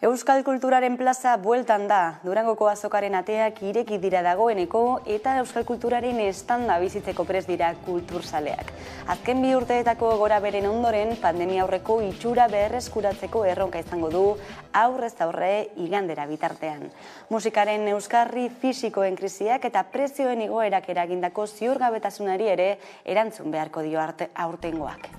Euskal Kulturaren plaza bueltan da. Durangoko azokaren ateak ireki dira dagoeneko eta Euskal Kulturaren estanda bizitzeko prest dira kulturzaleak. Azken 2 urteetako gorabeheren ondoren, pandemia aurreko itxura berreskuratzeko erronka izango du aurrez aurre igandera bitartean. Musikaren euskarri fisikoen krisiak eta prezioen igoerak eragindako ziurgabetasunari ere erantzun beharko dio aurtengoak.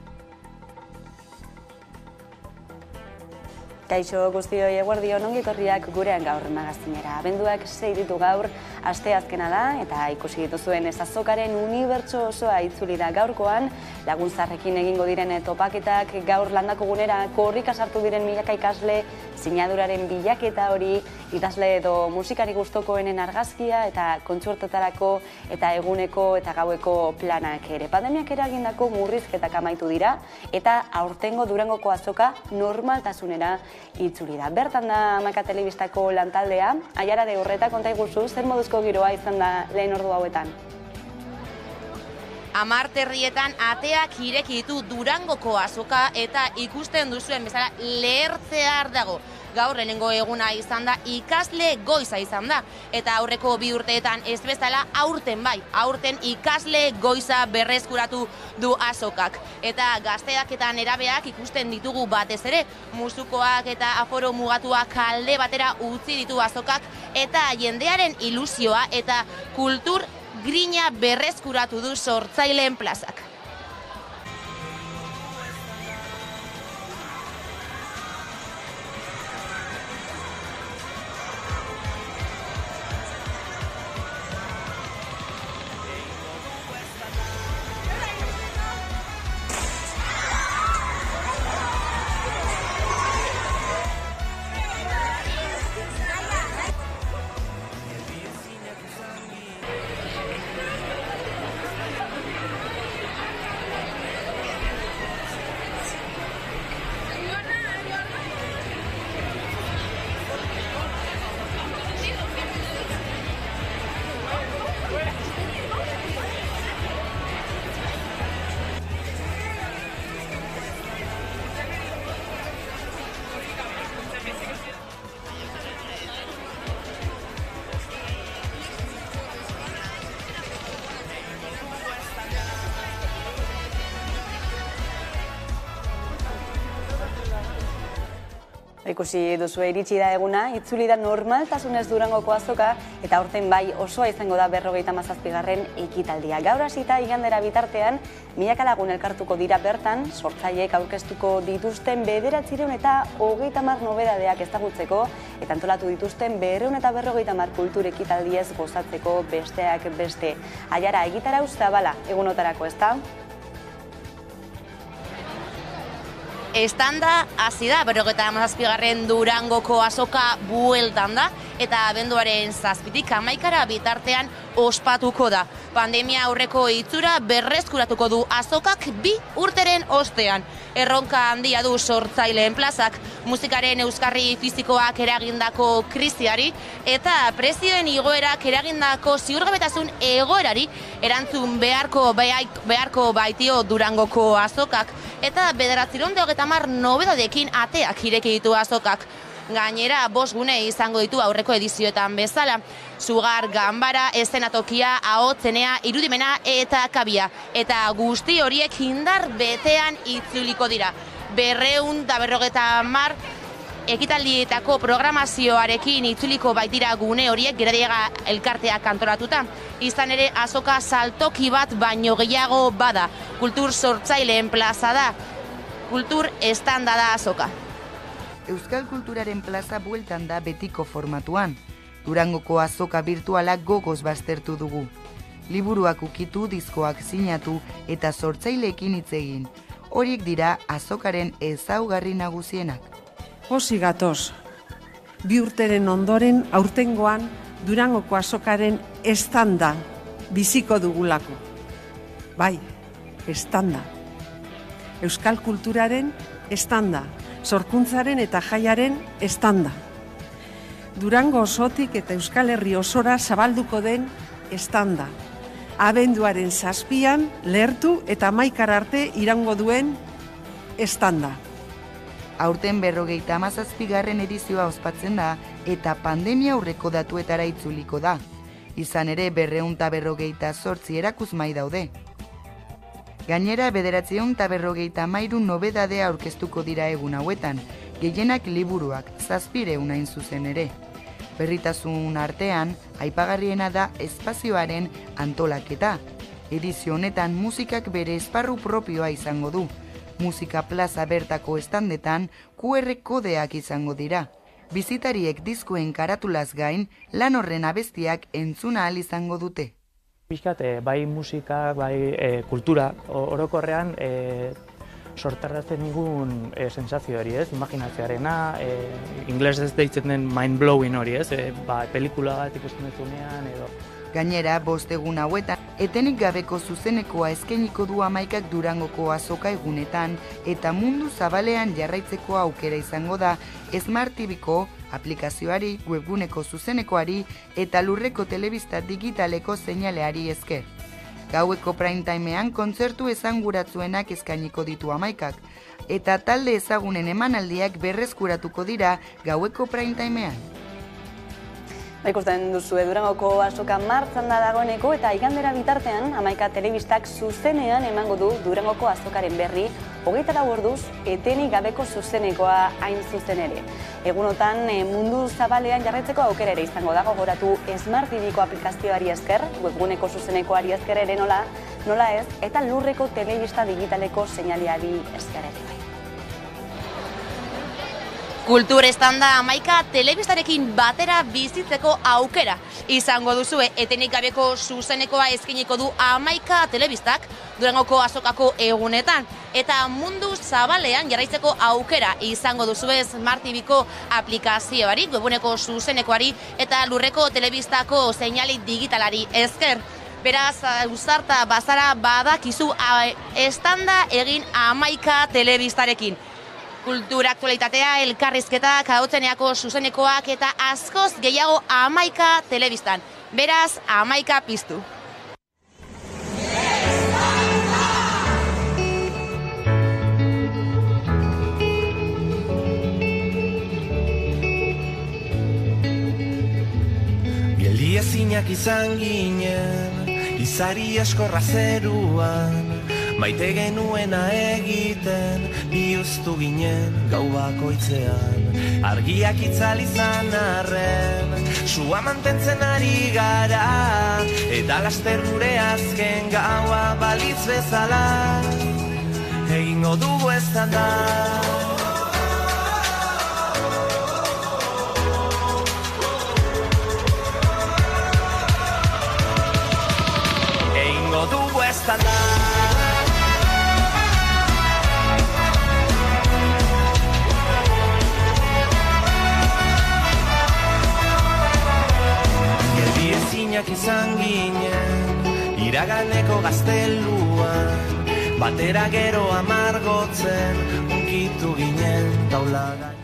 Kaixo guztioi eguerdion, ongi etorriak gurean gaur magazinera. Abenduak 6 ditu gaur, asteazkena da, eta ikusi dituzuen ez azokaren unibertso osoa itzuli da gaurkoan, laguntzarrekin egingo diren topaketak, gaur landako gunera korrika sartu diren milaka ikasle, sinaduraren bilaketa hori, idazle edo musikari gustokoenen argazkia eta kontsuertetarako eta eguneko eta gaueko planak ere. Pandemiak eragindako murrizketak amaitu dira eta aurtengo Durangoko azoka normaltasunera itzuli da. Bertan da Hamaika Telebistako lantaldea, Aiara de Urreta, konta iguzu, zer moduzko giroa izan da lehen ordu hauetan? 10 herrietan ateak ireki ditu Durangoko azoka eta ikusten duzuen bezala lehertzear dago. Gaur lehenengo eguna izan da, ikasle goiza izan da. Eta aurreko 2 urteetan ez bezala aurten bai, aurten ikasle goiza berreskuratu du azokak. Eta gazteak eta nerabeak ikusten ditugu batez ere, musukoak eta aforo mugatuak alde batera utzi ditu azokak, eta jendearen ilusioa eta kultur grina berreskuratu du sortzaileen plazak. Ikusi duzu iritsi da eguna, itzuli da normaltasunez Durangoko azoka eta aurten bai osoa izango da 57. ekitaldia. Gaur hasita igandera bitartean, milaka lagun elkartuko dira bertan, sortzaileek aurkeztuko dituzten 930 nobedadeak ezagutzeko eta antolatu dituzten 250 kultur ekitaldiez gozatzeko besteak beste. Aiara, egitarau zabala egunotarako, ezta? Estanda hasi da, 57. Durangoko azoka bueltan da, eta abenduaren 7-tik 11 bitartean ospatuko da. Pandemia aurreko itxura berreskuratuko du azokak 2 urteren ostean. Erronka handia du sortzaileen plazak, musikaren euskarri fisikoak eragindako krisiari eta prezioen igoerak eragindako ziurgabetasun egoerari erantzun beharko baitio Durangoko azokak eta 930 nobedadekin ateak ireki ditu azokak. Gainera, 5 gune izango ditu aurreko edizioetan bezala. Sugar, ganbara, eszenatokia, ahotzenea, irudimena eta kabia. Eta guzti horiek indar betean itzuliko dira. 250 ekitaldietako programazioarekin itzuliko baitira gune horiek Geradiaga elkarteak antolatuta. Izan ere, azoka saltoki bat baino gehiago bada. Kultur sortzaileen plaza da. Kultur estanda da azoka. Euskal Kulturaren plaza bueltan da betiko formatuan. Durangoko azoka virtuala gogoz baztertu dugu. Liburuak ukitu, diskoak sinatu eta sortzaileekin hitz egin. Horiek dira azokaren ezaugarri nagusienak. Pozik gatoz, 2 urteren ondoren aurtengoan Durangoko azokaren estanda biziko dugulako. Bai, estanda. Euskal Kulturaren estanda. Sorkuntzaren eta jaiaren estanda. Durango osotik eta Euskal Herri osora zabalduko den estanda. Abenduaren 7an lehertu eta 11 arte iraungo duen estanda. Aurten 57. edizioa ospatzen da eta pandemia aurreko datuetara itzuliko da. Izan ere 258 erakusmai daude. Gainera 953 nobedade aurkeztuko dira egun hauetan, gehienak liburuak, 700 hain zuzen ere. Berritasun artean, aipagarriena da espazioaren antolaketa. Edizio honetan musikak bere esparru propioa izango du. Musika plaza bertako estandetan QR kodeak izango dira. Bizitariek diskuen karatulaz gain, lan horren abestiak entzuna ahal izango dute. Pixkat, bai musika, bai kultura, orokorrean sortarazten nigun sensazio hori, ez? Imaginatzearena, inglesez deitzen den mind-blowing hori, ez? Pelikula bat ikusten duzunean, edo... Gainera, 5 egun hauetan, etenik gabeko zuzenekoa eskainiko du Hamaikak Durangoko azoka egunetan eta mundu zabalean jarraitzeko aukera izango da Smart TV-ko aplikazioari, webguneko zuzenekoari eta lurreko telebista digitaleko seinaleari esker. Gaueko prime timean kontzertu esanguratsuenak eskainiko ditu Hamaikak eta talde ezagunen emanaldiak berreskuratuko dira gaueko prime timean. Ikusten duzu Durangoko azoka martxan da dagoeneko eta igandera bitartean Hamaika telebistak zuzenean emango du Durangoko azokaren berri 24 orduz etenik gabeko zuzenekoa hain zuzen ere. Egunotan mundu zabalean jarraitzeko aukera ere izango da, gogoratu Smart TV-ko aplikazioari esker, webguneko zuzenekoari esker ere nola ez, eta lurreko telebista digitaleko seinaleari esker ere bai. Kultur estanda Hamaika telebistarekin batera bizitzeko aukera izango duzue. Etenik gabeko zuzenekoa eskainiko du Hamaika telebistak Durangoko azokako egunetan. Eta mundu zabalean jarraitzeko aukera izango duzue Smart TV-ko aplikazioari, webuneko zuzenekoari eta lurreko telebistako seinale digitalari esker. Beraz, uzarta bazara badakizu estanda egin Hamaika telebistarekin. Kultura aktualitatea, elkarrizketak, ahotzeneako zuzenekoak eta askoz gehiago Hamaika telebistan. Beraz, Hamaika piztu. Geldiazinak izan ginen, izari askorra zeruan, maite genuena egiten, bihuztu ginen gau bakoitzean. Argiak itzal izan arren, sua mantentzen ari gara, eta laster gure azken gaua balitz bezala, egingo dugu eztanda. Egingo dugu eztanda. Ezinak izan ginen, iraganeko gazteluan, batera gero amargotzen, unkitu ginen taula gain.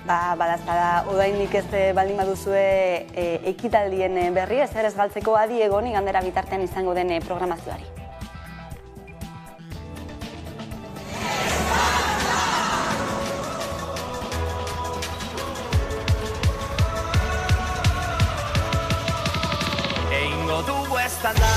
Badaztada, odainik ez baldin baduzue ekitaldien berri, ezer ez galtzeko adi egon igandera bitartean izango den programazioari. Dugu eztanda.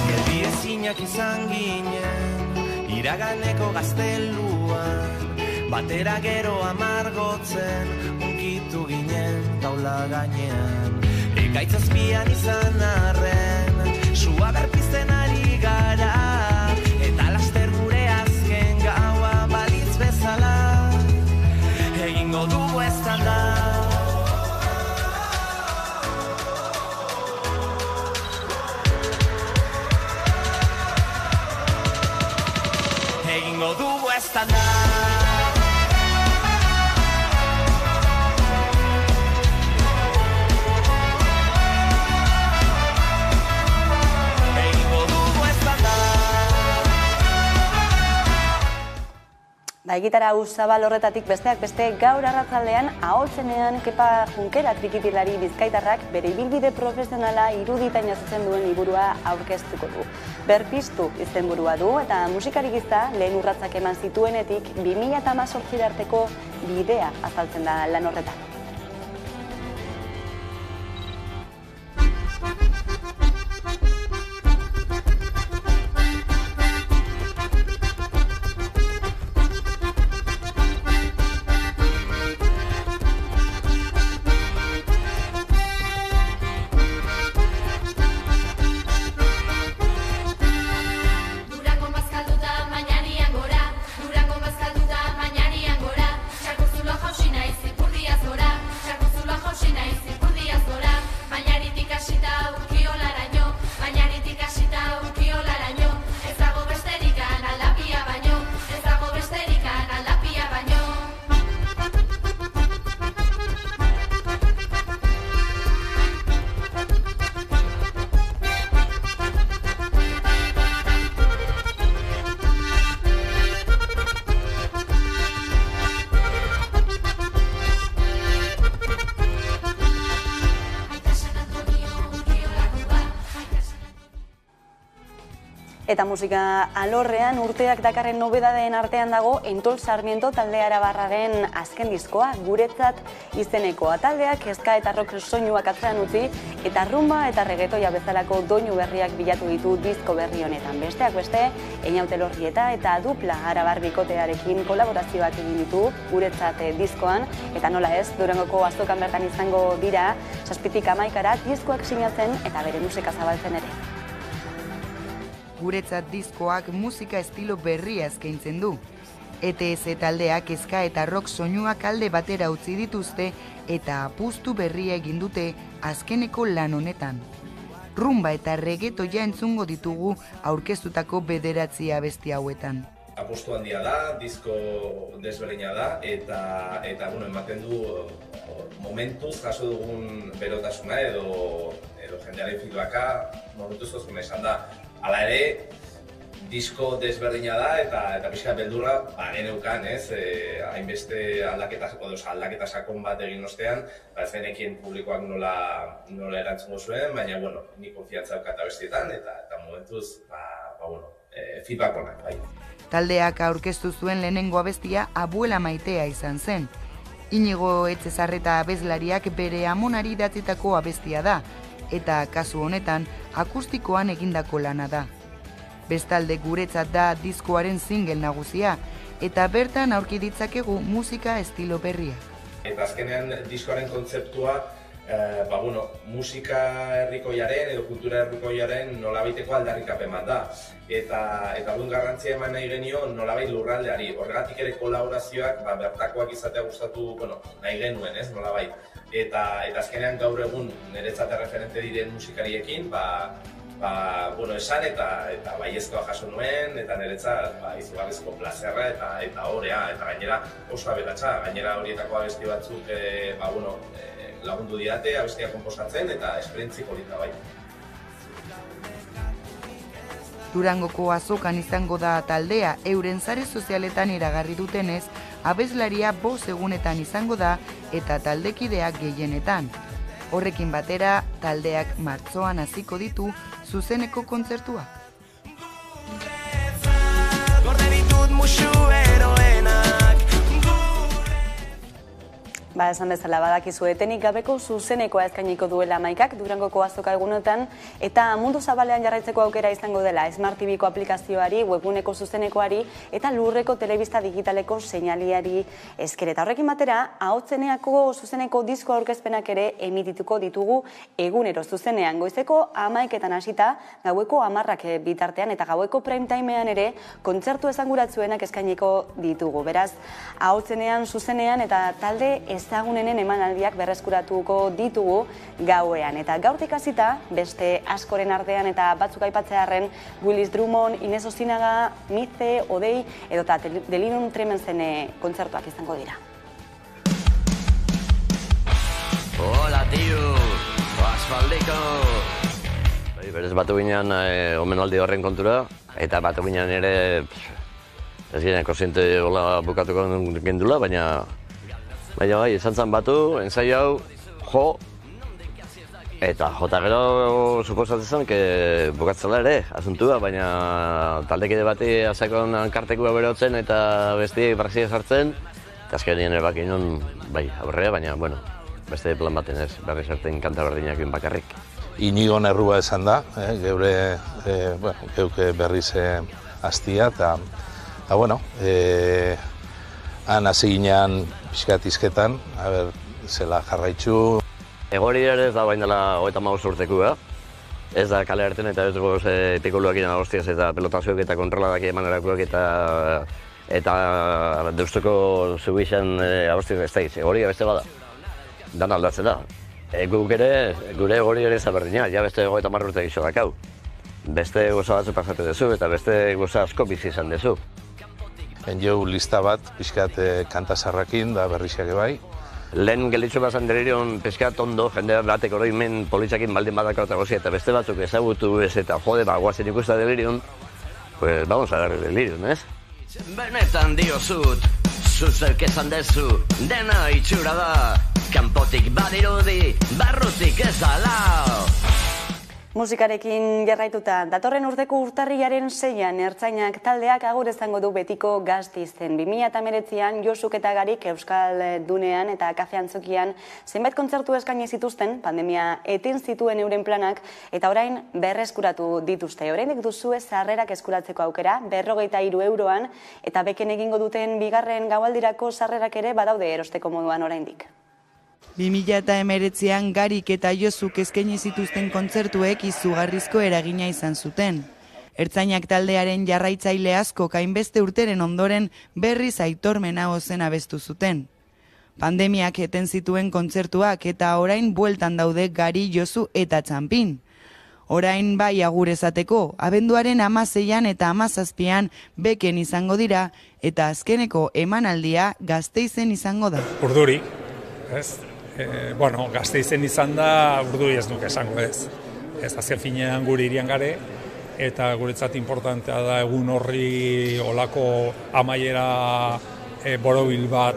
Geldiazinak izan ginen, iraganeko gazteluan, batera gero amargotzen, unkitu ginen taula gainean. Ekaitzazpian izan arren, sua berpizten ari gara, eta laster gure azken gaua balitz bezala, egingo dugu eztanda. Egingo dugu eztanda. Gitara Zabal horretatik besteak beste gaur arratsaldean Ahotsenean Kepa Junkera trikitilari bizkaitarrak bere ibilbide profesionala iruditan jasotzen duen liburua aurkeztuko du. Berpiztu izenburua du eta musikari gisa lehen urratsak eman zituenetik 2018 arteko bidea azaltzen da lan horretan. Eta musika alorrean urteak dakarren nobedadeen artean dago Entol Sarmiento talde arabarraren azken diskoa, Guretzat izenekoa. Taldeak eska eta rock soinuak atzean utzi eta rumba eta reggaetoia bezalako doinu berriak bilatu ditu disko berri honetan. Besteak beste, Einaute Lorrieta eta Dupla arabar bikotearekin kolaborazioak egin ditu Guretzat diskoan, eta nola ez, Durangoko azokan bertan izango dira, 7tik 11 diskoak sinatzen eta bere musika zabaltzen ere. Guretzat diskoak musika estilo berria eskaintzen du. ETS taldeak eska eta rock soinuak alde batera utzi dituzte eta apustu berria egin dute azkeneko lan honetan. Rumba eta reggaetoia entzungo ditugu aurkeztutako 9 abesti hauetan. Apustu handia da, disko desberdina da eta ematen du momentuz jaso dugun berotasuna edo jendearen feedbacka momentuz ozuna izan da. Hala ere, disko desberdina da eta pixka beldurra geneukan, hainbeste aldaketa sakon bat egin ostean, ez genekien publikoak nola erantzungo zuen, baina, ni konfiantza daukat abestietan eta momentuz, feedback onak, bai. Taldeak aurkeztu zuen lehenengo abestia Abuela Maitea izan zen. Inigo Etxezarreta abeslariak bere amonari idatzitako abestia da, eta kasu honetan akustikoan egindako lana da. Bestalde Guretzat da diskoaren single nagusia, eta bertan aurki ditzakegu musika estilo berria. Eta azkenean diskoaren kontzeptua, musika herrikoiaren edo kultura herrikoiaren nolabaiteko aldarrikapen bat da. Eta duen garrantzia eman nahi genio nolabait lurraldeari. Horregatik ere kolaborazioak bertakoak izatea gustatu nahi genuen, nolabait. Eta azkenean gaur egun niretzat referente diren musikariekin, esan eta baiezkoa jaso nuen, eta niretzat izugarrizko plazerra eta orea, eta gainera oso aberatsa, gainera horietako abesti batzuk lagundu diate, abestia konposatzen eta esperientzi polita bai. Durangoko azokan izango da taldea, euren sare sozialetan iragarri dutenez, abeslaria 5 egunetan izango da eta taldekideak gehienetan. Horrekin batera, taldeak martxoan hasiko ditu zuzeneko kontzertua. Esan bezala badakizu etenik gabeko zuzenekoa eskainiko duela Maikak Durangoko azoka egunetan eta mundu zabalean jarraitzeko aukera izango dela Smart TV-ko aplikazioari, webguneko zuzenekoari eta lurreko telebista digitaleko seinaliari esker. Eta horrekin batera, Ahotseneako zuzeneko disko aurkezpenak ere emitituko ditugu egunero zuzenean goizeko 11etan hasita, gaueko 10 bitartean eta gaueko prime timean ere kontzertu esanguratsuenak eskainiko ditugu. Beraz, Ahotsenean zuzenean eta talde ezagunenen emanaldiak berreskuratuko ditugu gauean. Eta gaurtik hasita, beste askoren artean eta batzuk aipatzearren, Willis Drummond, Ines Osinaga, Mize, Odei edota Delirium Tremensen kontzertuak izango dira. Hola, tío! Aspaldiko! Berez batu ginean omenaldi horren kontura, eta batu ginean ere Ez ginen konsiente hola bukatuko gendula, baina bai, izan zen batu, ensaio hau, jo, eta jota gero suposatzen zen, bukatzela ere, asuntua, baina taldekide bati azakon kartekua berotzen eta besti brakzia sartzen, eta azkenien erbaki non, bai, aurrea, baina, bueno, beste plan baten ez, berri sartzen kanta berdinak bakarrik. Inigo Nerrua esan da, geure geuke berriz hastia, eta bueno, han hasi ginean pixkat izketan, zela jarraitzu. Egori ere ez da bain dela 35 urtekua, ez da kale hartzen eta ez goz pikuluak ina hostiaz eta pelotazioak eta kontroladak emanerakoak eta deustuko zubixan hostiaz ez daiz, egori beste bada, dan aldatzen da. Guk ere, gure egori ere zaberdina, ja beste 30 urte gixo dakau. Beste goza batzu pasatu dezu eta beste goza asko bizi izan dezu. Jau lista bat, pixkat kantasarrakin da berriziak bai. Lehen gelitzu bazan delirion pixkat ondo, jende batek oroimen politxakin baldin badako eta gozia, eta beste batzuk ezagutu ez eta jode guazen ikusta delirion, pues vamos a dar delirion, ez? Benetan diozut, zuzeuk esan dezu, dena itxura da, kanpotik badirudi, barrutik ez dala. Musikarekin jarraituta, datorren urteko urtarrilaren 6an Ertzainak taldeak agur izango du betiko Gasteizen. 2019an Josuk eta Garik Euskal Dunean eta Kafe Antzokian zenbait kontzertu eskaini zituzten, pandemia eten zituen euren planak, eta orain berreskuratu dituzte. Oraindik duzue sarrerak eskuratzeko aukera, 53 euroan, eta beken egingo duten bigarren gaualdirako sarrerak ere badaude erosteko moduan oraindik. 2019an Garik eta Josuk eskaini zituzten kontzertuek izugarrizko eragina izan zuten. Ertzainak taldearen jarraitzaile asko hainbeste urteren ondoren berriz Aitor Menagozen abestu zuten. Pandemiak eten zituen kontzertuak eta orain bueltan daude Gari, Josu eta Txanpin. Orain bai agur esateko, abenduaren 16an eta 17an beken izango dira eta azkeneko emanaldia Gasteizen izango da. Urduri, ez? Gasteizen izan da, urduri ez nuke esango ez. Ez azken finean gure irian gare, eta guretzat importantea da egun horri olako amaiera borobil bat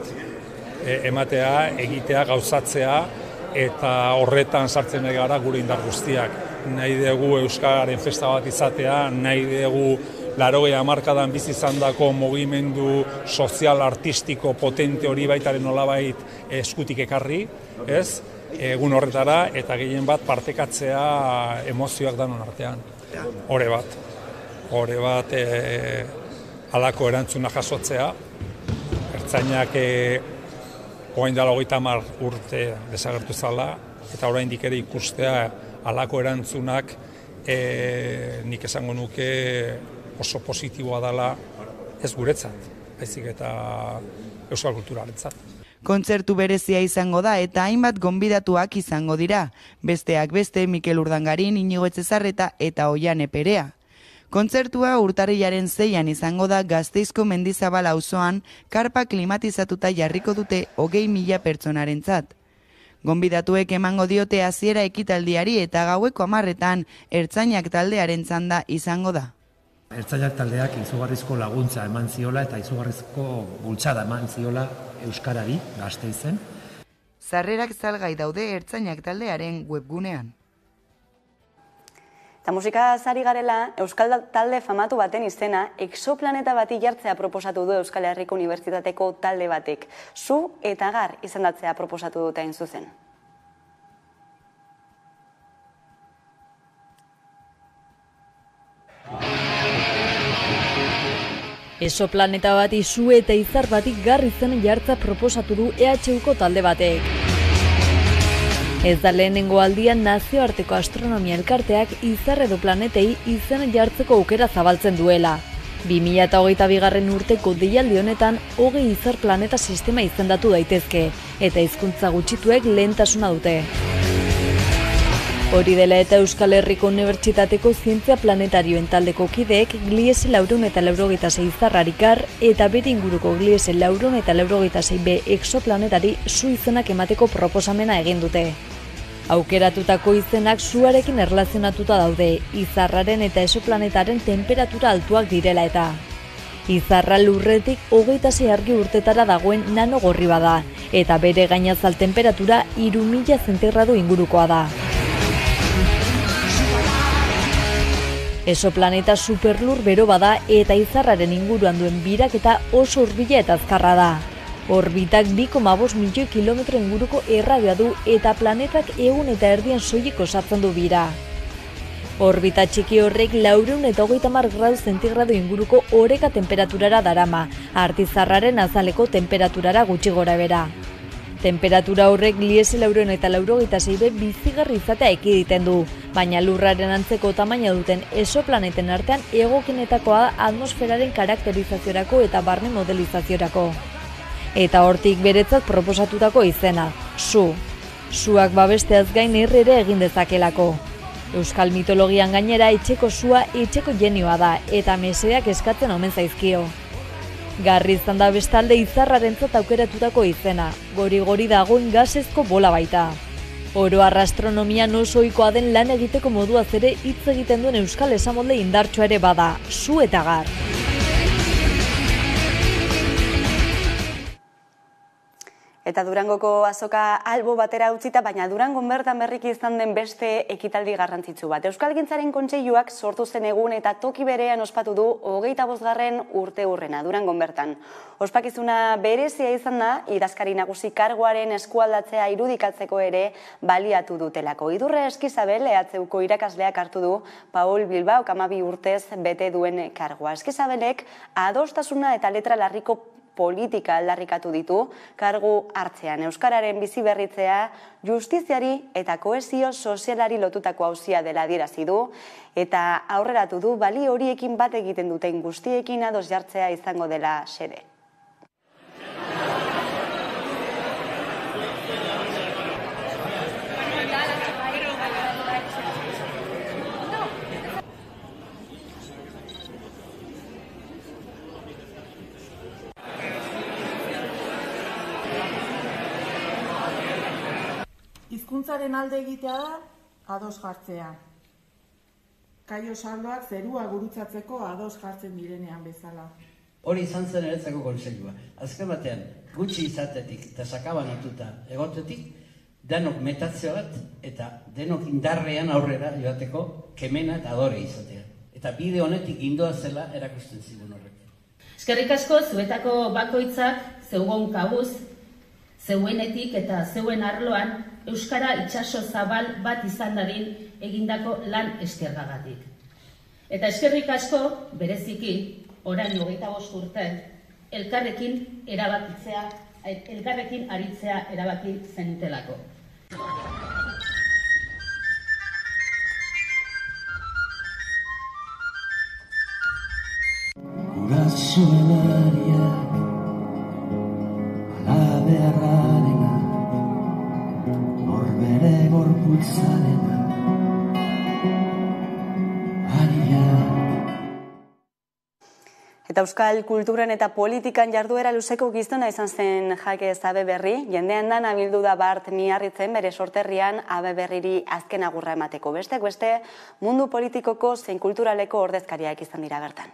ematea, egitea, gauzatzea, eta horretan sartzen nahi gara gure indar guztiak. Nahi dugu Euskararen festa bat izatea, nahi dugu 80 hamarkadan bizi izandako mugimendu sozial artistiko potente hori baitaren nolabait eskutik ekarri, ez? Egun horretara eta gehien bat partekatzea emozioak danon artean. Hore bat halako erantzuna jasotzea. Ertzainak orain dela 30 urte desagertu zala eta oraindik ere ikustea halako erantzunak nik esango nuke oso positiboa dela ez guretzat, baizik eta euskal kulturarentzat. Kontzertu berezia izango da eta hainbat gonbidatuak izango dira. Besteak beste Mikel Urdangarin, Inigo Etxezarreta eta Oiane Perea. Kontzertua urtarrilaren 6an izango da Gasteizko Mendizabal auzoan karpa klimatizatuta jarriko dute 20.000 pertsonarentzat. Gonbidatuek emango diote hasiera ekitaldiari eta gaueko 10etan Ertzainak taldearen txanda izango da. Ertzainak taldeak izugarrizko laguntza eman ziola eta izugarrizko bultzada eman ziola Euskarari Gasteizen. Sarrerak salgai daude Ertzainak taldearen webgunean. Eta musika zari garela, Euskal talde famatu baten izena, exoplaneta bati jartzea proposatu du Euskal Herriko Unibertsitateko talde batek. Zu eta Gar izendatzea proposatu dute hain zuzen. Exoplaneta bati Su eta Izar bati Gar izen jartza proposatu du EHUko talde batek. Ez da lehenengo aldian nazioarteko astronomia elkarteak izar edo planetei izen jartzeko aukera zabaltzen duela. 2022 urteko deialdi honetan 20 izar planeta sistema izendatu daitezke, eta hizkuntza gutxituek lehentasuna dute. Hori dela eta Euskal Herriko Unibertsitateko Zientzia Planetarioen taldeko kideek Gliese 486 izarrari Gar eta bere inguruko Gliese 486 b exoplanetari Su izenak emateko proposamena egin dute. Aukeratutako izenak Suarekin erlazionatuta daude, izarraren eta exoplanetaren temperatura altuak direla eta. Izarra lurretik 26 argi urtetara dagoen nano gorri bada, eta bere gainazal temperatura 3000 zentigrado ingurukoa da. Esoplaneta superlur bero bada eta izarraren inguruan duen biraketa oso hurbila eta azkarra da. Orbitak 2,5 milioi kilometro inguruko erradioa du eta planetak egun eta erdian soilik osatzen du bira. Orbita txiki horrek 430 gradu zentigrado inguruko oreka temperaturara darama, artizarraren azaleko temperaturara gutxi gora bera. Temperatura horrek liese 496 bizigarri izatea ekiditen du, baina lurraren antzeko tamaina duten esoplaneten artean egokienetakoa da atmosferaren karakterizaziorako eta barne modelizaziorako. Eta hortik beretzat proposatutako izena, su. Suak babesteaz gain ere egin dezakelako. Euskal mitologian gainera etxeko sua etxeko jenioa da eta mesedeak eskatzen omen zaizkio. Garri izan da bestalde izarrarentzat aukeratutako izena, gori-gori dagoen gasezko bola baita. Oro astronomian oso ohikoa den lan egiteko moduaz ere hitz egiten duen euskal esamolde indartsua ere bada, su eta gar. Eta Durangoko azoka albo batera utzita, baina Durangon bertan berriki izan den beste ekitaldi garrantzitsu bat. Euskalgintzaren Kontseiluak sortu zen egun eta toki berean ospatu du 25. urteurrena Durangon bertan. Ospakizuna berezia izan da, idazkari nagusi karguaren eskualdatzea irudikatzeko ere baliatu dutelako. Idurre Eskizabel, EHUko irakasleak hartu du Paul Bilbao 12 urtez bete duen kargua. Eskizabelek adostasuna eta letra larriko politika aldarrikatu ditu, kargu hartzean euskararen bizi berritzea, justiziari eta kohesio sozialari lotutako auzia dela adierazi du, eta aurreratu du bali horiekin bat egiten duten guztiekin ados jartzea izango dela xede. Hizkuntzaren alde egitea da, ados jartzea. Kaio saldoak zerua gurutzatzeko ados jartzen direnean bezala. Hori izan zen eretzako kontseilua. Azken batean, gutxi izatetik eta sakabanatuta egotetik, denok metatzea bat eta denok indarrean aurrera joateko kemena eta adore izatea. Eta bide honetik indoa zela erakusten zigun horrek. Eskerrik asko zuetako bakoitzak zeugon kabuz, zeuenetik eta zeuen arloan euskara itsaso zabal bat izan dadin egindako lan eskergagatik. Eta eskerrik asko bereziki orain 25 urte elkarrekin aritzea erabaki zenutelako. Gurasoenariak alabearrarena norbere gorputzarena Eta euskal kulturan eta politikan jarduera luzeko gizona izan zen Jake Abe Berri, jendean da nabildu da bart Miarritzen bere sorterrian Abe Berriri azken agurra emateko. Besteak beste, mundu politikoko zein kulturaleko ordezkariak izan dira bertan.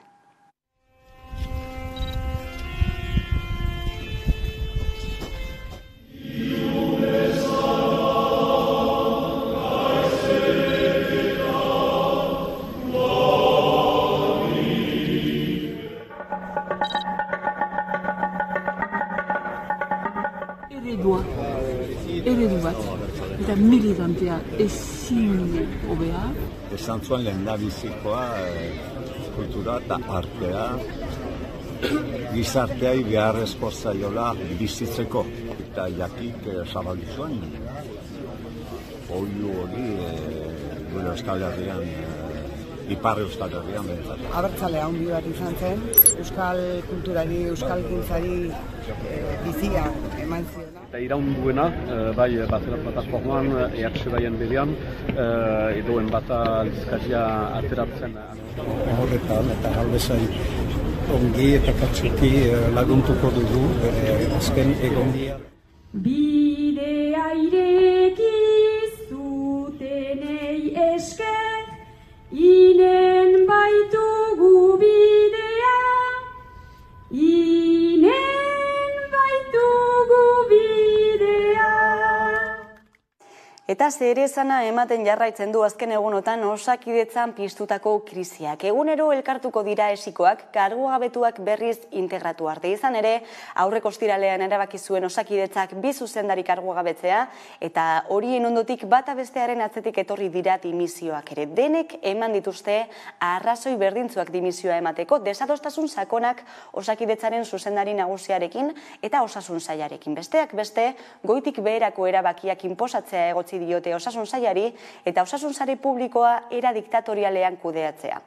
Eredu bat, eta militantea ezin hobea. Esan zuen lehendabizikoa kultura eta artea gizarteai beharrezko zaiola bizitzeko. Eta jakik zabaldu zuen, oilu hori gure Euskal Herrian, Ipar Euskal Herrian bentzat. Abertzalea handi bat izan zen, euskal kulturari, euskal gintzari bizia eman ziona. Eta iraun duena, bai batera plataforman, EH-baien berean, edoen bata aldizkaria ateratzen. Horretan eta albezai ongi eta katsuki laguntuko dugu azken egondia. Bidea ireki zutenei esker, inen baitugu bidea, Eta zeresana ematen jarraitzen du azken egunotan Osakidetzan piztutako krisiak. Egunero elkartuko dira esikoak, kargugabetuak berriz integratu arte. Izan ere, aurreko ostiralean erabaki zuen Osakidetzak 2 zuzendari kargugabetzea, eta horien ondotik bata bestearen atzetik etorri dira dimisioak ere. Denek eman dituzte arrazoi berdintzuak dimisioa emateko, desadostasun sakonak Osakidetzaren zuzendari nagusiarekin eta osasun sailarekin. Besteak beste, goitik beherako erabakiak inposatzea egotzi diote osasun sailari eta osasun sare publikoa era diktatorialean kudeatzea.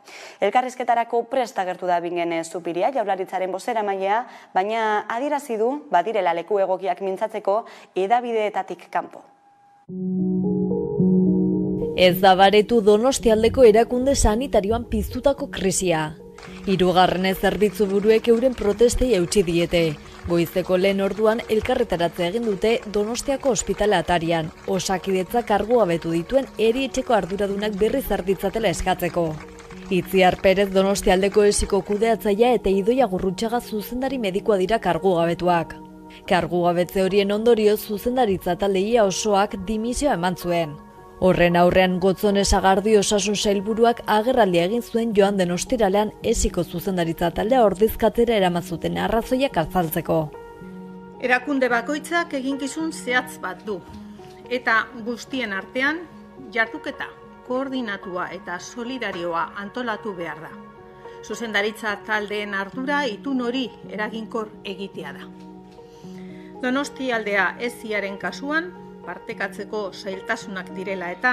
Elkarrizketarako prest agertu da Bingen Zupiria, Jaurlaritzaren bozeramailea, baina adierazi du badirela leku egokiak mintzatzeko hedabideetatik kanpo. Ez da baretu Donostialdeko erakunde sanitarioan piztutako krisia. 3. zerbitzu buruek euren protestei eutsi diete. Goizeko lehen orduan elkarretaratzea egin dute Donostiako ospitale atarian, Osakidetza kargugabetu dituen erietxeko arduradunak berriz arditzatela eskatzeko. Itziar Perez Donostialdeko esiko kudeatzailea eta Idoia Gurrutxaga zuzendari medikoa dira kargugabetuak. Kargugabetze horien ondorio zuzendaritza taldeia osoak dimisioa eman zuen. Horren aurrean Gotzone Sagardi osasun sailburuak agerraldia egin zuen joan den ostiralean esiko zuzendaritza taldea ordezkatzera eramazuten arrazoiak azaltzeko. Erakunde bakoitzak eginkizun zehatz bat du, eta guztien artean jarduketa koordinatua eta solidarioa antolatu behar da. Zuzendaritza taldeen ardura itun hori eraginkor egitea da. Donostialdea eziaren kasuan, partekatzeko zailtasunak direla eta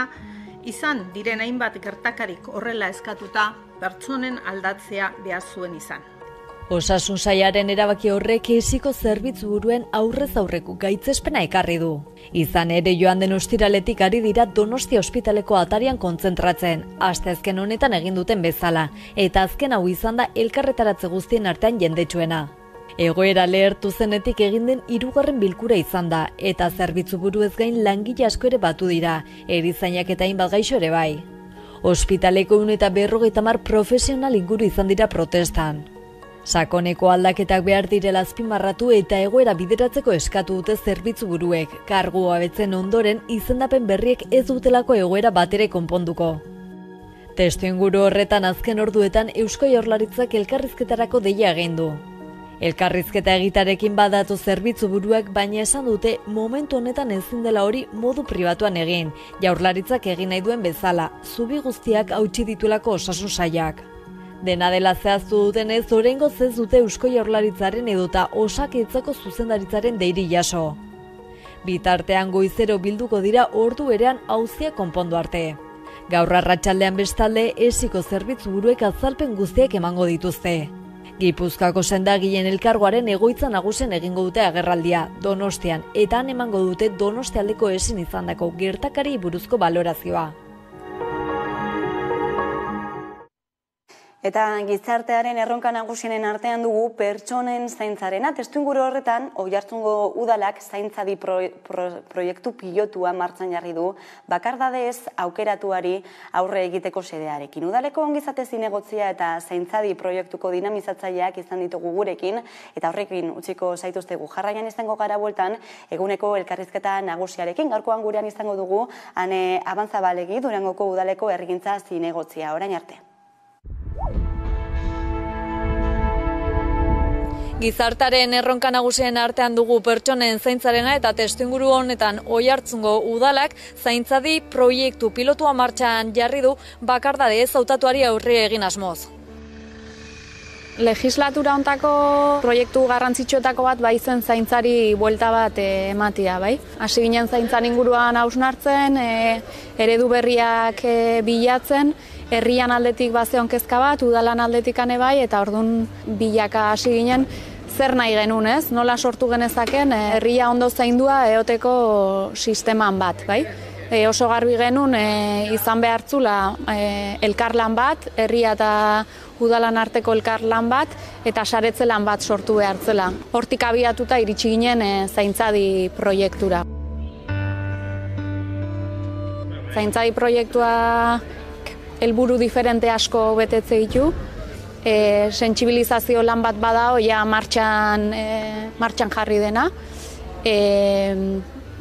izan diren hainbat gertakarik horrela eskatuta pertsonen aldatzea behar zuen izan. Osasun sailaren erabaki horrek esiko zerbitzu buruen aurrez aurreko gaitzespena ekarri du. Izan ere joan den ostiraletik ari dira Donostia ospitaleko atarian kontzentratzen, asteazken honetan egin duten bezala, eta azken hau izan da elkarretaratze guztien artean jendetsuena. Egoera lehertu zenetik egin den 3. bilkura izan da, eta zerbitzu buruez gain langile asko ere batu dira, erizainak eta hainbat gaixo ere bai. Ospitaleko 150 profesional inguru izan dira protestan. Sakoneko aldaketak behar direla azpimarratu eta egoera bideratzeko eskatu dute zerbitzu buruek, kargugabetzen ondoren izendapen berriek ez dutelako egoera batere konponduko. Testuinguru horretan azken orduetan Eusko Jaurlaritzak elkarrizketarako deia egin du. Elkarrizketa egitarekin badatu zerbitzu buruak, baina esan dute momentu honetan ezin dela hori modu pribatuan egin, Jaurlaritzak egin nahi duen bezala, zubi guztiak hautsi dituelako osasun sailak. Dena dela zehaztu dutenez, oraingoz ez dute Eusko Jaurlaritzaren edota Osakidetzako zuzendaritzaren deiri jaso. Bitartean goizero bilduko dira ordu berean auzia konpondu arte. Gaur arratsaldean bestalde esiko zerbitzu buruek azalpen guztiak emango dituzte. Gipuzkoako sendagileen elkargoaren egoitza nagusen egingo dute agerraldia Donostian, eta han emango dute Donostialdeko ezin izandako gertakari buruzko balorazioa. Eta gizartearen erronka nagusienen artean dugu pertsonen zaintzarena. Testuinguru horretan, Oiartzungo udalak zaintzadi proiektu pilotua martxan jarri du, bakardadez aukeratuari aurre egiteko xedearekin. Udaleko ongizate zinegotzia eta zaintzadi proiektuko dinamizatzaileak izan ditugu gurekin, eta horrekin utziko zaituztegu jarraian izango gara bueltan, eguneko elkarrizketa nagusiarekin. Gaurkoan gurean izango dugu, Ane Abantzabalegi, Durangoko udaleko herrigintza zinegotzia. Orain arte. Gizartaren erronka nagusien artean dugu pertsonen zaintzarena eta testuinguru honetan Oiartzungo udalak zaintzadi proiektu pilotua martxan jarri du bakardadez hautatuari aurre egin asmoz. Legislatura hontako proiektu garrantzitsuetako bat bai zen zaintzari buelta bat ematia, bai. Hasi ginen zaintzan inguruan hausnartzen, eredu berriak bilatzen, herrian aldetik bazeon kezka bat, udalan aldetik bai, eta ordun bilaka hasi ginen zer nahi genuen, ez? Nola sortu genezaken herria ondo zaindua eoteko sisteman bat, bai? Oso garbi genuen izan behartzula elkarlan bat, herria eta udalan arteko elkarlan bat, eta saretzelan bat sortu behartzela. Hortik abiatuta iritsi ginen zaintzadi proiektura. Zaintzadi proiektua helburu diferente asko betetze ditu. Sentsibilizazio lan bat badao ja martxan jarri dena.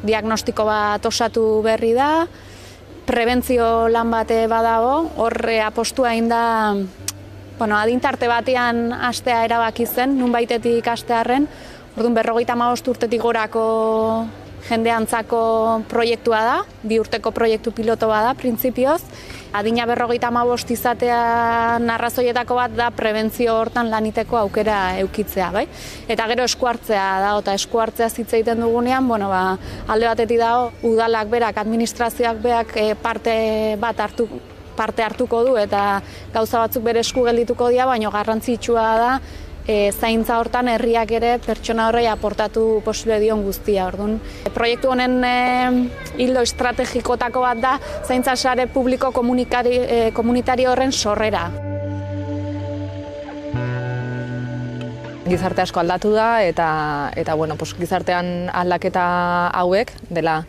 diagnostiko bat osatu berri da, prebentzio lan bate badago, horre apostua egin da, adintarte batean hastea erabaki zen, nunbaitetik hastearren, orduan 55 urtetik gorako jendeantzako proiektua da, 2 urteko proiektu piloto bada, printzipioz. Adina 55 izatea arrazoietako bat da prebentzio hortan laniteko aukera eukitzea, bai? Eta gero eskuartzea da, eta eskuartzea hitz egiten dugunean, alde batetik dago, udalak berak, administrazioak berak parte hartuko du eta gauza batzuk bere esku geldituko dira, baina garrantzitsua da zaintza hortan herriak ere pertsona horrei aportatu posible dion guztia. Orduan, proiektu honen ildo estrategikotako bat da zaintza sare publiko komunitario horren sorrera. Gizarte asko aldatu da eta gizartean aldaketa hauek dela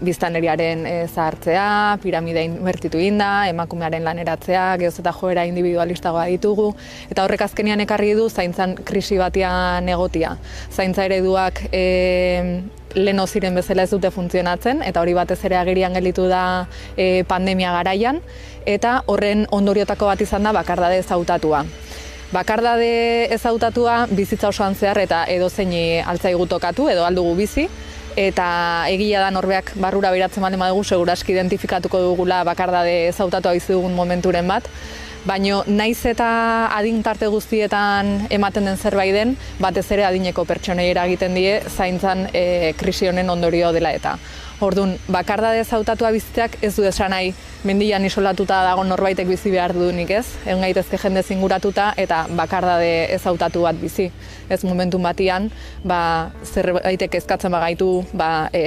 biztanleriaren zahartzea, piramidea inbertitu da, emakumearen laneratzea, geroz eta joera individualistagoa ditugu, eta horrek azkenean ekarri du zaintzan krisi batean egotia. Zaintza ereduak lehen ziren bezala ez dute funtzionatzen, eta hori batez ere agerian gelditu da pandemia garaian, eta horren ondoriotako bat izan da bakardade ezautatua. Bakardade ezautatua bizitza osoan zehar eta edozeini altzaigu tokatu edo aldugu bizi, eta egia da norbeak barrura beratzen baldin badugu seguraski identifikatuko dugula bakardade ezautatua bizi dugun momenturen bat, baina naiz eta adin tarte guztietan ematen den zerbait den, batez ere adineko pertsonei eragiten die zaintzan krisi honen ondorio dela eta. Orduan, bakardade ezautatua bizitzeak ez du esan nahi mendian isolatuta dago norbaitek bizi behar dudunik ez, egon gaitezke jende zinguratuta eta bakardade ezautatu bat bizi. Ez momentun batian, zerbaitek ezkatzen bagaitu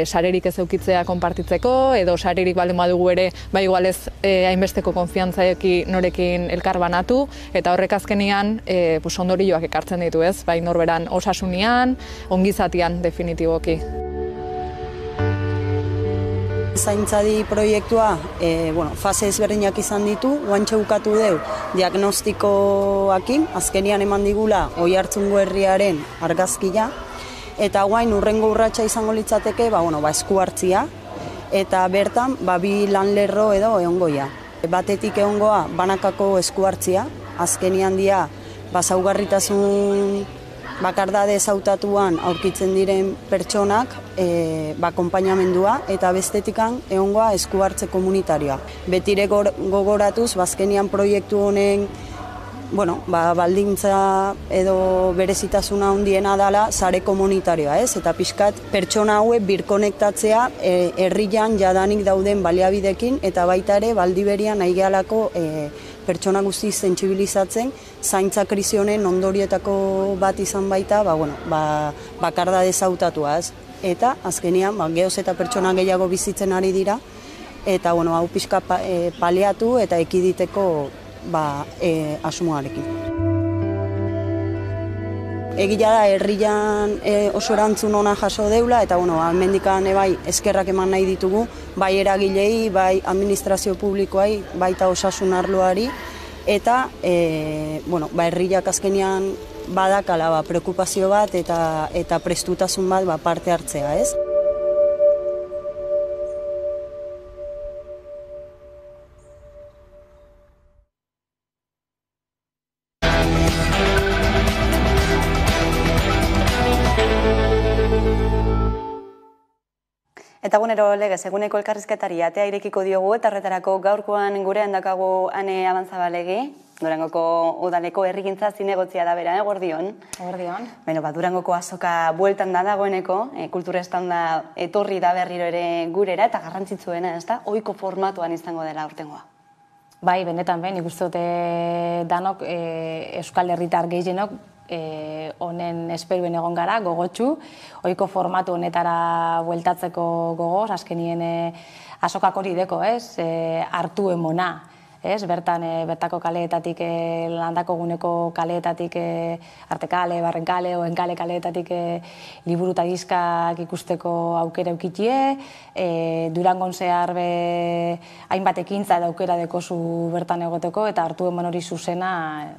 sarerik ez eukitzea konpartitzeko, edo sarerik baldin badugu ere, igual ez hainbesteko konfiantzaeki norekin elkar banatu, eta horrek azkenean ondorioak ekartzen ditu ez, bai norberan osasunian, ongizatian definitiboki. Zaintzadi proiektua fase ezberdinak izan ditu, guantxe bukatu deu diagnostikoakin, azkenian eman digula Oiartzungo herriaren argazkia, eta guain urrengo urratsa izango litzateke esku hartzia, eta bertan bi lanlerro edo egongoia. Batetik egongoa banakako esku hartzia, azkenian dia zaugarritasun bakardade ezautatuan aurkitzen diren pertsonak akonpainamendua eta bestetikan egongoa esku hartze komunitarioa. Betire gogoratuz, bazkenian proiektu honen baldintza edo berezitasuna handiena dela sare komunitarioa, ez? Eta pixkat pertsona hauek birkonektatzea herrian jadanik dauden baliabidekin eta baita ere Baldiberian nahi gehalako pertsona guzti sentsibilizatzen, zaintza krisi honen ondorioetako bat izan baita, bakardade ezautatua, ez? Eta azkenean, geoz eta pertsona gehiago bizitzen ari dira, eta hau pixka paliatu eta ekiditeko asmoarekin. Egia da, herrian oso erantzun ona jaso deula, eta hemendikan eskerrak eman nahi ditugu, bai eragilei, bai administrazio publikoai, baita osasun arloari, eta herriak azkenean badakala preokupazio bat eta prestutasun bat parte hartzea, ez? Eta gunero legez, eguneko elkarrizketari atea irekiko diogu eta horretarako gaurkoan gurean dakagu Ane Abantzabalegi, Durangoko udaleko herrigintza zinegotzia da bera, Gordion. Gordion. Durangoko azoka bueltan da dagoeneko, kulturestan da etorri da berriro ere gurera eta garrantzitsuena, ez da, ohiko formatuan izango dela urtengoa. Bai, benetan ben, ikustote danok Euskal Herritar gehienok honen esperuen egon gara, gogotxu, ohiko formatu honetara bueltatzeko gogoz, azkenien azokak hori deko, hartu emona, bertako kaleetatik, landako guneko kaleetatik, Artekale, Barrenkale, Oenkale kaleetatik liburu eta dizkak ikusteko aukera eukitie, Durangon zehar hainbat ekintza eta aukera dekozu bertan egoteko, eta hartu emon hori zuzena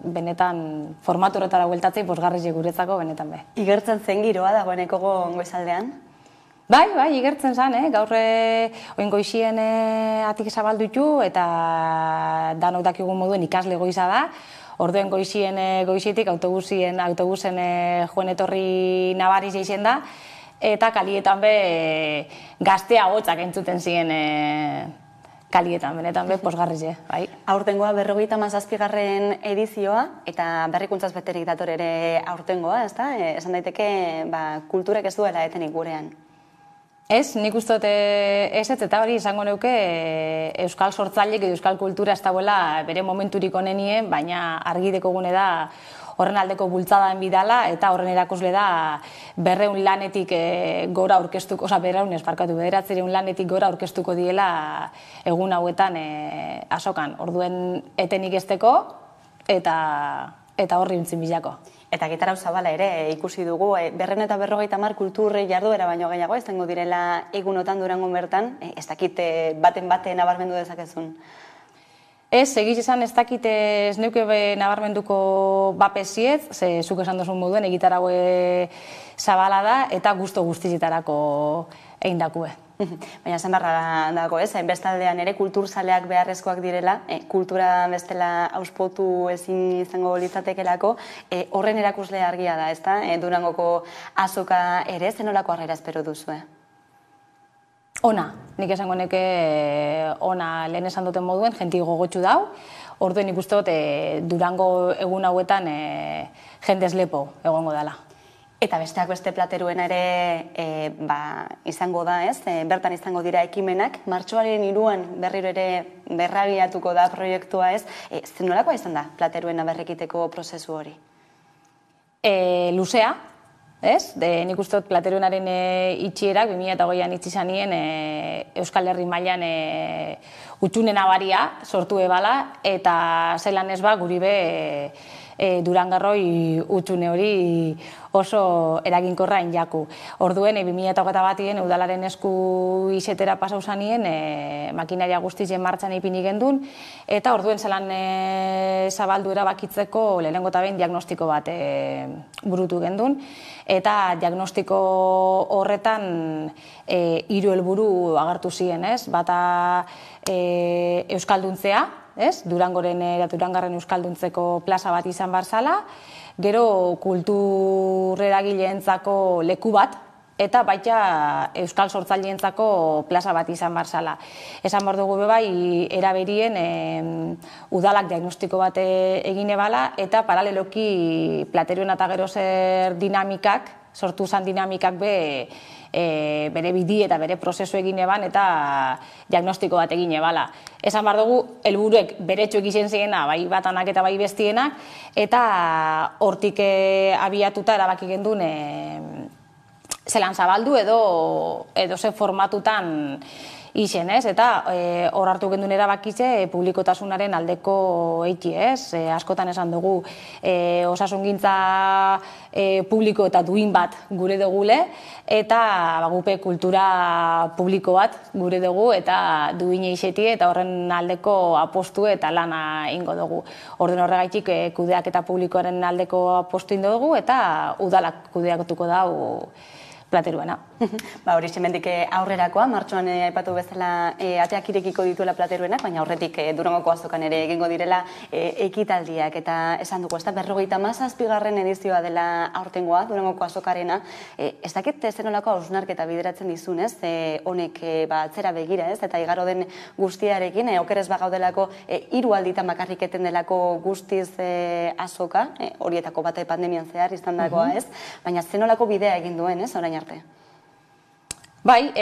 benetan formatu horretara bueltatzei posgarriz guretzako benetan be. Igertzen zen giroa dagoeneko goizaldean? Bai, igertzen zen, gaur oin goizien atik zabaldutu eta danok dakigun moduen ikasle goiza da. Orduen goizitik autobusen joan etorri nabariz eixen da, eta kalietan be gaztea hotzak entzuten ziren kalietan, benetan be posgarrize. Aurtengoa 57. edizioa, eta berrikuntzaz beterik dator ere aurtengoa, ezta? Esan daiteke kulturak ez duela etenik gurean. Ez, nik uste dut ez eta hori izango neuke euskal sortzaileek edo euskal kultura ez dagoela bere momenturik onenien, baina argi dekogune da horren aldeko bultzadaen bidala eta horren erakusle da 200 lanetik gora aurkeztuko, bederatziehun lanetik gora aurkeztuko diela egun hauetan azokan. Orduen etenik ezteko eta horri untzin bilako. Eta gitarra zabala ere ikusi dugu, 250 kultur jarduera baino gehiago izango direla egunotan Durangon bertan, ez dakit baten nabarmendu dezakezun. Ez, egiz esan ez dakit ez neuke nabarmenduko bapesiez, ze zuk esan duzun moduen egitarra zabala da eta gusto guztizitarako egin dakue. Baina zen barra dago, bestaldean ere kulturzaleak beharrezkoak direla, kultura bestela auspotu ezin izango litzatekelako, horren erakusle argia da, ezta? Durangoko azoka ere, zenolako harrera espero duzue? Ona, nik esango neke ona lehen esan duten moduen, jenti gogotxu dau, orduen nik uste dut Durango egun hauetan jendez lepo egongo dela. Eta besteak beste plateruena ere izango da, ez? Bertan izango dira ekimenak, martxoaren 3an berriro ere berrabiatuko da proiektua, ez? Zenolakoa izan da plateruena berrekiteko prozesu hori? Luzea, ez? Nik uste dut plateruenaren itxierak 2008an itxi zanien Euskal Herri mailan utxune nabaria sortu ebala eta zelan ez guri be Durangarroi utxune hori oso eraginkorra jaku. Orduen, 2021 udalaren esku izetera pasau zanien, makinaria guztien martxan ipini gendun, eta orduen zelan zabaldu erabakitzeko lehenengo eta behin diagnostiko bat burutu gendun, eta diagnostiko horretan 3 helburu agertu ziren, ez? Bata euskalduntzea, Durangarren euskalduntzeko plaza bat izan barzala, gero kultureragileentzako leku bat, eta baita euskal sortzaileentzako plaza bat izan barzala. Esan behar dugu bebai, eraberien udalak diagnostiko bat egin ebala, eta paraleloki plateruena eta gero zer dinamikak, sortu zan dinamikak bere bidi eta bere prozesu egin eban eta diagnostiko bat egin ebala. Esan behar dugu, helburuek beretxo egiten ziena, bai batanak eta bai bestienak, eta hortik abiatuta erabaki gendun zelan zabaldu edo ze formatutan isen, ez? Eta hor hartu gendun erabakitze publikotasunaren aldeko eiti, ez? Askotan esan dugu osasungintza publiko eta duin bat gure dugule, eta gupe kultura publiko bat gure dugu, eta duine isetie, eta horren aldeko apostu eta lana ingo dugu. Orden horregaitik kudeak eta publikoaren aldeko apostu ingo dugu, eta udalak kudeatuko dau plateruena. Hori semendik aurrerakoa, martxoan aipatu bezala ateak irekiko dituela plateruenak, baina aurretik Durangoko azokan ere egingo direla ekitaldiak, eta esan dugu, 57. edizioa dela aurtengoa Durangoko azokarena. Ez dakit zenolako hausnarketa bideratzen dizun, ez? Honek atzera begira, ez? Eta igaro den guztiarekin, okerez bagaudelako 3 alditan bakarrik eten delako guztiz azoka, horietako bate pandemian zehar izan dagoa, ez? Baina zenolako bidea egin duen, ez? Orain arte. Bai,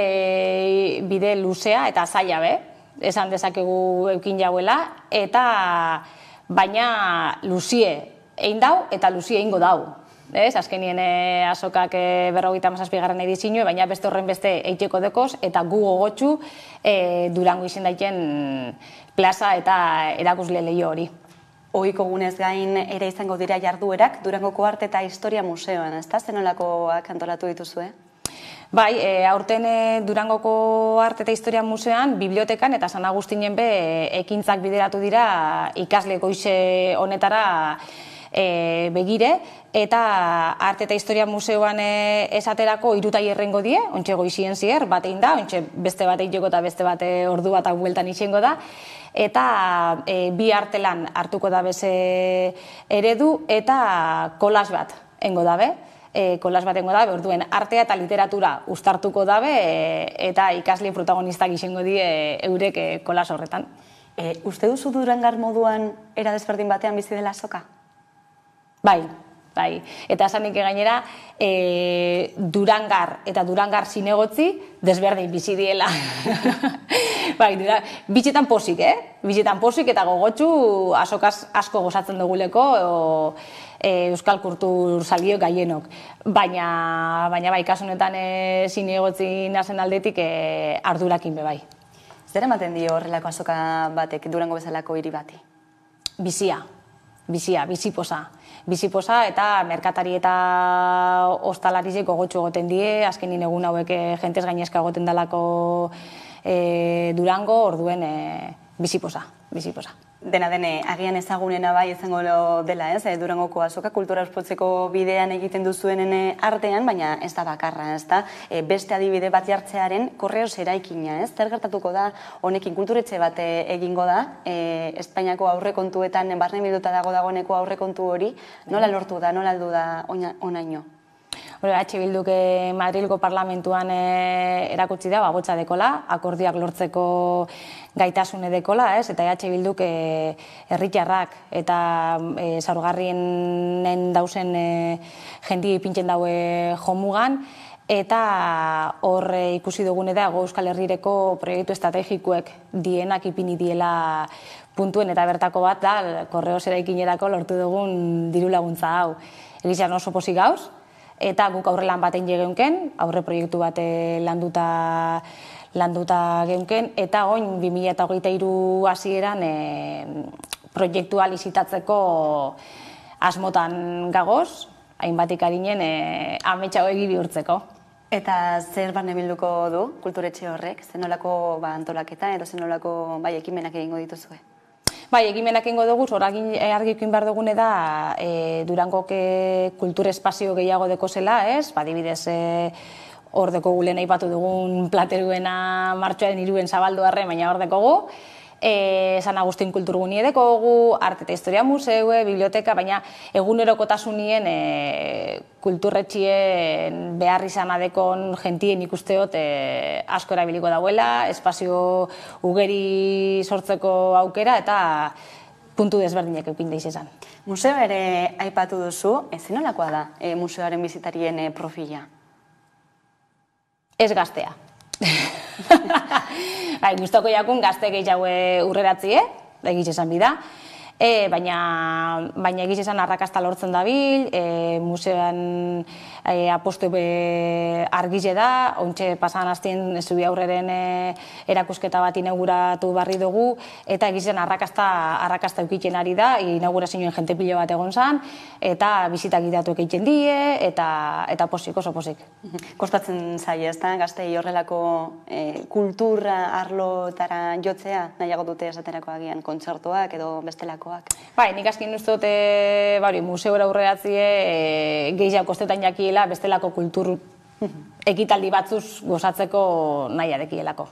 bide luzea eta zaila be, esan dezakegu eukin jauela, eta baina luzie egin dau eta luzie egingo dau. Azkenien azokak 57. edizioa, baina beste horren beste eiteko dekoz, eta gu gogotxu Durango izen daiken plaza eta erakusle lehio hori. Ohiko gunez gain ere izango dira jarduerak Durangoko Arte eta Historia Museoan, ezta? Zenolakoak antolatu dituzue? Bai, aurten Durangoko Arte eta Historia Museoan, bibliotekan eta San Agustinen be ekintzak bideratu dira ikasle goize honetara begire, eta Arte eta Historia Museoan esaterako 3 tailerrengo die, ontxe goizien zier, bate da, ontxe beste bate itxeko eta beste bate ordu bat bueltan itxengo da, eta 2 artelan hartuko da beze eredu, eta kolas bat engo dabe. Kolas batengo dabe, orduen artea eta literatura uztartuko dabe eta ikasle protagonistak izango die eurek kolas horretan. Uste duzu Durangar moduan era desberdin batean bizi dela azoka? Bai. Eta esanik gainera, Durangar eta Durangar zinegotzi desberdin bizi diela. Bai, bitxetan posik, Bitxetan posik eta gogotxu azokaz asko gozatzen duguleko Euskal Kultur Salio gaienok. Baina bai, kasunetan zinegotzi nazen aldetik ardurakin bai. Zer ematen dio horrelako azoka batek Durango bezalako hiri bati? Bizia, bizipoza. Bizipoza eta merkatari eta ostalarizek gogotxu egoten die, azkenin egun hauek jentez gainezka egoten dalako Durango, orduen bizipoza. Dena dene, agian ezagunena bai izango dela, Durangoko azoka kultura ospatzeko bidean egiten duzuenen artean, baina ez da bakarra, ez da? Beste adibide bat jartzearen Korreos eraikina, ez? Zer gertatuko da, honekin kulturetxe bat egingo da, Espainiako aurrekontuetan barne bilduta dagoeneko aurrekontu hori, nola lortu da, nola aldu da onaino? Bilduk Madrilgo parlamentuan erakutsi da, gotza dekola, akordioak lortzeko gaitasune dekola, eta Bilduk herritarrak eta zaurgarrienen dauzen jendi ipintzen daue jomugan, eta hor ikusi dugune da Euskal Herrireko proiektu estrategikoek dienak ipini diela puntuen, eta bertako bat da Korreos eraikinerako lortu dugun diru laguntza hau. Egizan oso pozik gauz, eta guk aurrelan baten geunken, aurre proiektu bat landuta geunken, eta oin 2023 hasieran proiektua lizitatzeko asmotan gagoz, hainbat ikarinen ametxau egi bihurtzeko. Eta zer barne bilduko du kulturetxe horrek? Zenolako antolaketa edo zenolako ekimenak egingo dituzue? Bai, ekimenak egingo dugu, argikuin behar dugune da Durangok kultur espazio gehiago deko zela, ez? Adibidez, hor dekogu lehen aipatu dugun plateruena martxoaren 3 zabaldu arre, baina hor dekogu. San Agustin kulturgunie dekogu, Arte eta Historia Museue, biblioteka, baina egunerokotasunien kulturretxien behar izan adekon gentien ikusteot asko erabiliko dauela, espazio ugeri sortzeko aukera eta puntu desberdinek eukin deiz esan. Museo ere aipatu duzu, zenolakoa da museoaren bizitarien profila? Ez gaztea. Guztoko jakun gazte gehiago urreratzie, egiz esan bida, baina egiz esan arrakasta lortzen dabil, museoan apostu argize da, ontxe pasan hastien zubi aurreren erakusketa bat inauguratu barri dugu, eta egiz esan arrakasta eukitzen ari da, inaugurazioen jente pilo bat egon zan, eta bizitak idatuek egiten die, eta posik, oso posik. Kostatzen zaila, ez da, gaztei horrelako kultura arlotara jotzea, nahiago dute esaterako agian, kontzertuak edo bestelakoak? Bai, nik askin uste dute museora aurreratzie gehiago kostetan jakiela bestelako kultur ekitaldi batzuz gozatzeko nahi adekielako.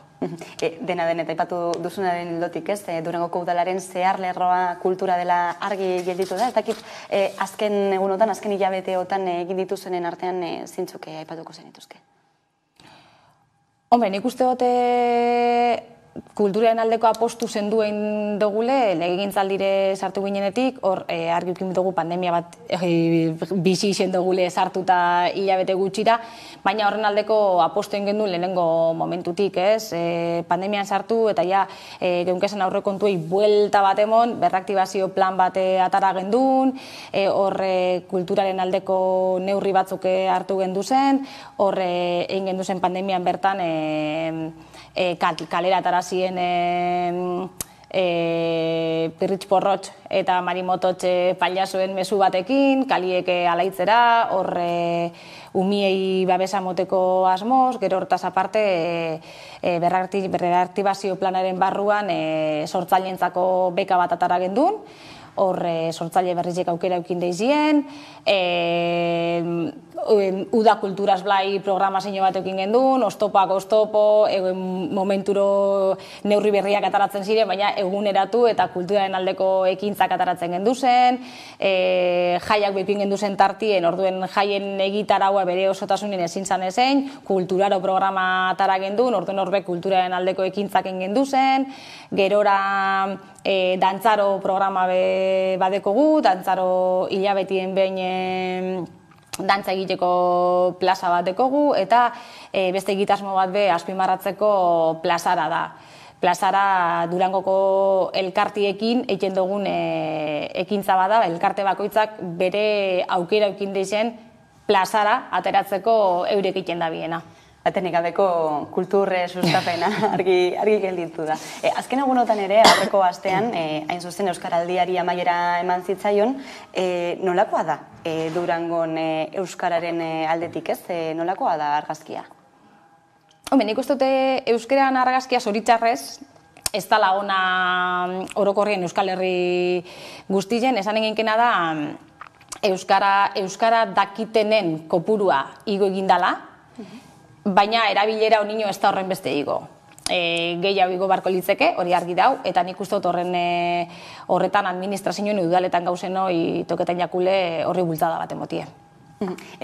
Dena den eta aipatu duzunaren ildotik, ez? Durangoko udalaren zehar lerroa kultura dela argi gelditu da, ez dakit azken egunotan, azken hilabeteotan egin dituzenen artean zintzuk aipatuko zenituzke? Hombre, nik uste dute kulturaren aldeko apostu zenduen dugule, legegintzaldire sartu ginenetik, hor argi ukin dugu pandemia bat bizi izen dugule sartuta hilabete gutxira, baina horren aldeko apostu egin du lehenengo momentutik, ez? Pandemian sartu eta ja geunkezen aurrekontuei buelta bat emon, berraktibazio plan bat atara gendun, hor kulturaren aldeko neurri batzuk hartu gendu zen, hor egin gendu zen pandemian bertan kalera atarazien Pirritx Porrotx eta Marimototx pailazoen mezu batekin, kaliek alaitzera, hor umiei babesa moteko asmoz, gero hortaz aparte berraktibazio planaren barruan sortzailentzako beka bat atara gendun, hor sortzaile berrizek aukera eukin deizien, uda kulturaz blai programa zein bat eukin gendun, oztopak oztopo, momenturo neurri berriak ataratzen ziren, baina eguneratu eta kulturaren aldeko ekintzak ataratzen genduzen, jaiak bepin genduzen tartien, orduen jaien egitaraua bere osotasunen ezin zan ezein, kulturaro programa atara gendun, orduen horbe kulturaren aldeko ekintzak genduzen, gerora dantzaro programa badekogu, dantzaro hilabetien behin dantza egiteko plaza bat dekogu, eta beste egitasmo bat be azpimarratzeko plazara da. Plazara Durangoko elkartiekin egiten dugun ekintza bada, elkarte bakoitzak bere aukera eukin dezen plazara ateratzeko eurek egiten da biena. Batenik gabeko kultur sustapena argi gelditu da. Azken egunotan ere, aurreko astean, hain zuzen Euskaraldiari amaiera eman zitzaion, nolakoa da Durangon Euskararen aldetik, ez? Nolakoa da argazkia? Nik uste dute euskeran argazkia zoritxarrez, ez dala ona orokorrien Euskal Herri guztien, esan eginkena da Euskara dakitenen kopurua igo egindala, baina erabilera honino ez da horren beste igo. Gehiago igo barko litzeke, hori argi dau, eta nik uste dut horretan administrazioen udaletan gauzen hori toketan jakule horri bultzada bat emotie.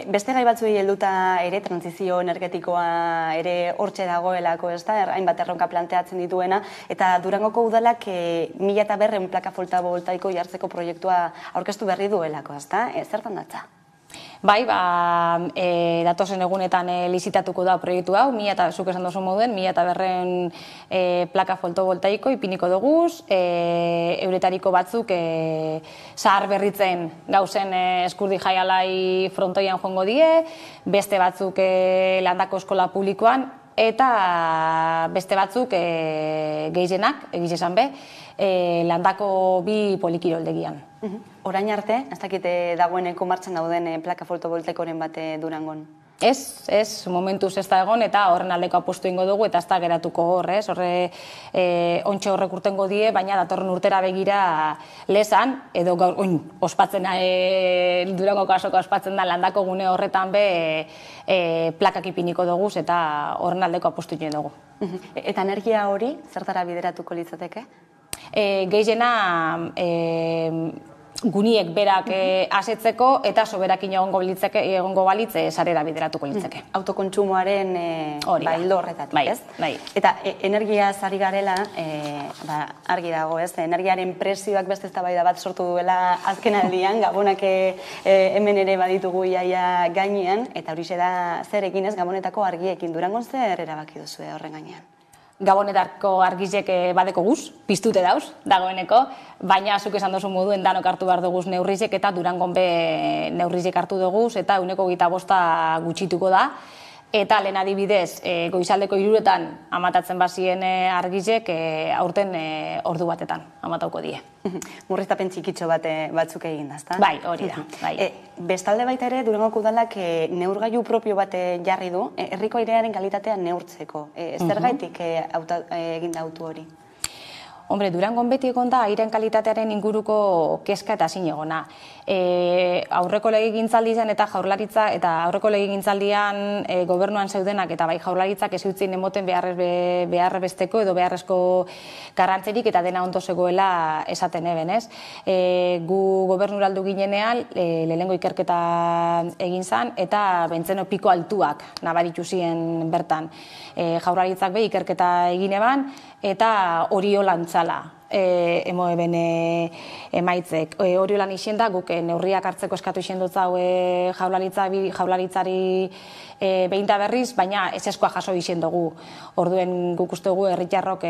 Beste gai batzuei helduta ere, transizio energetikoa ere hortxe dagoelako, ez da, hainbat erronka planteatzen dituena, eta Durangoko udalak 1100 plaka fotovoltaiko jartzeko proiektua aurkeztu berri duelako, ez da? Zertan datza? Bai, datozen egunetan lizitatuko da proiektu hau, zuk esan dozu moduen, 1100 plaka fotovoltaiko ipiniko duguz, euretariko batzuk zahar berritzen gauzen eskurdi jaialai frontoian joango die, beste batzuk landako eskola publikoan, eta beste batzuk gehienak, egiz esan be, landako bi polikiroldegian. Orain arte, ez dakite dagoeneko martxan dauden plaka fotovoltaikoren bat Durangon? Ez, momentuz ez da egon, eta horren aldeko apostu ingo dugu, eta ez da geratuko hor, ez? Horre, ontxe horrek urtengo die, baina datorren urtera begira lezan, edo gaur, ospatzen, Durango kasoko ospatzen da landako gune horretan be, plakak ipiniko dugu, eta horren aldeko apostu ingo dugu. Eta energia hori, zertara bideratuko litzateke? Gehiena guniek berak asetzeko eta soberakin egongo balitze sarera bideratuko litzeke. Autokontsumoaren ildo horretatik, ez? Bai. Eta energiaz ari garela, argi dago, ez? Energiaren prezioak beste eztabaida bat sortu duela azken aldian, Gabonak hemen ere baditugu iaia gainean, eta horixe da zer egin ez Gabonetako argiekin. Durangon zer erabaki duzu horren gainean? Gabonetako argizek badeko guz, piztute dauz, dagoeneko, baina zuk esan dozu moduen danok hartu behar duguz neurrizek eta Durangon be neurrizek hartu duguz eta 25% gutxituko da. Eta lehen adibidez, goizaldeko 3:00 amatatzen bazien argizek aurten ordu batetan amatauko die. Murriztapen txikitxo batzuk egin da, ezta? Bai, hori da. Bestalde baita ere, Durangoko udalak neurgailu propio bat jarri du, herriko airearen kalitatea neurtzeko. Zergaitik egin da autu hori? Hombre, Durangon beti egon da airen kalitatearen inguruko kezka eta zin egona. Aurreko legegintzaldian eta jaurlaritza, eta aurreko legegintzaldian gobernuan zeudenak eta bai jaurlaritzak ez utzien emoten beharrezbesteko edo beharrezko garrantzerik eta dena ondo zegoela esaten eben, ez? Gu gobernuraldu ginenean lehengo ikerketa egin zan eta bentzeno piko altuak nabaritu ziren bertan. Jaurlaritzak be ikerketa egin eban eta hori holantzala emo eben emaitzek. Hori holan izien da, guk neurriak hartzeko eskatu izien dut zau jaurlaritzari behin da berriz, baina ez eskoa jaso izien dugu. Orduen guk uste dugu herritarrok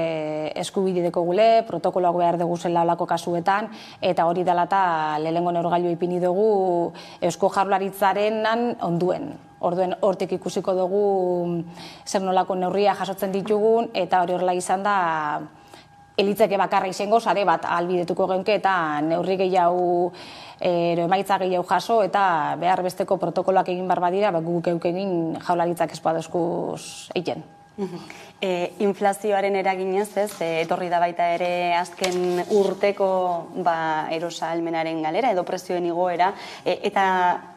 eskubide deko gule, protokoloak behar dugu zela olako kasuetan, eta hori dela eta lehengo neurgailu ipini dugu eusko jaurlaritzaren onduen. Orduen hortik ikusiko dugu zer nolako neurria jasotzen ditugun, eta hori horrela izan da elitzeke bakarra izango sare bat ahalbidetuko geunke eta neurri gehiago emaitza gehiago jaso eta behar besteko protokoloak egin behar badira guk geuk egin jaurlaritzak ez badozkuz egin. Inflazioaren eraginez, etorri da baita ere azken urteko erosa ahalmenaren galera edo prezioen igoera, eta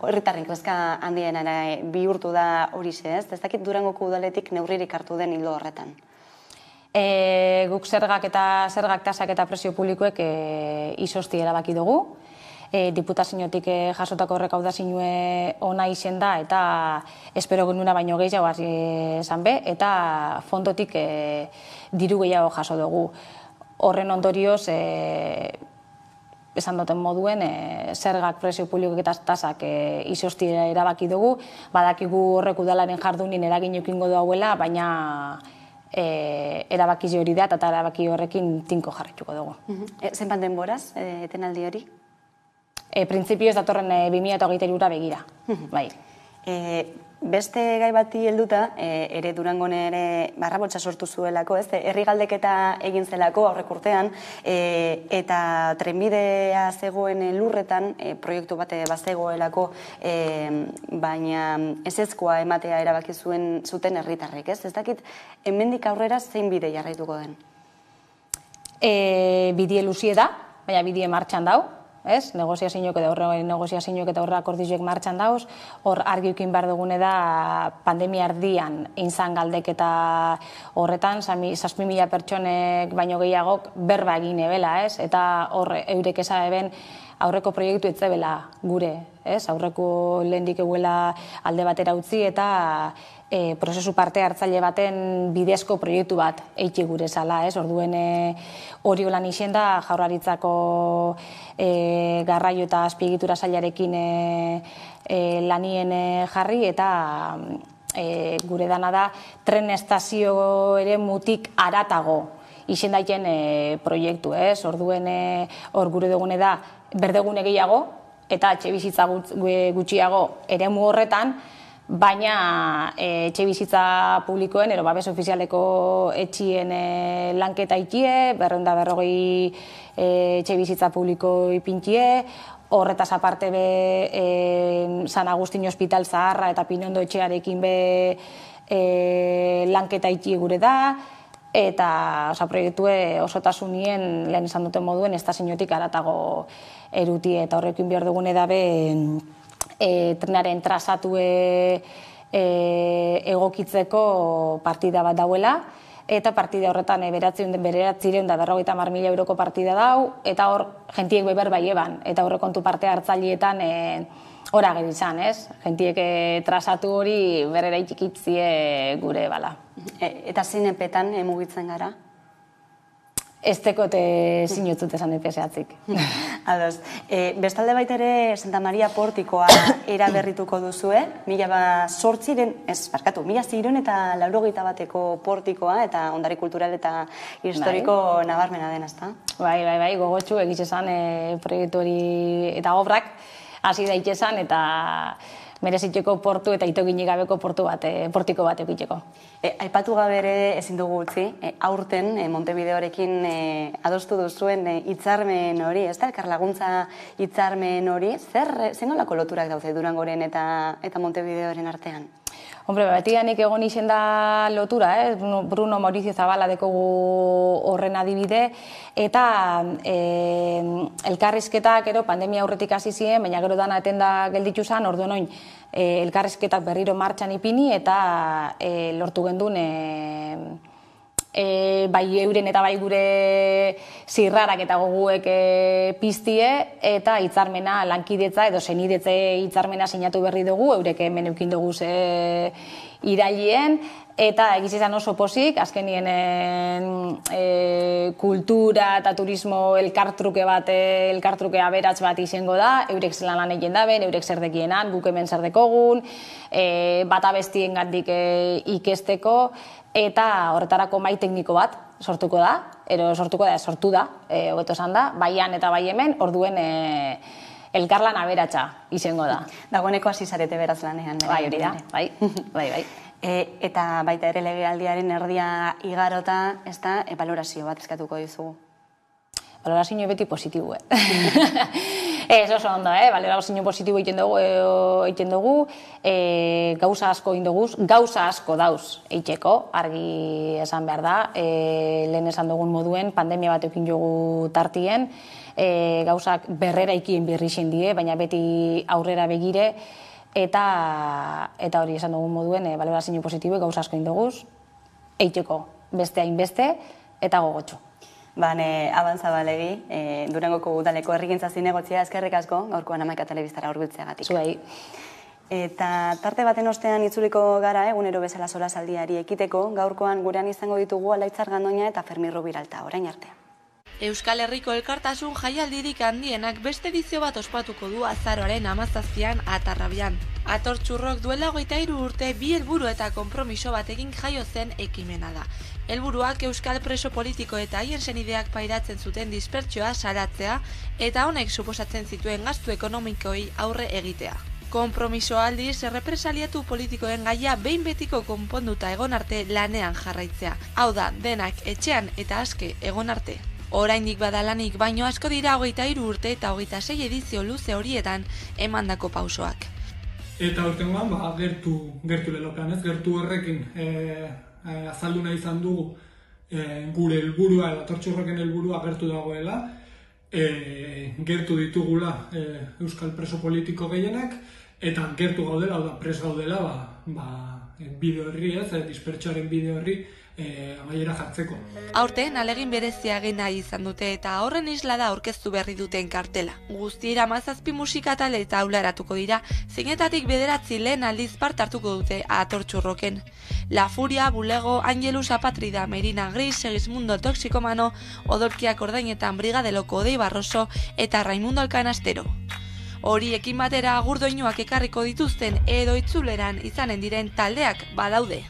herritarren kezka handiena bihurtu da horixe, ez? Ez dakit Durangoko udaletik neurririk hartu den ildo horretan. Guk zergak tasak eta prezio publikoek izozti erabaki dugu. Diputaziotik jasotako errekaudazioa ona izen da eta espero genuna baino gehiago esan be, eta fondotik diru gehiago jaso dugu. Horren ondorioz, esan duten moduen, zergak prezio publikoek eta tasak izozti erabaki dugu, badakigu horrek udalaren jardunin eragin eukingo duela, baina erabaki hori da eta erabaki horrekin tinko jarrituko dugu. Zenbat denboraz, etenaldi hori? Printzipioz datorren 2023 begira. Bai. Beste gai bati helduta, ere Durangon ere barrabotsa sortu zuelako, ez? Herri galdeketa egin zelako aurrek urtean, eta trenbidea zegoen lurretan, proiektu bat bazegoelako, baina ezezkoa ematea erabaki zuten herritarrek, ez? Ez dakit, hemendik aurrera zein bide jarraituko den? Bidie luzie da, baina bidie martxan dau. Negoziazioak eta horre akordizioek martxan dauz, hor argiukin behar dugune da pandemia erdian inzan galdeketa horretan, 6.000 pertsonek baino gehiagok berba egin ebela, eta hor eurek esan aurreko proiektu etzebela gure, aurreko lehendik eguela alde batera utzi eta prozesu parte hartzaile baten bidezko proiektu bat eiti gure zala, orduen hori holan izen da Jaurlaritzako garraio eta azpiegitura sailarekin lanien jarri eta gure dana da tren estazio ere mutik aratago izen daiten proiektu, orduen hor gure dugune da berdegune gehiago eta etxebizitza gutxiago eremu horretan, baina etxebizitza publikoen, ero babes ofizialeko etxien lanketa ikie, 240 etxebizitza publiko ipintie, horretaz aparte be San Agustin Hospital Zaharra eta Pinondo etxearekin be lanketa ikie gure da, eta proiektue osotasunien lehen esan duten moduen estaziotik aratago erutie, eta horrekin behar dugune dabe trenaren trazatue egokitzeko partida bat dauela, eta partida horretan 950.000 euroko partida dau, eta hor jentiek beber bai eban, eta horre kontu parte hartzaileetan hor ageritzan, jentiek trazatu hori berrera itxikitzie gure bala. Eta zinepetan mugitzen gara? Ez tekote zinutzut esan epeseatzik. Ados. Bestalde baita ere Santa Maria Portikoa eraberrituko duzue, 1681 portikoa eta ondare kultural eta historiko nabarmena den, ezta? Bai, gogotxu egiz esan proiektu hori eta obrak hasi daitezan eta merezitzeko portu eta itoginik gabeko portiko bat eukiteko. Aipatu gabe ere ezin dugu utzi, aurten Montevideorekin adostu duzuen hitzarmen hori, ez da, elkarlaguntza hitzarmen hori, zen nolako loturak daude Durangoren eta Montevideoren artean? Hombre, betidanik egon izen da lotura, Bruno Mauricio Zabala dekogu horren adibide, eta elkarrizketak pandemia aurretik hasi ziren, baina gero dana etenda gelditu zen, orduan oin elkarrizketak berriro martxan ipini eta lortu gendun bai euren eta bai gure zirrarak eta goguek piztie eta hitzarmena lankidetza edo senidetze hitzarmena sinatu berri dugu, eurek hemen eukin dugu irailien, eta egiz izan oso pozik, azkenien kultura eta turismo elkartruke aberats bat izango da, eurek zelan lan egin daben, eurek zer dekienan, guk hemen zer dekogun, bat abestien gandik ikesteko, eta horretarako mai tekniko bat sortuko da, sortu da, hobeto esan da, baian eta bai hemen, orduen elkarlan aberatsa izango da. Dagoeneko hasi zarete beraz lanean. Bai, hori da, bai. Eta baita ere legealdiaren erdia igarota, ez da, balorazio bat eskatuko dizugu. Balorazio beti positibu, Ez oso ondo, balorazio positibo egiten dugu, gauza asko egin dugu, gauza asko dauz eiteko, argi esan behar da, lehen esan dugun moduen, pandemia bat eukin jogu tartien, gauzak berrera ikien birrixen die, baina beti aurrera begire, eta hori esan dugun moduen, balorazio positibo gauza asko egin dugu, eiteko beste hainbeste, eta gogotxo. Bane, Abanzabalegi, Durangoko udaleko herrigintza zinegotzia, eskerrik asko, gaurkoan Hamaika Telebistara hurbiltzeagatik. Zuei. Eta tarte baten ostean itzuliko gara, egunero bezala solasaldiari ekiteko, gaurkoan gurean izango ditugu Alaitzar Gandoña eta Fermi Rubiralta, orain arte. Euskal Herriko elkartasun jaialdirik handienak beste edizio bat ospatuko du azaroaren 17an Atarrabian. Atortxurrok duela 23 urte bi helburu eta konpromiso batekin jaio zen ekimena da. Helburuak euskal preso politiko eta haien senideak pairatzen zuten dispertsioa salatzea eta honek suposatzen zituen gastu ekonomikoei aurre egitea. Konpromiso aldiz, errepresaliatu politikoen gaia behin betiko konponduta egon arte lanean jarraitzea. Hau da, denak etxean eta aske egon arte. Oraindik badalanik baino asko dira 23 urte eta 26 edizio luze horietan emandako pausoak. Eta urtengoan, gertu lelopean ez, gertu horrekin azaldu nahi izan dugu gure helburua, Atortxurroken helburua gertu dagoela, gertu ditugula euskal preso politiko gehienak, eta gertu gaudela, pres gaudela, bideo horri ez, dispertsioaren bideo horri amaiera jartzeko. Aurten alegin berezia egin nahi izan dute eta horren isla da aurkeztu berri duten kartela. Guztiera 17 musika talde eta aularatuko dira, zeinetatik 9 lehen aldiz parte hartuko dute Atortxurroken. La Furia, Bulego, Angelus Apatrida, Merina Gris, Segismundo Toxikomano, Odolkiak Ordainetan, Brigadeloko Odei Barroso eta Raimundo Alkanastero. Horiekin batera agurdoinuak ekarriko dituzten edo itzuleran izanen diren taldeak badaude.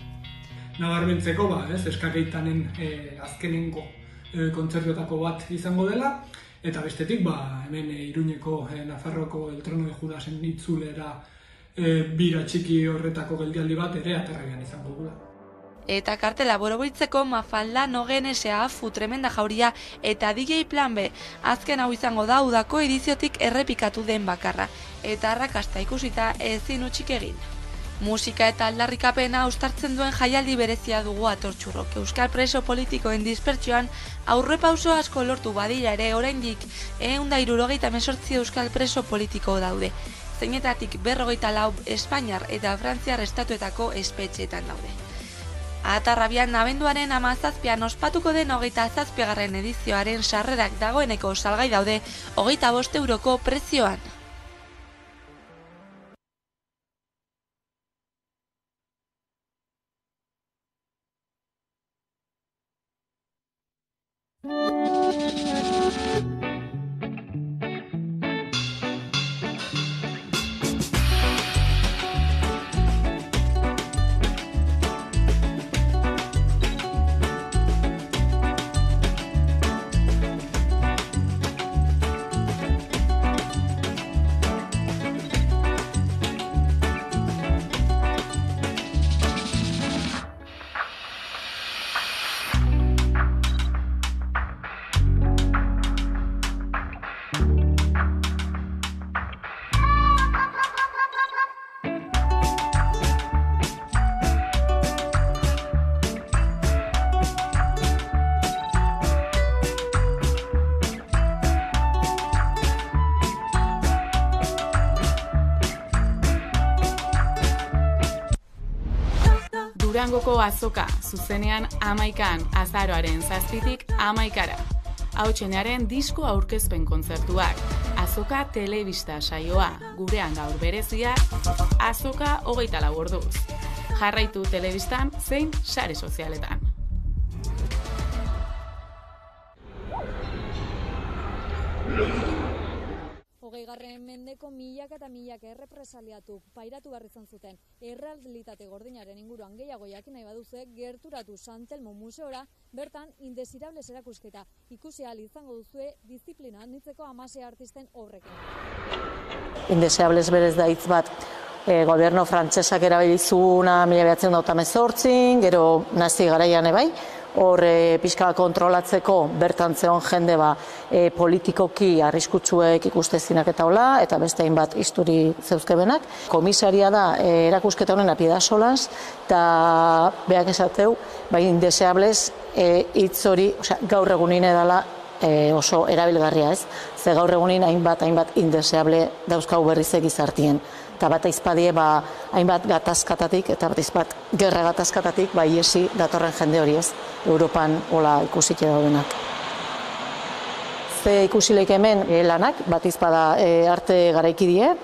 Nabarmentzeko, eskakeitanen azkenengo kontzertuetako bat izango dela, eta bestetik, hemen Iruñeko Nafarroako El Trono de Judasen itzulera bira txiki horretako geldialdi bat ere Atarrabian izango dugula. Eta kartela borobiltzeko Mafalda, Nogen, Afu, Tremenda Jauria eta DJ Plan B. Azken hau izango da udako ediziotik errepikatu den bakarra, eta arrakasta ikusita ezin utzik egin. Musika eta aldarrikapena uztartzen duen jaialdi berezia dugu Atortxurrok. Euskal preso politikoen dispertsioan aurrepauso asko lortu badira ere oraindik 178 euskal preso politiko daude. Zeinetatik 44 Espainiar eta Frantziar estatuetako espetxeetan daude. Atarrabian abenduaren 17an ospatuko den 27. edizioaren sarrerak dagoeneko salgai daude 25 euroko prezioan. Durangoko azoka, zuzenean 11an, azaroaren 7tik 11ara. Hautsenearen disko aurkezpen kontzertuak, azoka telebista saioa, gurean gaur berezia, azoka 24 orduz. Jarraitu telebistan zein sare sozialetan. Hogeigarren mendeko milaka eta milaka errepresaliatuk pairatu behar izan zuten errealitate gordinaren inguruan gehiago jakin nahi baduzue, gerturatu San Telmo museora, bertan Indesirables erakusketa ikusi ahal izango duzue disiplina handitzeko 16 artisten obrekin. Indesirables berez da hitz bat goberno frantsesak erabili zuena 1918, gero nazi garaian bai, hor pixka kontrolatzeko bertan zeon jende politikoki arriskutsuek ikustezinak eta hola, eta beste hainbat isturi zeuzkebenak. Komisaria da erakusketa honen Pidasolas, eta beak esateu, indeseables hitz hori, gaur egunin edala oso erabilgarria ez, ze gaur egunin hainbat indeseable dauzkau berriz egizartien. Eta bat aizpadie hainbat gatazkatatik eta bat aizbat gerra gatazkatatik iesi datorren jende hori ez, Europan hola ikusik daudenak. Ze ikusileik hemen lanak, bat aizpada arte garaikidie,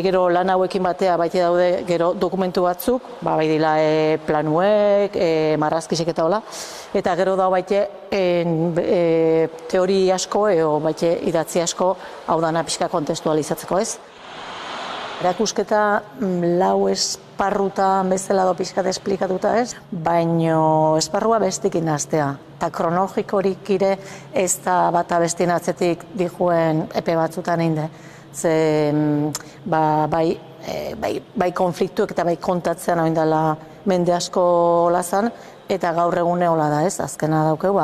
gero lan hauekin batea baite daude gero dokumentu batzuk, bai dila planuek, marrazkisek eta hola, eta gero da baite teori asko edo baite idatzi asko hau dana pixka kontestualizatzeko ez. Erakusketa lau esparruta bezala do pixkat esplikatuta ez, baino esparrua bestekin hastea. Eta kronologikorik ere ez da bata bestien atzetik dijuen epe batzutan inde. Ze bai konfliktuek eta bai kontatzean hau indala mende asko lazan, eta gaur egune hola da ez, azkena daukeu,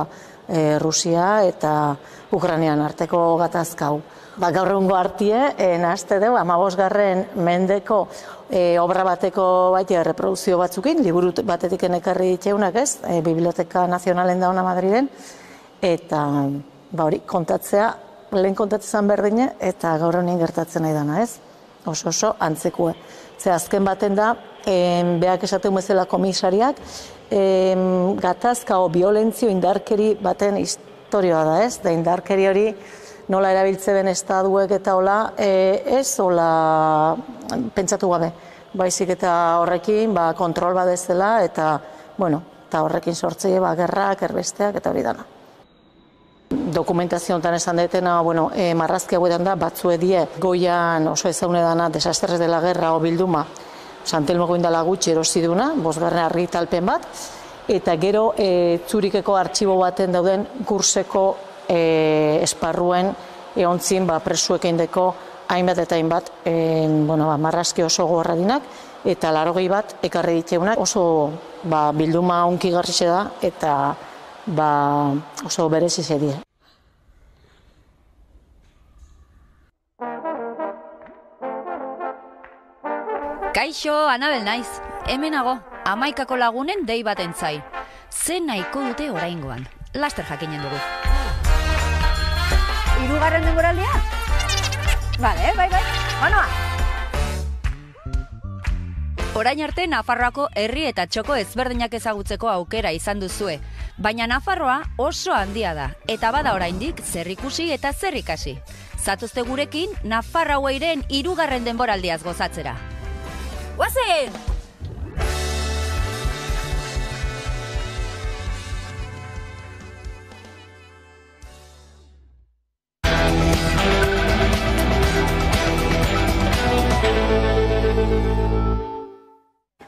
Rusia eta Ukrainian arteko gatazkau. Gaur egungo hartie, nahazte dugu, 15. mendeko obra bateko baita reproduzio batzukin, liburu batetik ekarri ditxeunak ez, Biblioteka Nazionalen da ona Madriden, eta hori kontatzea, lehen kontatzen berdine, eta gaur honin gertatzen nahi dana ez, oso antzekue. Ze azken baten da, beak esaten bezala komisariak, gatazka o violentzio indarkeri baten historioa da ez, da indarkeri hori nola erabiltze den estaduek eta hola, ez hola pentsatu gabe, baizik eta horrekin kontrol badezela eta horrekin sortzei gerrak, erbesteak eta hori dana. Dokumentazio honetan esan detena, marrazki hauetan da, batzue die goian oso ezagune dana Desastres de la Guerra o bilduma, Santelmoko indala gutxi erosiduna, 5. argitalpen bat, eta gero Zurikeko artxibo baten dauden kurseko esparruen eontzin presuek eindeko hainbat eta hainbat marrazki oso gorradinak, eta 80 bat ekarri diteunak oso bilduma unki garrixe da, eta oso berezi zedie. Kaixo, Anabel naiz. Hemenago, 11 lagunen dei baten zai. Ze nahiko dute oraingoan. Laster jakinen dugu. 3. denboraldia? Bale, bai. Banoa! Orain arte Nafarroako herri eta txoko ezberdinak ezagutzeko aukera izan duzue. Baina Nafarroa oso handia da, eta bada oraindik zer ikusi eta zer ikasi. Zatozte gurekin Nafarroairen 3. denboraldiaz gozatzera. Guazen!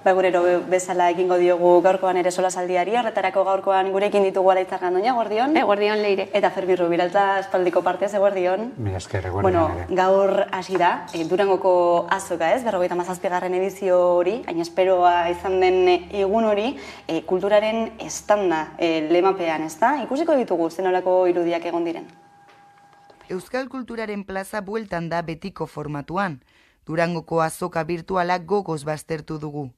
Gurero bezala egingo diogu gaurkoan ere solasaldiari, horretarako gaurkoan gurekin ditugu Alaitza Gandoña, eguerdion. Eguerdion, Leire. Eta Fermi Rubiralta espaldiko partez, eguerdion. Mila esker, eguerdion ere. Gaur hasi da, Durangoko azoka ez, 57. edizio hori, hain esperoa izan den egun hori, kulturaren estanda lemapean, ez da? Ikusiko ditugu zenolako irudiak egon diren. Euskal Kulturaren plaza bueltan da betiko formatuan. Durangoko azoka virtuala gogoz baztertu dugu.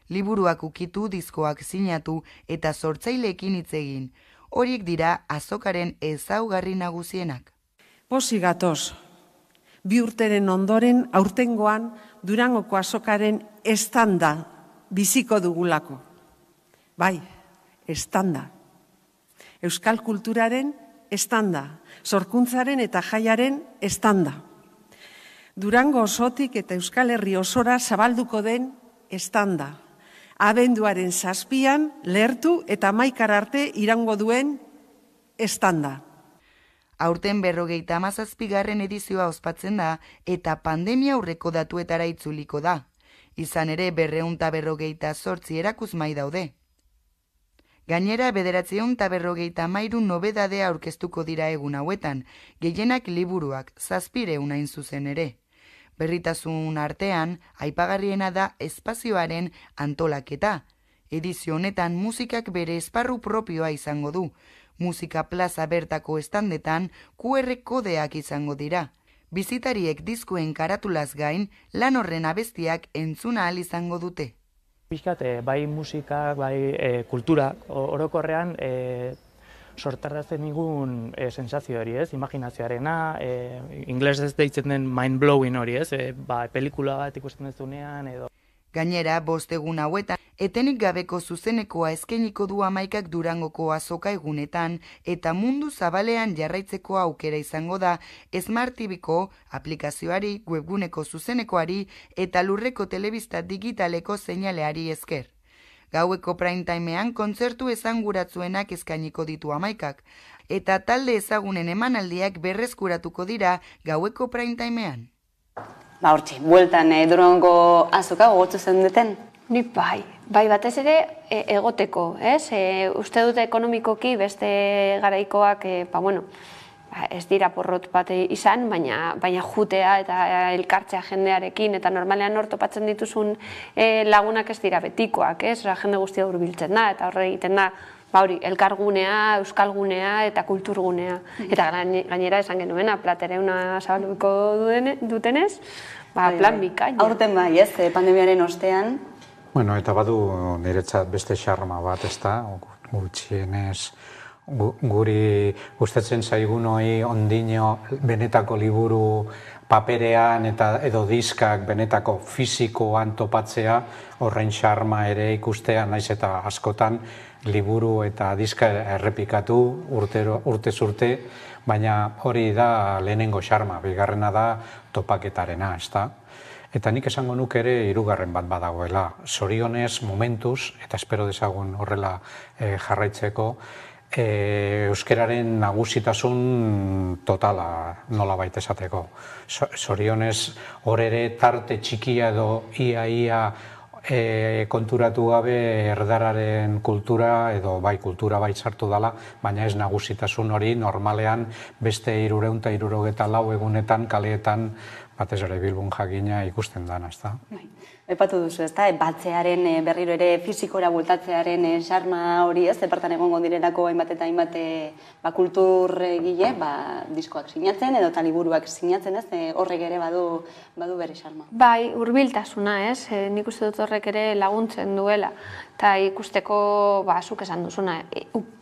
Liburuak ukitu, diskoak sinatu eta sortzaileekin hitz egin. Horiek dira azokaren ezaugarri nagusienak. Pozik gatoz, 2 urteren ondoren aurtengoan Durangoko azokaren estanda biziko dugulako. Bai, estanda. Euskal kulturaren estanda, sorkuntzaren eta jaiaren estanda. Durango osotik eta Euskal Herri osora zabalduko den estanda. Abenduaren 7an lehertu eta 11 arte iraungo duen estanda. Aurten 57. edizioa ospatzen da eta pandemia aurreko datuetara itzuliko da. Izan ere 258 erakusmai daude. Gainera 953 nobedadea aurkeztuko dira egun hauetan, gehienak liburuak, 700 hain zuzen ere. Berritasun artean, aipagarriena da espazioaren antolaketa. Edizio honetan musikak bere esparru propioa izango du. Musika plaza bertako estandetan QR kodeak izango dira. Bizitariek diskuen karatulaz gain, lan horren abestiak entzuna ahal izango dute. Pixkat, bai musikak, bai kulturak, orokorrean sortarazten digun sensazio hori, ez? Imaginazioarena, inglesez deitzen den mind-blowing hori, ez? Pelikula bat ikusten duzunean edo... Gainera, 5 egun hauetan, etenik gabeko zuzenekoa eskainiko du Hamaikak Durangoko azoka egunetan eta mundu zabalean jarraitzeko aukera izango da Smart TV-ko aplikazioari, webguneko zuzenekoari eta lurreko telebista digitaleko seinaleari esker. Gaueko prime timean kontzertu esanguratsuenak eskainiko ditu Hamaikak, eta talde ezagunen emanaldiak berreskuratuko dira gaueko prime timean. Hortxe, bueltan Durangoko azoka gogotzu zen duten? Ni bai batez ere egoteko, ez? Uste dute ekonomikoki beste garaikoak, ez dira porrot bat izan, baina jutea eta elkartzea jendearekin, eta normalean hor topatzen dituzun lagunak ez dira betikoak, ez? Jende guztia hurbiltzen da, eta horre egiten da, elkargunea, euskalgunea eta kulturgunea. Eta gainera esan genuena, platereuna zabaluko dutenez, plan bikaina. Aurten bai, ez, pandemiaren ostean. Bueno, eta badu niretzat beste xarma bat, ez da, gutxienez, guri gustatzen zaigunoi ondino benetako liburu paperean eta edo diskak benetako fisikoan topatzea, horrein xarma ere ikustea, naiz eta askotan liburu eta diska errepikatu urtez urte, baina hori da lehenengo xarma, bigarrena da topaketarena, ez da? Eta nik esango nuke ere 3. bat badagoela. Zorionez, momentuz, eta espero dezagun horrela jarraitzeko, euskeraren nagusitasun totala nolabait esateko. Zorionez, hor ere tarte txikia edo ia konturatu gabe erdararen kultura edo kultura bai sartu dela, baina ez nagusitasun hori normalean beste 364 egunetan kaleetan batez ere Bilbon jakina ikusten dana, ez da? Aipatu duzu, ez da, batzearen berriro ere fizikora bultatzearen xarma hori, ez, departan egongo direlako hainbat eta hainbat kulturgile, diskoak sinatzen edo liburuak sinatzen, ez, horrek ere badu bere xarma. Bai, hurbiltasuna, ez, nik uste dut horrek ere laguntzen duela, eta ikusteko, zuk esan duzuna,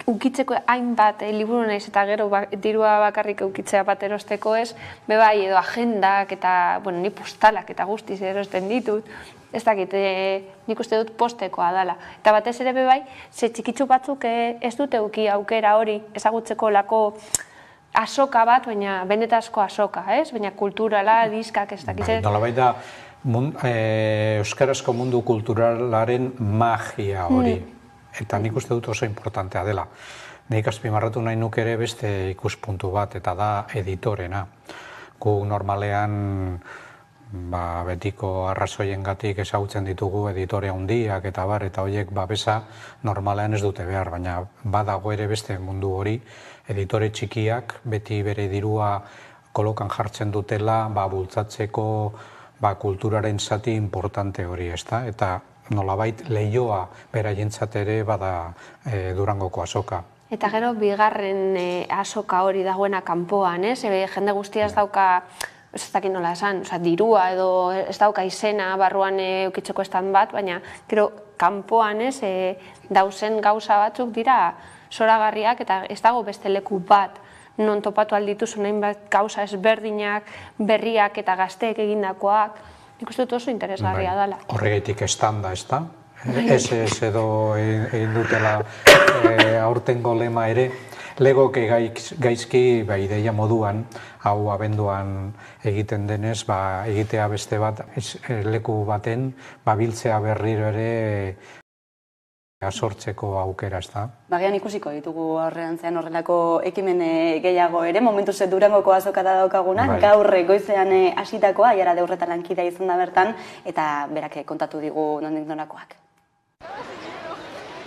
ukitzeko hainbat liburu naiz eta gero dirua bakarrik ukitzea bat erosteko, ez, bebai edo agendak eta, ni postalak eta guztiz erosten ditut, ez dakit, nik uste dut postekoa dela. Eta batez ere bebai, ze txikitzu batzuk ez dute uki aukera hori ezagutzeko lako azoka bat, baina benetazko azoka, ez? Baina kulturala, diskak, ez dakit. Nolabait da, euskarazko mundu kulturalaren magia hori. Eta nik uste dut oso importantea dela. Nik azpimarratu nahi nuke ere beste ikuspuntu bat, eta da editorena. Gu normalean betiko arrazoiengatik ezagutzen ditugu editore handiak eta horiek babesa normalean ez dute behar, baina badago ere beste mundu hori, editore txikiak beti bere dirua kolokan jartzen dutela bultzatzeko kulturaren zati importante hori, ezta? Eta nolabait lehioa beraientzat ere bada Durangoko azoka. Eta gero bigarren azoka hori dagoena kanpoan, ez? Jende guztia ez dauka, ez dakit nola esan, dirua edo ez dauka izena barruan eukitzeko estan bat, baina gero kanpoan dauzen gauza batzuk dira zoragarriak eta ez dago beste leku bat non topatu aldituzu nahin bat gauza ezberdinak, berriak eta gazteek egindakoak. Nik uste dut oso interesgarria dela. Horregatik estanda, ez da? Ez edo egin dutela aurtengo lema ere, legoke gaizki ideia moduan, hau abenduan egiten denez, egitea beste bat, leku baten, biltzea berriro ere sortzeko aukera, ez da? Bagian ikusiko ditugu aurrerantzean horrelako ekimen gehiago ere, momentuz Durangoko azoka da daukagunak, gaur goizean hasitakoa, jara deurretan lankidea izan da bertan, eta berak kontatu digu nondik norakoak.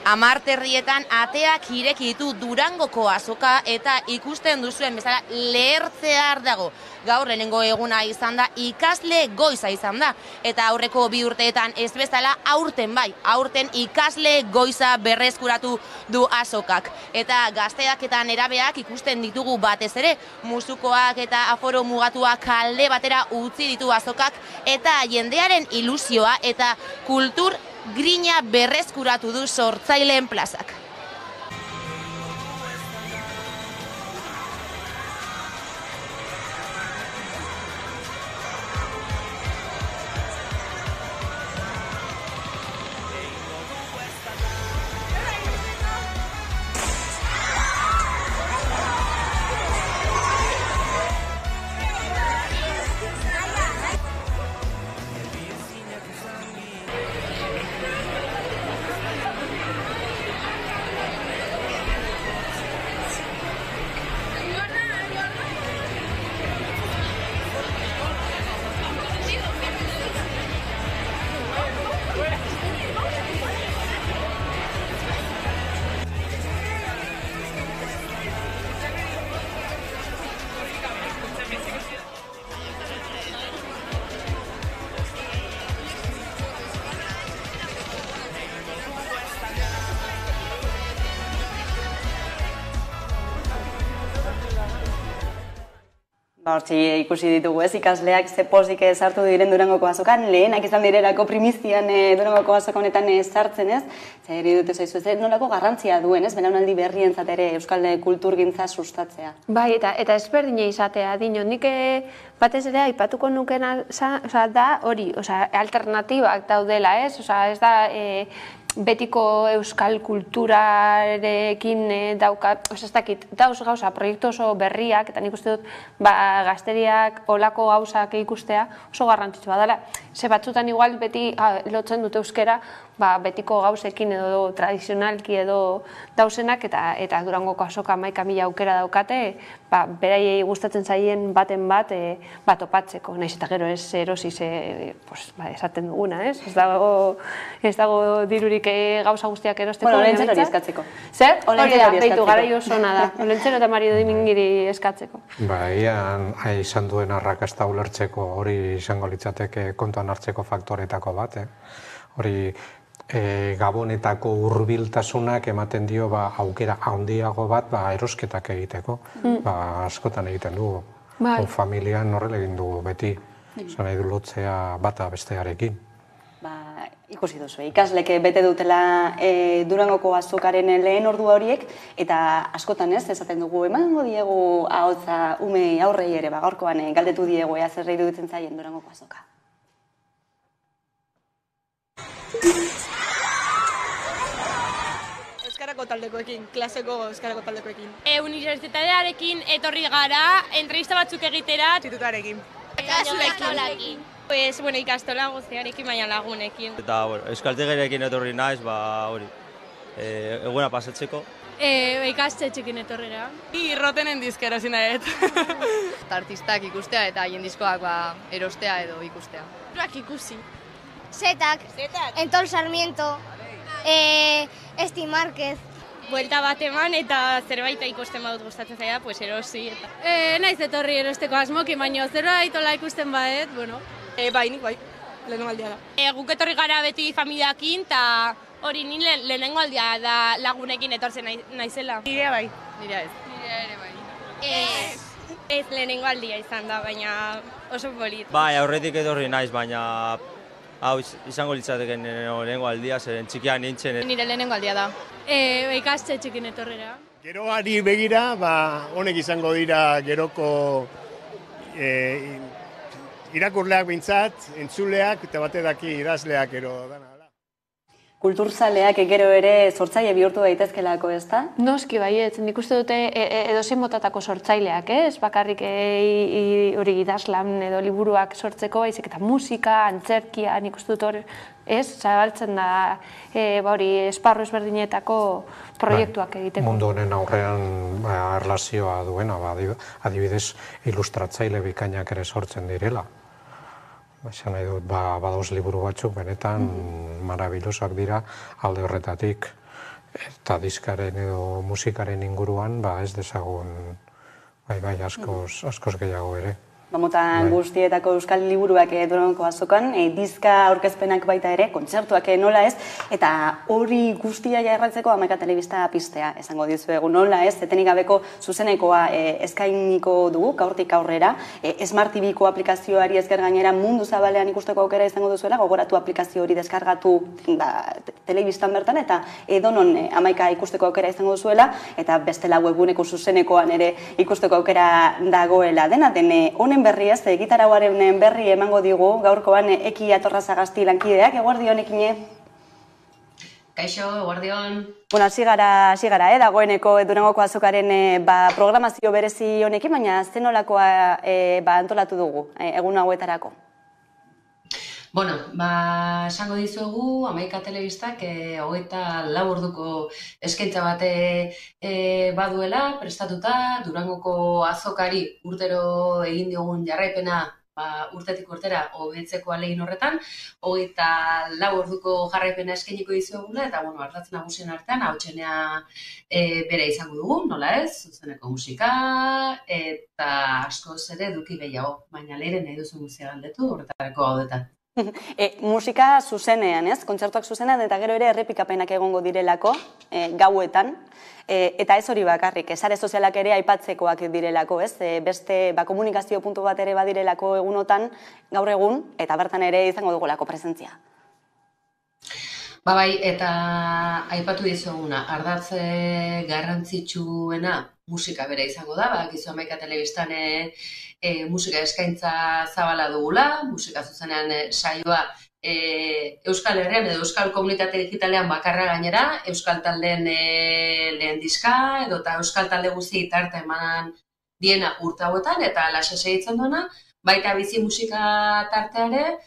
Amarterrietan ateak ireki ditu Durangoko azoka eta ikusten duzuen bezala lehertzear dago. Gaur lehenengo eguna izan da, ikasle goiza izan da. Eta aurreko 2 urteetan ez bezala aurten bai, aurten ikasle goiza berreskuratu du azokak. Eta gazteak eta nerabeak ikusten ditugu batez ere, musukoak eta aforo mugatuak alde batera utzi ditu azokak, eta jendearen ilusioa eta kultur grina berreskuratu du sortzaileen plazak. Hortxe ikusi ditugu ez, ikasleak ze pozik sartu diren Durangoko azokan, lehenak izan direlako primizian Durangoko azoka honetan sartzen ez, zer dute zaizu ez, nolako garrantzia duen ez, belaunaldi berrientzat ere euskal kulturgintza sustatzea. Bai, eta ezberdina izatea, dino, nik batez ere aipatuko nukena da hori, alternatibak daudela ez, ez da betiko euskal kulturarekin daukat, ez dakit, dauz gauza, proiektu oso berriak, eta nik uste dut, gazteriak olako gauzak ikustea oso garrantzitsua dela. Ze batzutan igual beti lotzen dute euskera, betiko gauzekin edo tradizionalki edo dauzenak, eta Durangoko azoka 11.000 aukera daukate, beraiei gustatzen zaien baten bat topatzeko, nahiz eta gero ez erosiz esaten duguna, ez? Ez dago dirurik gauza guztiak erosteko. Bueno, olentzero hori eskatzeko. Zer? Hori da, beitu, garai oso ona da. Olentzero eta Mario Dimingiri eskatzeko. Ian izan duen arrakasta ulertzeko hori izango litzateke kontuan hartzeko faktoretako bat. Hori gabonetako hurbiltasunak ematen dio aukera handiago bat erosketak egiteko. Askotan egiten dugu. Familian horrela egin dugu beti. Zan nahi du lotzea bata bestearekin. Ikusi duzu, ikasleke bete dutela Durangoko azokaren lehen ordua horiek, eta askotan ez, esaten dugu, emango diegu ahotsa ume aurrei ere, gaurkoan galdetu diegu ea zer iruditzen zaien Durangoko azoka. Euskarako taldekoekin, klaseko Euskarako taldekoekin. Unibertsitatearekin etorri gara, entrevista batzuk egitera. Institutarekin. Ikasleekin. Ikastola guztiarekin, baina lagunekin. Eta euskaltegirekin etorri naiz, hori, eguna pasatzeko. Ikastetxekin etorrera. Irrotenen dizkera zinaet. Artistak ikustea eta haien diskoak erostea edo ikustea. Ikusi. Zetak, Entol Sarmiento, Esti Márquez. Buelta bat eman eta zerbait ikusten badut gustatzen zaia, erosi. Naiz etorri erosteko asmokin, baina zerbait ola ikusten badet, bueno. Bai, nik bai, lehenengo aldia da. Guk etorri gara beti familiakin, eta hori nire lehenengo aldia da lagunekin etortzen naizela. Nirea bai. Nirea ez. Nirea ere bai. Ez lehenengo aldia izan da, baina oso polit. Bai, aurretik etorri naiz, baina hau izango litzateken lehenengo aldia, zeren txikian nintzen. Nire lehenengo aldia da. Ikastetxekin etorrera. Geroari begira, honek izango dira geroko irakurleak bintzat, entzuleak, eta batedaki idazleak ero dana. Kulturzaleak gero ere sortzaile bihurtu daitezkelako, ez da? Noski baiet, nik uste dute edozein motatako sortzaileak, ez? Bakarrik hori idazlan edo liburuak sortzeko, baizik eta musika, antzerkia, nik uste dut hori, ez? Zabaltzen da hori esparru ezberdinetako proiektuak egiteko. Mundu honen aurrean erlazioa duena, adibidez ilustratzaile bikainak ere sortzen direla. Esan nahi dut, badauz liburu batzuk, benetan marabilosak dira alde horretatik. eta diskaren edo musikaren inguruan, ez dezagun, askoz gehiago ere. Motan guztietako euskal liburuak Durangoko azokan, diska aurkezpenak baita ere, kontzertuak nola ez, eta hori guztia jarratzeko Hamaika Telebista pistea, esango dizuegu nola ez, etenik gabeko zuzenekoa eskainiko dugu, gaurtik aurrera, Smart TV-ko aplikazioari esker gainera mundu zabalean ikusteko aukera izango duzuela, gogoratu aplikazio hori deskargatu telebistan bertan, eta edonon Hamaika ikusteko aukera izango duzuela, eta bestela webguneko zuzenekoan ere ikusteko aukera dagoela dena, den honen berri ez, gitarauaren berri emango digu, gaurkoan Eki Atorrazagasti lankideak, eguardion Ekine? Kaixo, eguardion. Bueno, hasi gara, dagoeneko Durangoko azokaren programazio berezi honekin, baina zenolakoa antolatu dugu, egun hauetarako? Bueno, esango dizuegu, Hamaika Telebistak 24 orduko eskaintza bate baduela, prestatuta, Durangoko azokari urtero egin diogun jarraipena urtetik urtera hobetzeko ahalegin horretan, 24 orduko jarraipena eskainiko dizuegula, eta ardatz nagusien artean, hautsenea bera izango dugu, nola ez, zuzeneko musika, eta askoz ere eduki gehiago, baina lehiren nahi duzu guztia galdetu, horretarako gaudetan. Musika zuzenean, ez? Kontzertuak zuzenean, eta gero ere errepikapenak egongo direlako, gauetan, eta ez hori bakarrik, sare sozialak ere aipatzekoak direlako, ez? Beste komunikazio puntu bat ere badirelako egunotan, gaur egun, eta bertan ere izango dugulako presentzia. Bai, eta aipatu dizuguna, ardatz garrantzitsuena musika bera izango da, bakizu Hamaika Telebistan musika eskaintza zabala dugula, musika zuzenean saioa Euskal Herrian edo Euskal Komunitate Digitalean bakarra gainera, Euskal Taldeen lehen diska, edo eta Euskal Talde guzti tarte emanan diena urte hauetan, eta laxe segitzen duena, baita bizi musika tarteare,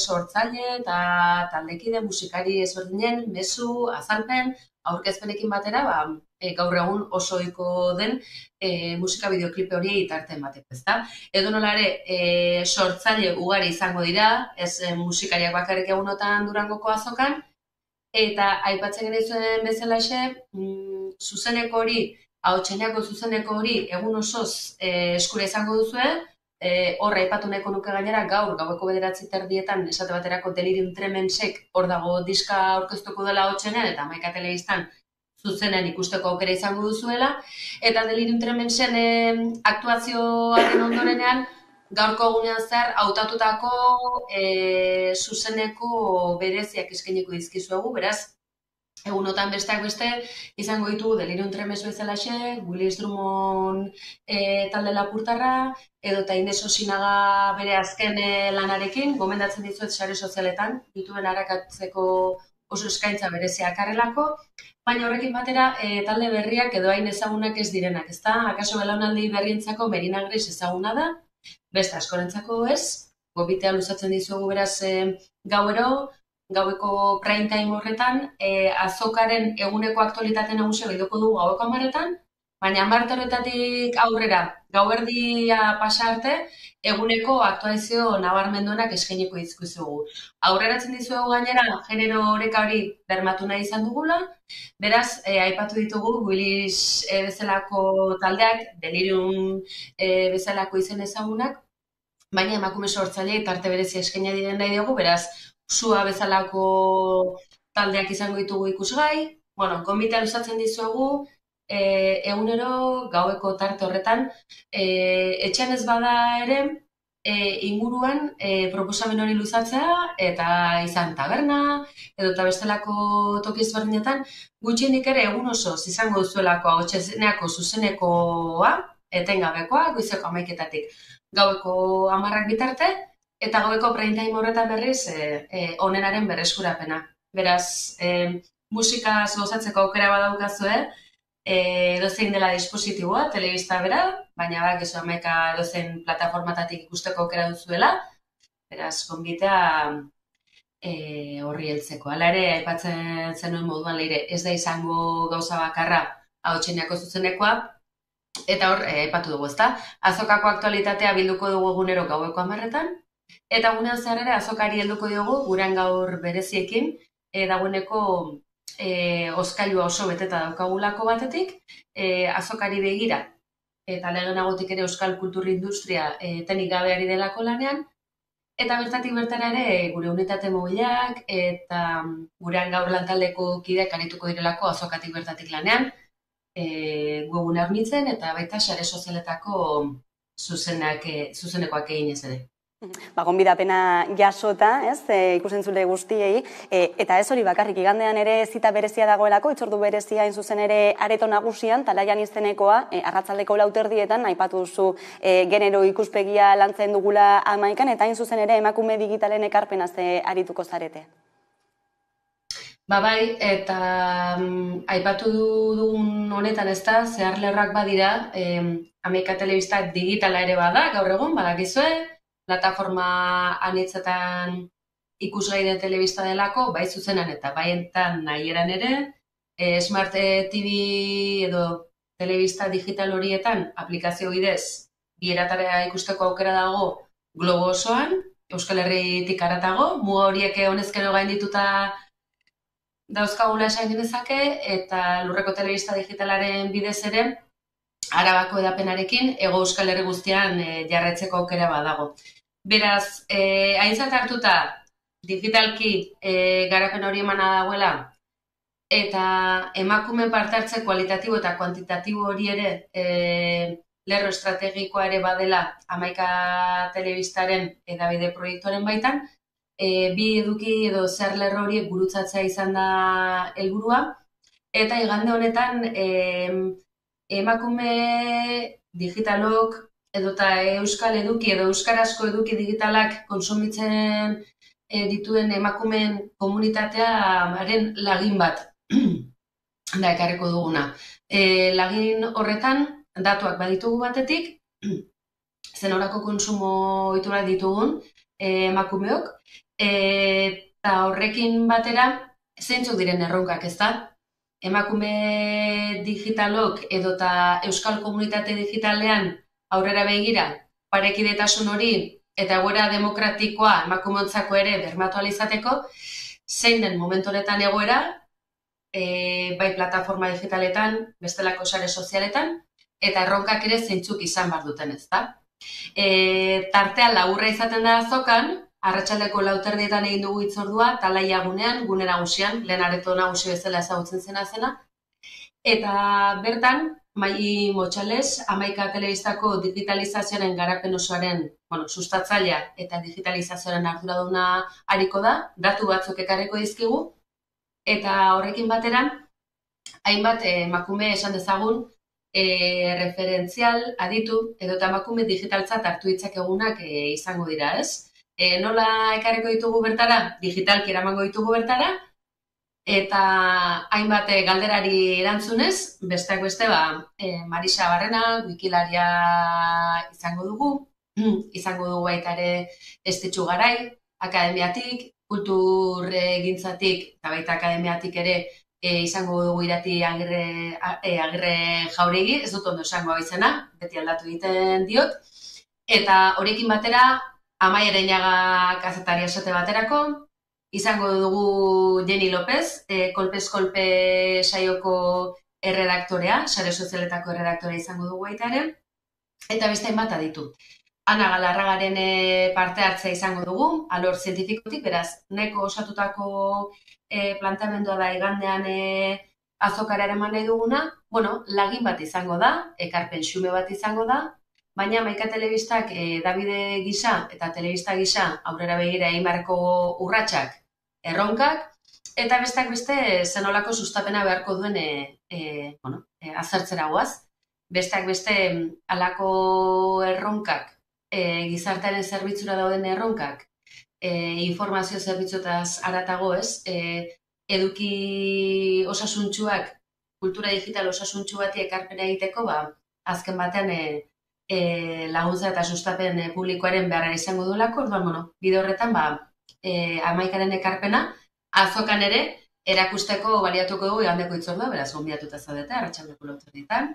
sortzaile eta taldekide musikari ezberdinen mezu, azalpen, aurkezpenekin batera, gaur egun oso ohiko den musika bideoklipe hori tarte emateko, ezta? Edo nola ere, sortzaile ugari izango dira, ez musikariak bakarrik egunotan Durangoko azokan, eta aipatzen genizuen bezalaxe, zuzeneko hori, ahotsenako zuzeneko hori egun osoz eskura izango duzue, horra aipatu nahiko nuke gainera gaur, gaueko 9:30 esate baterako Delirium Tremensek hor dago diska aurkeztuko dela ahotsenean, eta Hamaika Telebistan zuzenean ikusteko aukera izango duzuela, eta Delirium Tremensen aktuazioaren ondorenean, gaurko egunean zehar hautatutako zuzeneko bereziak eskainiko dizkizuegu, beraz, egunotan besteak beste, izango ditugu Delirium Tremens bezalaxe, Willis Drummond talde lapurtarra, edo eta Inde Sosinaga bere azken lanarekin, gomendatzen dizuet sare sozialetan, dituen arakatzeko oso eskaintza bereziak arrelako, baina horrekin batera talde berriak edo hain ezagunak ez direnak, ezta? Akaso belaunaldi berrientzako Merina Gris ezaguna da, beste askorentzako ez, gobitea luzatzen dizuegu beraz gauero, gaueko prime time horretan, azokaren eguneko aktualitate nagusia bilduko dugu gaueko 10:00, baina 10:00 aurrera, gauerdia pasa arte, eguneko aktualizazio nabarmenduenak eskainiko dizkizuegu. Aurreratzen dizuegu gainera, genero oreka hori bermatu nahi izan dugula, beraz, aipatu ditugu Willis bezalako taldeak, Delirium bezalako izen ezagunak, baina emakume sortzaile tarte berezia eskaina diren nahi dugu, beraz, Sua bezalako taldeak izango ditugu ikusgai, gonbitea luzatzen dizuegu, egunero gaueko tarte horretan, etxean ez bada ere, inguruan proposamen hori luzatzea, eta izan taberna, edo eta bestelako toki ezberdinetan, gutxienik ere egun osoz izango duzuelako ahotseneako zuzenekoa, etengabekoa, goizeko 11:00 gaueko 10:00 bitarte, eta gaueko prime time horretan berriz onenaren berreskurapena. Beraz, musika gozatzeko aukera badaukazue, edozein dela dispositiboa, telebista bera, baina bakizu Hamaika edozein plataformatatik ikusteko aukera duzuela, beraz, gonbitea horri heltzeko. Hala ere, aipatzen zenuen moduan leire, ez da izango gauza bakarra ahotseneako zuzenekoa, eta hor, aipatu dugu, ezta? Azokako aktualitatea bilduko dugu egunero gaueko 10:00, eta egunean zehar ere azokari helduko diogu, gurean gaur bereziekin, dagoeneko oskailua oso beteta daukagulako batetik, azokari begira, eta lehenagotik ere euskal kultur industria etenik gabe ari delako lanean, eta bertatik bertara ere gure unitate mobilak eta gurean gaur lantaldeko kideak arituko direlako azokatik bertatik lanean, webuna hornitzen eta baita sare sozialetako zuzenekoak eginez ere. Gonbidapena jasota, ikusentzule guztiei, eta ez hori bakarrik igandean ere zita berezia dagoelako, itzordu berezia hain zuzen ere areto nagusian, Talaian izenekoa, arratsaldeko 4:00 aipatu duzu genero ikuspegia lantzen dugula 11, eta hain zuzen ere emakume digitalen ekarpenaz arituko zarete. Bai, eta aipatu dugun honetan zehar lerroak badira, 11 telebista digitala ere bada, gaur egun, badakizue, plataforma anitzetan ikusgai den telebista delako, bai zuzenan eta baietan nahieran ere, Smart TV edo telebista digital horietan aplikazio bidez bieratarea ikusteko aukera dago globo osoan, Euskal Herritik haratago, muga horiek honezkero gaindituta dauzkagula esan genezake, eta Lurreko telebista digitalaren bidez ere, Arabako edapenarekin, Hego Euskal Herri guztian jarraitzeko aukera badago. Beraz, aintzat hartuta, digitalki garapen hori emana dagoela, eta emakume parte hartze kualitatibo eta kuantitatibo hori ere lerro estrategikoa ere badela 11 telebistaren edabide proiektuaren baitan, bi eduki edo zer lerro horiek gurutzatzea izan da helburua, eta igande honetan emakume digitalok edota euskal eduki edo euskarazko eduki digitalak konsumitzen dituen emakumeen komunitatearen lagin bat da ekarriko duguna. Lagin horretan datuak baditugu batetik, zenorako konsumo ohiturak ditugun emakumeok, eta horrekin batera zeintzuk diren erronkak, ezta? Emakume digitalok edota euskal komunitate digitalean aurrera begira parekidetasun hori eta egoera demokratikoa emakumeontzako ere bermatu ahal izateko, zein den momentu honetan egoera, bai plataforma digitaletan, bestelako sare sozialetan, eta erronkak ere zeintzuk izan behar duten, ezta? Tartean laburra izaten da azokan, arratsaldeko 4:00 egin dugu hitzordua, Talaia gunean, gune nagusian, lehen areto nagusi bezala ezagutzen zena, eta bertan, Mai Motxales, 11 telebistako digitalizazioaren garapen osoaren sustatzailea eta digitalizazioaren arduraduna ariko da, datu batzuk ekarriko dizkigu, eta horrekin batera, hainbat emakume esan dezagun, referentzial, aditu, edo eta emakume digitaltzat hartu ditzakegunak izango dira, ez? Nola ekarriko ditugu bertara? Digitalki eramango ditugu bertara, eta hainbat galderari erantzunez, besteak beste, Marisa Barrena, wikilaria izango dugu baita ere Estitxu Garai, akademiatik, kulturgintzatik, eta baita akademiatik ere izango dugu Irati Agirre Jauregi, ez dut ondo esango abizena, beti aldatu egiten diot, eta horiekin batera, Amaia Ereñaga kazetaria esate baterako, izango dugu Jenny López, kolpez kolpe saioko erredaktorea, sare sozialetako erredaktorea izango dugu baita ere, eta beste hainbat aditu. Ana Galarragaren parte hartzea izango dugu, alor zientifikotik, beraz, nahiko osatutako planteamendua da igandean azokara eraman nahi duguna, lagin bat izango da, ekarpen xume bat izango da, baina 11 telebistak edabide gisa eta telebista gisa aurrera begira egin beharreko urratsak, erronkak, eta besteak beste zenolako sustapena beharko duen azertzera goaz. Besteak beste halako erronkak, gizartearen zerbitzura dauden erronkak, informazio zerbitzuetaz haratago, ez? Eduki osasuntsuak, kultura digital osasuntsu bati ekarpena egiteko, azken batean laguntza eta sustapen publikoaren beharra izango duelako, orduan, bide horretan, 11aren ekarpena, azokan ere, erakusteko baliatuko dugu igandeko hitzordua, beraz, gonbidatuta zaudete, arratsaldeko 4:00,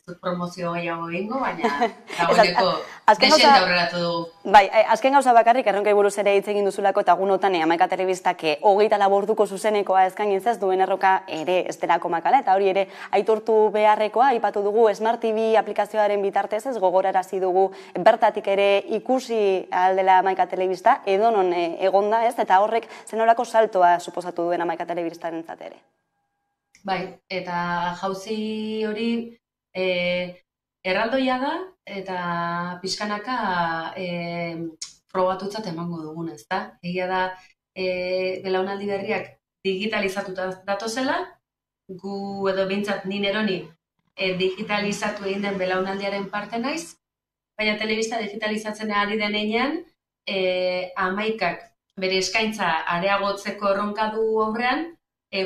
dut promozio gehiago egingo, baina dagoeneko desente aurreratu dugu. Bai, azken gauza bakarrik erronkei buruz ere hitz egin duzulako eta gunotan Hamaika Telebistak 24 orduko zuzenekoa eskainitz ez duen erroka ere ez delako makala, eta hori ere aitortu beharrekoa, aipatu dugu Smart TV aplikazioaren bitartez ez gogorarazi dugu bertatik ere ikusi aldela Hamaika Telebista, edonon egonda ez, eta horrek zenolako saltoa suposatu duen Hamaika Telebistarentzat ere. Bai, eta jauzi hori erraldoia da, eta pixkanaka probatutzat emango dugun, ez da? Egia da, belaunaldi berriak digitalizatuta datozela, gu edo behintzat ni neroni digitalizatu egin den belaunaldiaren parte naiz, baina telebista digitalizatzen ari den einean, Hamaikak bere eskaintza areagotzeko erronka du aurrean,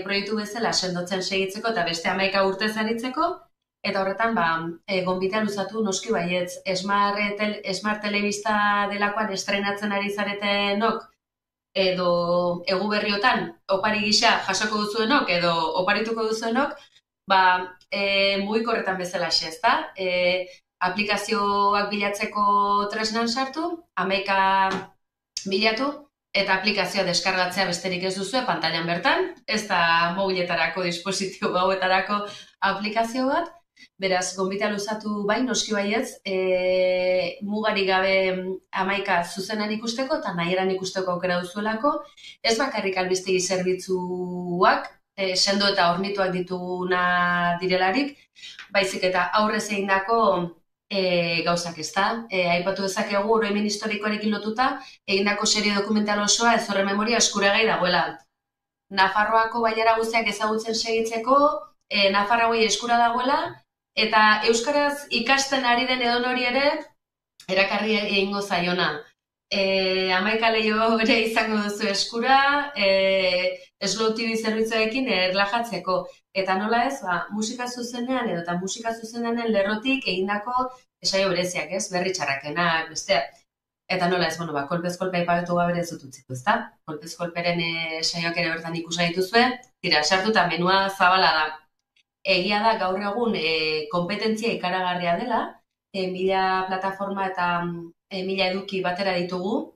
proiektu bezala sendotzen segitzeko eta beste 11 urtez aritzeko, eta horretan gonbitea luzatu noski baietz Smart Telebista delakoan estrenatzen ari zaretenok, edo egu berriotan opari gisa jasoko duzuenok, edo oparituko duzuenok, mugikorretan bezala xe, ezta? Aplikazioak bilatzeko tresnan sartu, Hamaika bilatu, eta aplikazioa deskargatzea besterik ez duzue pantailan bertan, ez da mobiletarako dispositibo hauetarako aplikazio bat, beraz, gonbitea luzatu bai, noski baietz, mugarik gabe Hamaika zuzenan ikusteko eta nahieran ikusteko aukera duzuelako, ez bakarrik albistegi zerbitzuak, sendo eta ornituak dituguna direlarik, baizik eta aurrez egindako gauzak ez da. Aipatu dezakegu oroimen historikoarekin lotuta, egindako serie dokumental osoa ez horren memoria eskuragai dagoela. Nafarroako bailara guztiak ezagutzen segitzeko, Nafarroai eskura dagoela, eta euskaraz ikasten ari den edonori ere erakarri egingo zaiona. Hamaika leiho ere izango duzu eskura, Slow TV zerbitzuekin erlajatzeko. Eta nola ez, musika zuzenean edo eta musika zuzenean lerrotik egindako saio bereziak, ez? Berri txarrakenak, besteak. Eta nola ez, kolpez-kolpe aipatu gabe ez dut utziko, ezta? Kolpez-kolperen saioak ere bertan ikusa dituzue, tira, sartuta menua zabala da. Egia da gaur egun kompetentzia ikaragarria dela, 1000 plataforma eta 1000 eduki batera ditugu,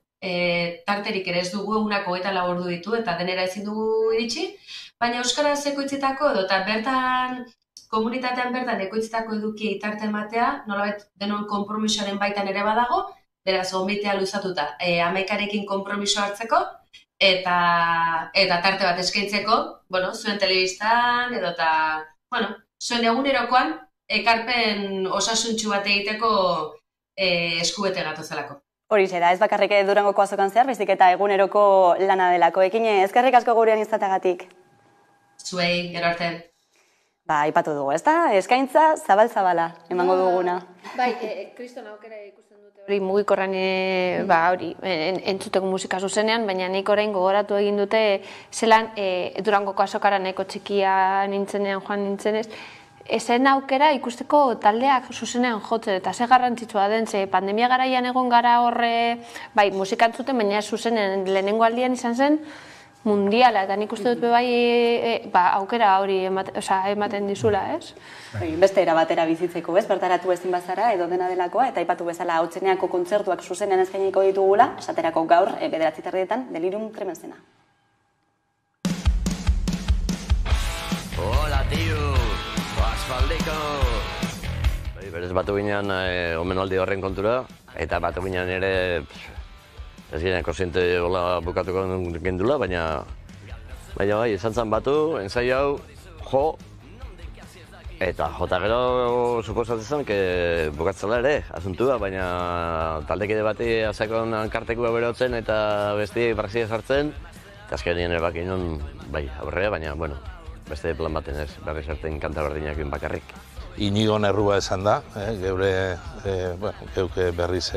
tarterik ere ez dugu egunak 24 ordu ditu eta denera ezin dugu iritsi, baina euskaraz ekoitzitako edo eta bertan, komunitatean bertan ekoitzitako eduki tarte ematea, nolabait denon konpromisoaren baitan ere badago, beraz gonbitea luzatuta Hamaikarekin konpromiso hartzeko, eta tarte bat eskaintzeko, zuen telebistan edo eta, zuen egunerokoan ekarpen osasuntsu bat egiteko eskubete gatozelako. Hori da, ez bakarrik Durangoko azokan zehar, baizik eta eguneroko lana delako. Ekine, eskerrik asko gurean izatagatik. Zuei, gero arte. Aipatu dugu, ez da? Eskaintza zabal-zabala emango duguna. Bai, kriston aukera ikusten dute hori mugikorran entzuteko musika zuzenean, baina nik orain gogoratu egin dute zelan Durangoko azokara nahiko txikia nintzenean joan nintzenez, ezen aukera ikusteko taldeak zuzenean jotzen, eta ze garrantzitsua den, ze pandemia garaian egon gara horre, bai, musika entzuten, baina zuzenean lehenengo aldian izan zen mundiala, eta nik uste dut aukera hori ematen dizula, ez? Beste era batera bizitzeko, ez? Bertaratu ezin bazara, edo dena delakoa, eta aipatu bezala hautzeneako kontzertuak zuzenean eskainiko ditugula, esaterako gaur, 9:00 Delirium Tremensena. Hola, tío! Asfaldiko! Berez batu ginean omenaldi horren kontura, eta batu ginean ere ez ginen konsiente hola bukatuko gendula, baina bai, izan zen batu, ensai hau, jo, eta jota gero suposatzen zen bukatzela ere, asuntua, baina taldekide bati azakon kartekua berotzen eta besti brazia sartzen, eta azkenien erbaki non, bai, aurrea, baina, beste plan baten ez, berri sartzen kanta berdinak bakarrik. Inigo Nerrua esan da, geure berriz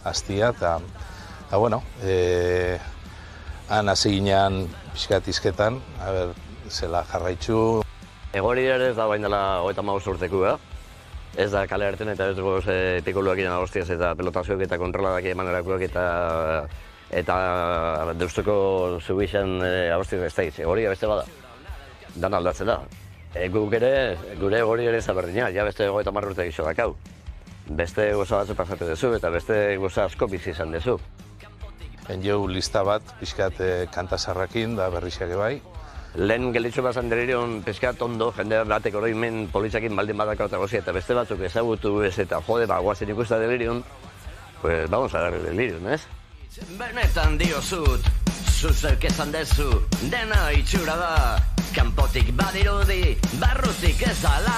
hastia, eta han hasi ginean pixkat izketan, zela jarraitzu. Egori ere ez da bain dela 35 urtekoa, ez da kale hartzen eta ez dugu pikuluak ginen agostiaz eta pelotazuek eta kontroladak emanerakoak eta deusteko zubixan agostiaz ez da egori beste bada. Dan aldatzen da. Guk ere, gure hori ere zaberdina, ja beste 30 urte gixo dakau. Beste goza batzu pasatu duzu eta beste goza asko bizi izan duzu. Jau lista bat, pixkat kantasarrakin da berrixak bai. Lehen gelitxo bazan delirion pixkat ondo, jende batek oroimen politxakin baldin badako eta gozia, eta beste batzuk ezagutu ez eta jode, guazen ikusta delirion, pues vamos a darle delirion, ez? Benetan diozut, zuzek esan dezu, dena itxura da, kanpotik badirudi, barrutik ez ala.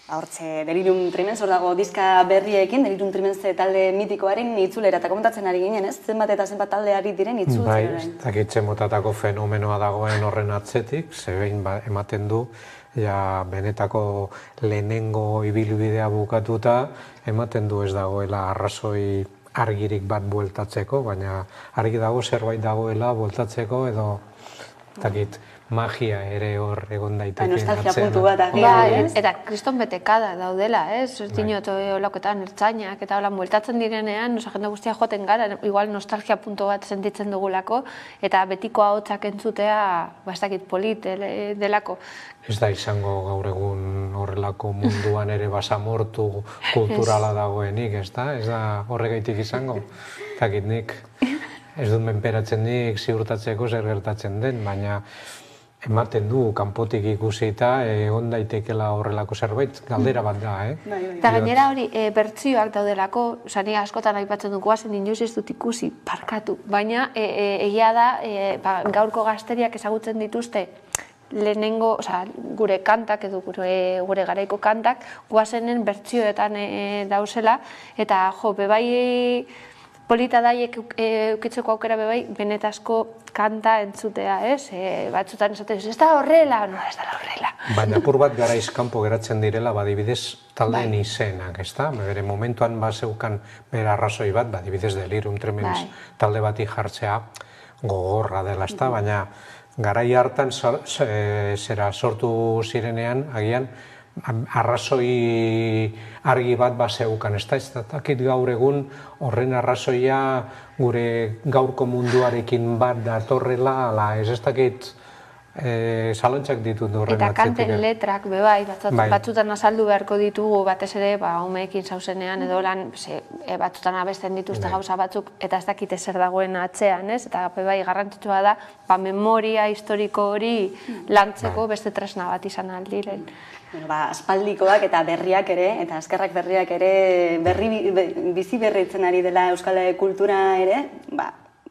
Hortxe, Delirium Tremens, hor dago diska berriekin, Delirium Tremens talde mitikoaren itzulera, eta komentatzen ari ginen, ez? Zenbat eta zenbat taldeari diren itzultzen orain. Bai, ez dakitxe motatako fenomenoa dagoen horren atzetik, zebein ematen du, ja benetako lehenengo ibilbidea bukatuta, ematen du ez dagoela arrazoi argirik bat bueltatzeko, baina argi dago zerbait dagoela bueltatzeko edo, dakit, magia ere hor egon daiteke. Nostalgia puntu bat agian, ez? Eta kriston betekada daudela, ez? Dinot olakoetan ertzainak eta hola bueltatzen direnean, jende guztia joaten gara, igual nostalgia puntu bat sentitzen dugulako, eta betiko ahotsak entzutea, bastakit polit delako. Ez da izango gaur egun horrelako munduan ere basamortu kulturala dagoenik, ez da? Ez da horregaitik izango? Dakit nik, ez dut menperatzen nik ziurtatzeko zer gertatzen den, baina ematen du, kanpotik ikusita, egon daitekela horrelako zerbait, galdera bat da, Eta gainera hori, bertsioak daudelako, nik askotan aipatzen dut guazen, inoiz ez dut ikusi, parkatu, baina egia da, gaurko gazteriak ezagutzen dituzte, lehenengo, gure kantak edo gure garaiko kantak, guazenen bertsioetan dauzela, eta jo, bebai polita daiek eukitzeko aukera bebai, benetazko kanta entzutea, ez? Batzutan esaten, ez da horrela, no, ez da horrela. Baina apur bat garaiz kanpo geratzen direla, badibidez taldeen izenak, ez da? Bere momentuan bazeukan bere arrazoi bat, badibidez Delirium Tremens talde bati jartzea gogorra dela, ez da? Baina garai hartan zera sortu zirenean, agian, arrazoi argi bat bazeukan, ez da? Ez dakit gaur egun horren arrazoia gure gaurko munduarekin bat datorrela, ala ez dakit zalantzak ditut horren atzetik. Eta kanten letrak, bebai, batzutan azaldu beharko ditugu, batez ere, umeekin zauzenean, edo lan, batzutan abesten dituzte gauza batzuk, eta ez dakite zer dagoen atzean, ez? Eta bebai, garrantzitsua da, memoria historiko hori lantzeko beste tresna bat izan aldiren. Aspaldikoak eta berriak ere, eta eskerrak berriak ere, bizi berritzen ari dela euskal kultura ere,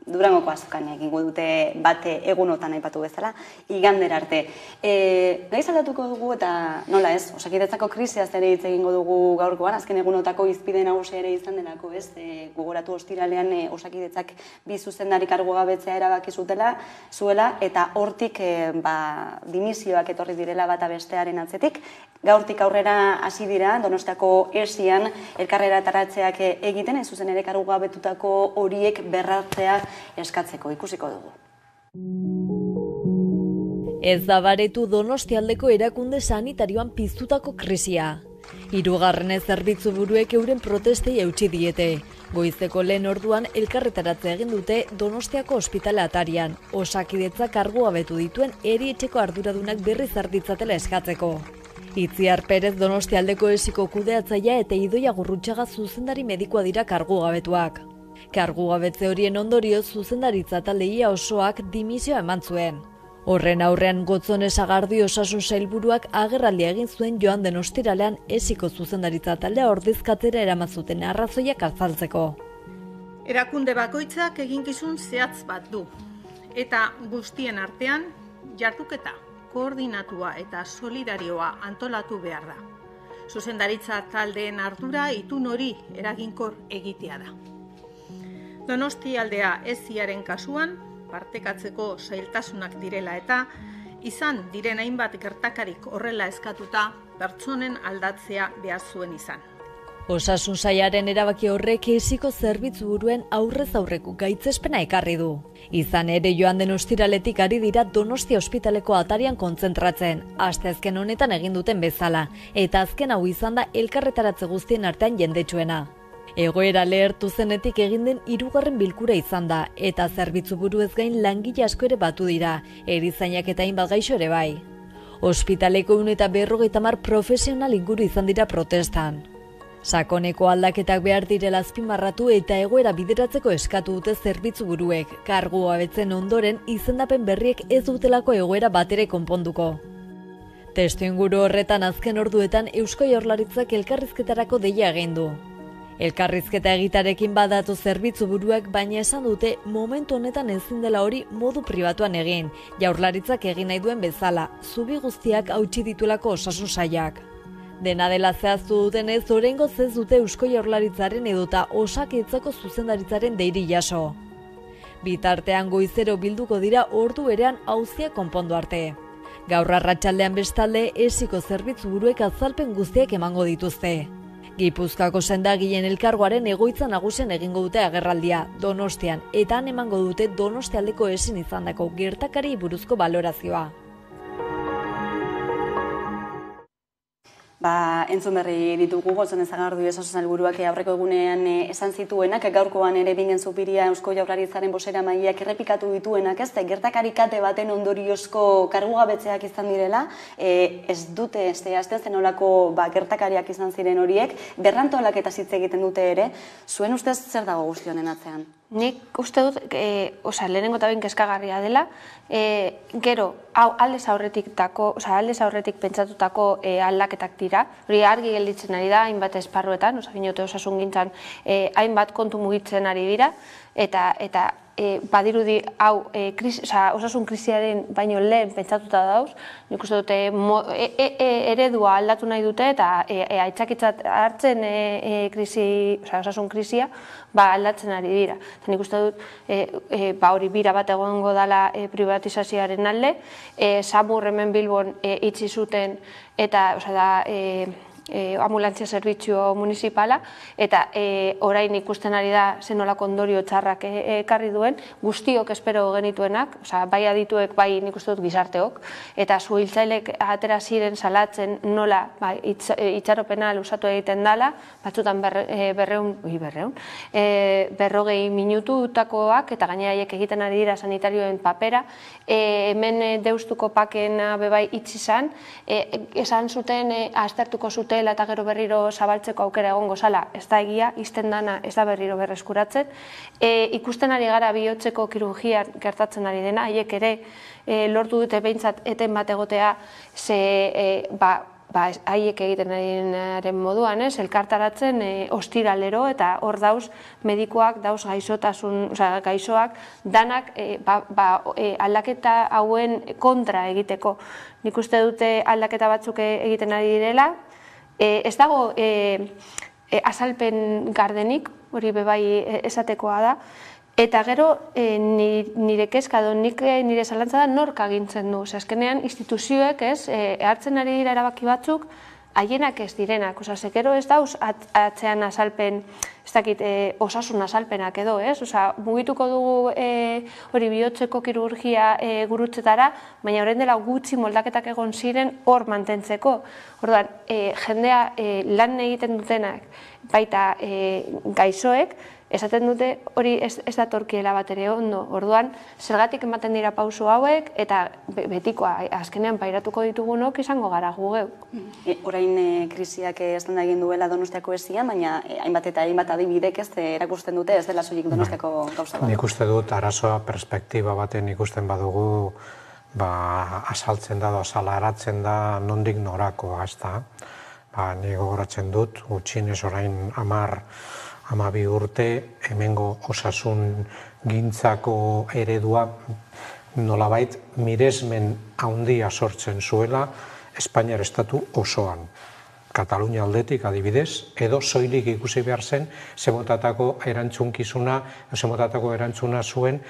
Durangoko azokan egingo dute bate egunotan aipatu bezala, igandera arte. Gaiz aldatuko dugu eta nola ez, Osakidetzako krisiaz ere hitz egingo dugu gaurkoan, azken egunotako izpide nagusia ere izan delako, ez? Gogoratu ostiralean Osakidetzak bi zuzendari kargugabetzea erabaki zuela, eta hortik dimisioak etorri direla bata bestearen atzetik. Gaurtik aurrera hasi dira, Donostiako esian elkarrera taratzeak egiten, zuzen ere kargugabetutako horiek berratzea eskatzeko, ikusiko dugu. Ez da baretu Donostialdeko erakunde sanitarioan piztutako krisia. Hirugarren zerbitzu buruek euren protestei eutsi diete. Goizeko lehen orduan elkarretaratzea egin dute Donostiako ospitale atarian, Osakidetza kargugabetu dituen erietxeko arduradunak berriz arditzatela eskatzeko. Itziar Perez Donostialdeko esiko kudeatzailea eta Idoia Gurrutxaga zuzendari medikoa dira kargugabetuak. Kargugabetze horien ondorio zuzendaritza taldeia osoak dimisioa eman zuen. Horren aurrean Gotzone Sagardi osasun sailburuak agerraldia egin zuen joan den ostiralean esiko zuzendaritza taldea ordezkatzera eramazuten arrazoiak azaltzeko. Erakunde bakoitzak eginkizun zehatz bat du, eta guztien artean jarduketa koordinatua eta solidarioa antolatu behar da. Zuzendaritza taldeen ardura itun hori eraginkor egitea da. Donostialdea esiaren kasuan, partekatzeko zailtasunak direla eta izan diren hainbat gertakarik horrela eskatuta pertsonen aldatzea behar zuen izan. Osasun sailaren erabaki horrek esiko zerbitzu buruen aurrez aurreko gaitzespena ekarri du. Izan ere joan den ostiraletik ari dira Donostia ospitaleko atarian kontzentratzen, asteazken honetan egin duten bezala, eta azken hau izan da elkarretaratze guztien artean jendetsuena. Egoera lehertu zenetik egin den 3. bilkura izan da, eta zerbitzu buruez gain langile asko ere batu dira, erizainak eta hainbat gaixo ere bai. Ospitaleko 150 profesional inguru izan dira protestan. Sakoneko aldaketak behar direla azpimarratu eta egoera bideratzeko eskatu dute zerbitzu buruek, kargu abetzen ondoren izendapen berriek ez dutelako egoera batere konponduko. Testuinguru horretan azken orduetan Eusko Jaurlaritzak elkarrizketarako deia egin du. Elkarrizketa egitarekin badatu zerbitzu buruak, baina esan dute momentu honetan ezin dela hori modu pribatuan egin, Jaurlaritzak egin nahi duen bezala, zubi guztiak hautsi dituelako osasun sailak. Dena dela zehaztu dutenez, oraingoz ez dute Eusko Jaurlaritzaren edota Osakidetzako zuzendaritzaren deiri jaso. Bitartean goizero bilduko dira ordu berean auzia konpondu arte. Gaur arratsaldean bestalde esiko zerbitzu buruek azalpen guztiak emango dituzte. Gipuzkoako sendagileen elkargoaren egoitza nagusian egingo dute agerraldia Donostian eta han emango dute Donostialdeko ezin izandako gertakari buruzko balorazioa. Entzun berri ditugu, Gotzon Ezagardu osasun sailburuak aurreko egunean esan zituenak, gaurkoan ere Bingen Zupiria Eusko Jaurlaritzaren bozeramaileak errepikatu dituenak, ez gertakari kate baten ondoriozko kargugabetzeak izan direla, ez dute zehazten zenolako gertakariak izan ziren horiek, berrantolaketa hitz egiten dute ere, zuen ustez zer dago guzti honen atzean? Nik uste dut, lehenengo eta behin kezkagarria dela, gero, hau aldez aurretik pentsatutako aldaketak dira, hori argi gelditzen ari da, hainbat esparruetan, osasungintzan hainbat kontu mugitzen ari dira, eta badirudi hau osasun krisiaren baino lehen pentsatuta dauz, nik uste dute eredua aldatu nahi dute eta aitzakitzat hartzen osasun krisia aldatzen ari dira. Nik uste dut hori bira bat egongo dela privatizazioaren alde, Samur hemen Bilbon itxi zuten eta ambulantzia zerbitzio municipala, eta orain ikusten ari da zenolako ondorio txarrak ekarri duen, guztiok espero genituenak, bai adituek, bai nik uste dut gizarteok, eta suhiltzailek atera ziren salatzen nola itxaropena luzatu egiten dela, batzutan 40 minututakoak, eta gainera egiten ari dira sanitarioen papera, hemen Deustuko pakena bebai itxi zan, esan zuten, aztertuko zuten eta gero berriro zabaltzeko aukera egongo zala, ez da egia, izten dana ez da berriro berreskuratzen. Ikusten ari gara bihotzeko kirurgian gertatzen ari dena, haiek ere lortu dute behintzat eten bat egotea, haiek egiten ariaren moduan, elkartaratzen ostiralero, eta hor dauz medikoak, dauz gaixoak, danak aldaketa hauen kontra egiteko. Nik uste dute aldaketa batzuk egiten ari direla, ez dago azalpen gardenik, hori bebai esatekoa da, eta gero nire kezka edo nire zalantza da nork agintzen du. Azkenean instituzioek hartzen ari dira erabaki batzuk, haienak ez direnak, gero ez dauz atzean azalpen, ez dakit osasun azalpenak edo, mugituko dugu hori bihotzeko kirurgia gurutzetara, baina orain dela gutxi moldaketak egon ziren hor mantentzeko. Orduan, jendea lan egiten dutenak, baita gaixoek, esaten dute hori ez datorkiela bat ere ondo. Orduan, zergatik ematen dira pauso hauek, eta betikoa, azkenean pairatuko ditugunok izango gara gugeu. Orain krisiak estanda egin duela Donostiako esian, baina hainbat eta hainbat adibidek ez erakusten dute, ez dela soilik Donostiako gauza bat. Nik uste dut arazoa perspektiba baten ikusten badugu, azaltzen da, azalaratzen da nondik norakoa, ez da. Nik gogoratzen dut, gutxienez orain 12 urte, hemengo osasun gintzako eredua nolabait miresmen handia sortzen zuela Espainiar estatu osoan. Katalunia aldetik adibidez, edo soilik ikusi behar zen, zemotatako erantzuna zuen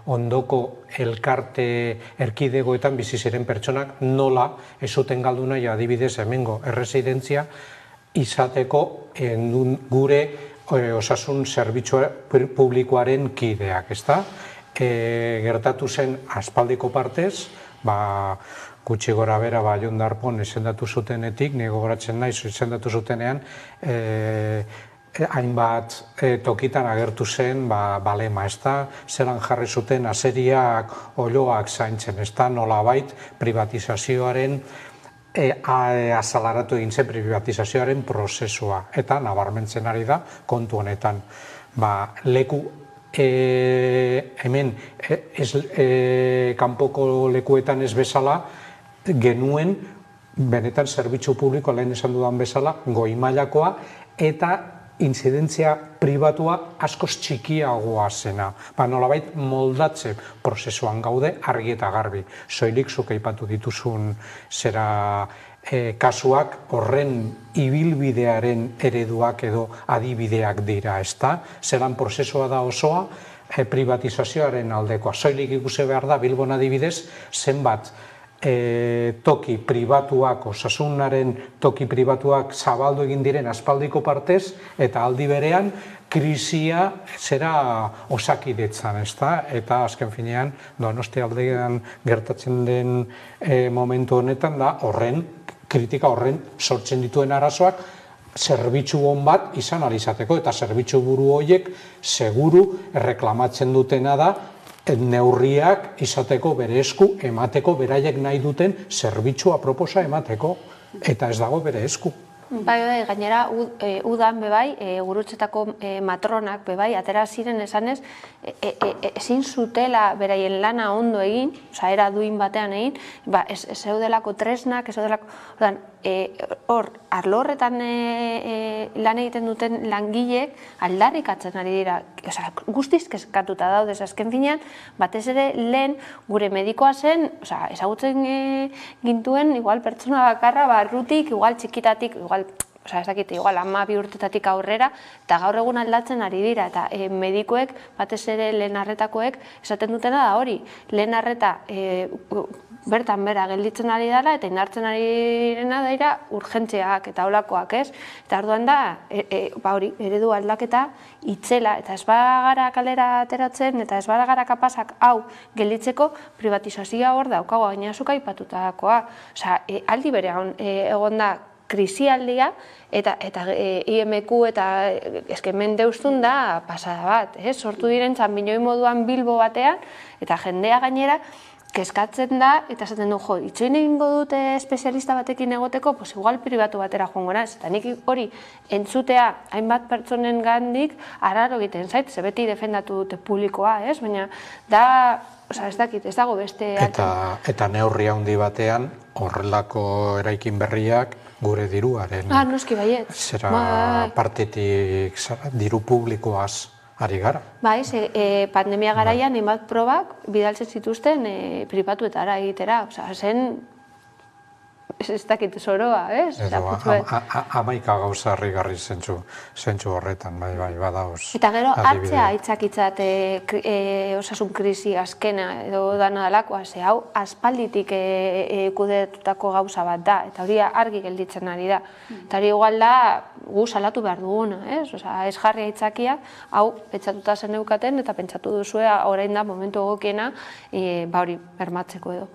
ondoko elkarte erkidegoetan bizi ziren pertsonak nola ez zuten galdu nahi adibidez hemengo erresidentzia izateko gure osasun zerbitzu publikoaren kideak, ezta? Gertatu zen aspaldiko partez, gutxi gora bera Jon Darpon izendatu zutenetik, nire gogoratzen naiz izendatu zutenean, hainbat tokitan agertu zen balema, ez da, zelan jarri zuten azeriak, oloak zaintzen, ez da, nolabait privatizazioaren, azalaratu egin zen privatizazioaren prozesua, eta nabarmentzen ari da kontu honetan. Leku hemen kanpoko lekuetan ez bezala genuen benetan zerbitzu publiko lehen esan dudan bezala goi mailakoa eta intzidentzia pribatua askoz txikiagoa zena. Nolabait moldatze prozesuan gaude argi eta garbi. Soilik zuk aipatu dituzun zera kasuak horren ibilbidearen ereduak edo adibideak dira, ezta? Zeran prozesua da osoa privatizazioaren aldekoa. Soilik ikusi behar da Bilbon adibidez zenbat toki pribatuak, osasunaren toki pribatuak zabaldu egin diren aspaldiko partez, eta aldi berean krisia zera osakidetzan, ezta? Eta azken finean, Donostia aldean gertatzen den momentu honetan da kritika horren sortzen dituen arazoak zerbitzu on bat izan alizateko, eta zerbitzu buru horiek seguru reklamatzen dutena da neurriak izateko bere esku emateko beraiek nahi duten zerbitzua proposa emateko, eta ez dago bere esku. Gainera, udan bebai, gurutzetako matronak bebai, atera ziren esanez, ezin zutela beraien lana ondo egin, era duin batean egin, ez zeudelako tresnak, ez zeudelako... Hor, arlo horretan lan egiten duten langileek aldarrikatzen ari dira, guztiz kezkatuta daudez azken finean, batez ere lehen gure medikoa zen, ezagutzen gintuen, igual pertsona bakarra, barrutik, igual txikitatik, igual, ez dakit, igual 12 urtetatik aurrera, eta gaur egun aldatzen ari dira, eta medikoek, batez ere lehen arretakoek, esaten dutena da hori, lehen arreta bertan bera gelditzen ari dela, eta indartzen ari direna daira urgentziak eta olakoak, ez? Eta orduan da, hori, eredu aldaketa itzela, eta ez bagara kalera ateratzen, eta ez bagara kapasak hau gelditzeko privatizazioa hor daukago, gaina zuka aipatutakoa. Aldi berean egon da krisialdia, eta IMQ eta eskemen deustun da pasada bat, sortu diren txanbinoi moduan Bilbo batean, eta jendea gainera kezkatzen da, eta esaten du, itxoin egingo dute espezialista batekin egoteko, igual pribatu batera joango naiz, eta nik hori entzutea hainbat pertsonen gandik arraro egiten zait, ze beti defendatu dute publikoa, baina da, ez dakit, ez dago beste... Eta neurri handi batean, horrelako eraikin berriak gure diruaren... Noski baiet. Zera partetik diru publikoaz ari gara. Pandemia garaian, hainbat probak bidaltzen zituzten pribatuetara egitera. Zen, ez dakit zoroa, ez? Hamaika gauza harrigarri zentzu horretan, badauz. Eta gero, hartzea aitzakitzat osasun krisi azkena edo dana dalakoa, ze hau aspalditik kudeatutako gauza bat da, eta hori argi gelditzen ari da. Eta hori igual da, gu salatu behar duguna, ez? Ez jarri aitzakia, hau pentsatuta zen eukaten, eta pentsatu duzue orain da momentu egokiena, hori bermatzeko edo.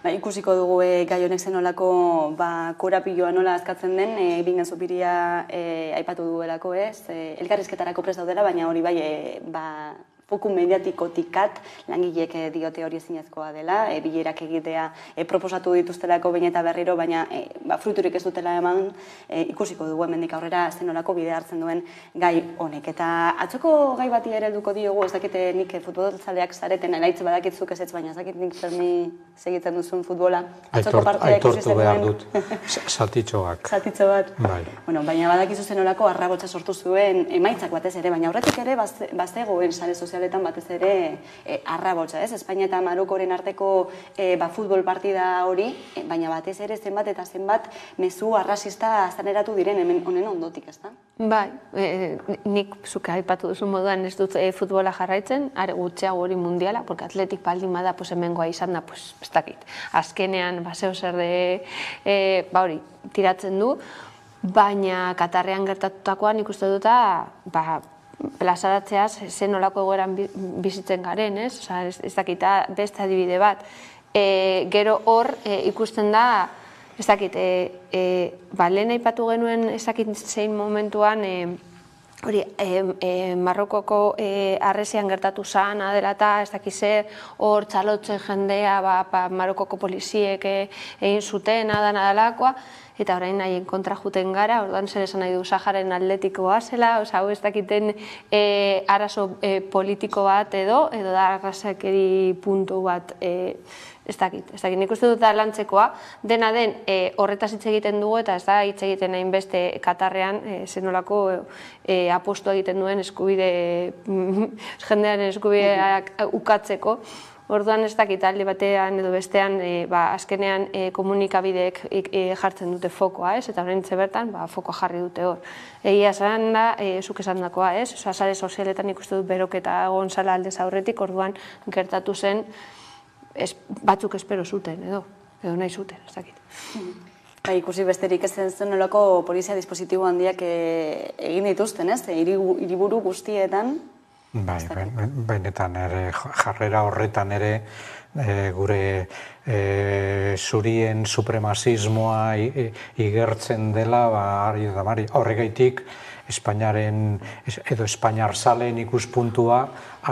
Ikusiko dugu gai honek zenolako korapilloa nola azkatzen den, Bingen Zupiria aipatu duelako, elkarrizketarako prest daudela, baina hori foku mediatikotikat langileek diote hori ezinezkoa dela, bilerak egitea proposatu dituztelako behin eta berriro, baina fruiturik ez dutela eman, ikusiko dugu hemendik aurrera zenolako bide hartzen duen gai honek. Eta atzoko gai bati ere helduko diogu, ez dakite nik futbolzaleak zareten, elaitz badakitzuk ez baina ez dakit nik zerni segitzen duzun futbola. Aitortu behar dut, zatitxoak. Zatitxo bat. Baina badakizu zenolako arrabotsa sortu zuen emaitzak batez ere, baina aurretik ere bazegoen sare sozialetan batez ere arrabotsa, ez? Espainia eta Marokoren arteko futbol partida hori, baina batez ere zenbat eta zenbat mezu arrasista azaneratu diren honen ondotik, ez da? Nik zuke aipatu duzun moduan ez dut futbola jarraitzen, are gutxeago hori mundiala, porque atletik baldin bada hemengoa izan da, ez dakit, azkenean baseo zer de hori tiratzen du, baina Katarrean gertatutakoan ikuste duta plazaratzeaz zen olako egoeran bizitzen garen, ez? Ez dakita beste adibide bat. Gero hor ikusten da, ez dakit, lehen aipatu genuen ez dakit zein momentuan hori, Marrokoko arresian gertatu zana dela eta ez dakize hor txalotzen jendea Marrokoko poliziek egin zuten adana delakoa, eta orain nahien kontra juten gara, orduan zer esan nahi du Saharen atletikoa zela, hau ez dakiten arazo politiko bat edo da arrazakeri puntu bat ez dakit, nik uste dut da lantzekoa, dena den horretaz hitz egiten dugu eta ez da hitz egiten hainbeste Katarrean zenolako apostu egiten duen eskubide, jendearen eskubideak ukatzeko. Orduan ez dakit alde batean edo bestean azkenean komunikabideek jartzen dute fokoa, eta horrein bertan fokoa jarri dute hor. Egia esan da, zuk esan dakoa, sare sozialetan ikuste dut beroketa egon zala aldez aurretik, orduan gertatu zen batzuk espero zuten edo nahi zuten, ez dakit. Ikusi besterik ez zen nolako polizia dispositibo handiak egin dituzten, hiriburu guztietan. Benetan ere, jarrera horretan ere, gure zurien supremazismoa igertzen dela, horregaitik Espainiaren edo Espainiar zaleen ikuspuntua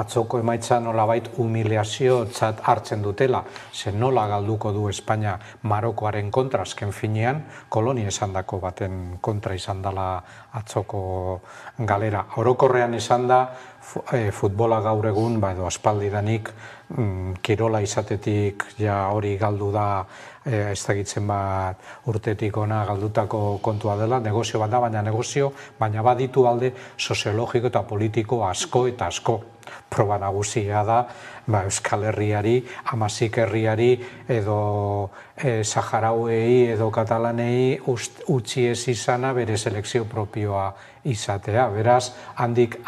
atzoko emaitza nolabait humiliaziotzat hartzen dutela. Zer nola galduko du Espainia Marokoaren kontra, azken finean, kolonia esan dako baten kontra izan dela atzoko galera. Orokorrean esan da, futbola gaur egun, edo aspaldidanik, kirola izatetik hori galdu da, ez dakitzen bat urtetik ona galdutako kontua dela, negozio bat da, baina baditu alde soziologiko eta politiko asko eta asko. Proba nagusia da Euskal Herriari, Amasik herriari edo Saharauei edo Katalanei utzi ez izana bere selekzio propioa izatea. Beraz, handik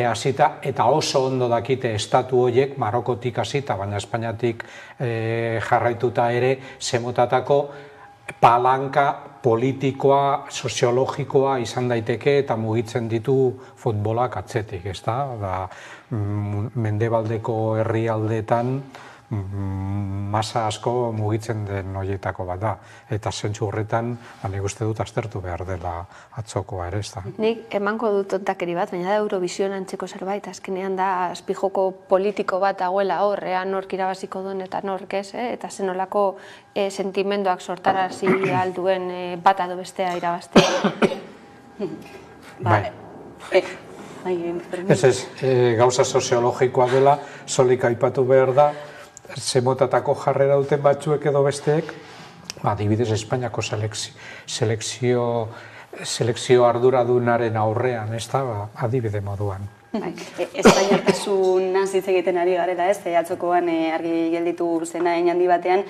hasita eta oso ondo dakite estatu horiek Marokotik hasita, baina Espainiatik jarraituta ere zemotatako palanka politikoa, soziologikoa izan daiteke eta mugitzen ditu futbolak atzetik, ez da? Mendebaldeko herrialdeetan masa asko mugitzen den horietako bat da. Eta zentzu horretan, nik uste dut aztertu behar dela atzokoa ere, ez da? Nik emango dut tontakeri bat, baina da Eurovision antzeko zerbait, azkenean da azpijoko politiko bat dagoela horrean nork irabaziko duen eta nork ez, eta zenolako sentimenduak sortarazi alduen bat edo bestea irabaztea. Ez, gauza soziologikoa dela, solik aipatu behar da, zemotatako jarrera duten batzuek edo besteek, adibidez Espainiako selekzio arduradunaren aurrean, ez da, adibide moduan. Espainiartasunaz hitz egiten ari garela, ez? Atzokoan argi gelditu zena handi batean,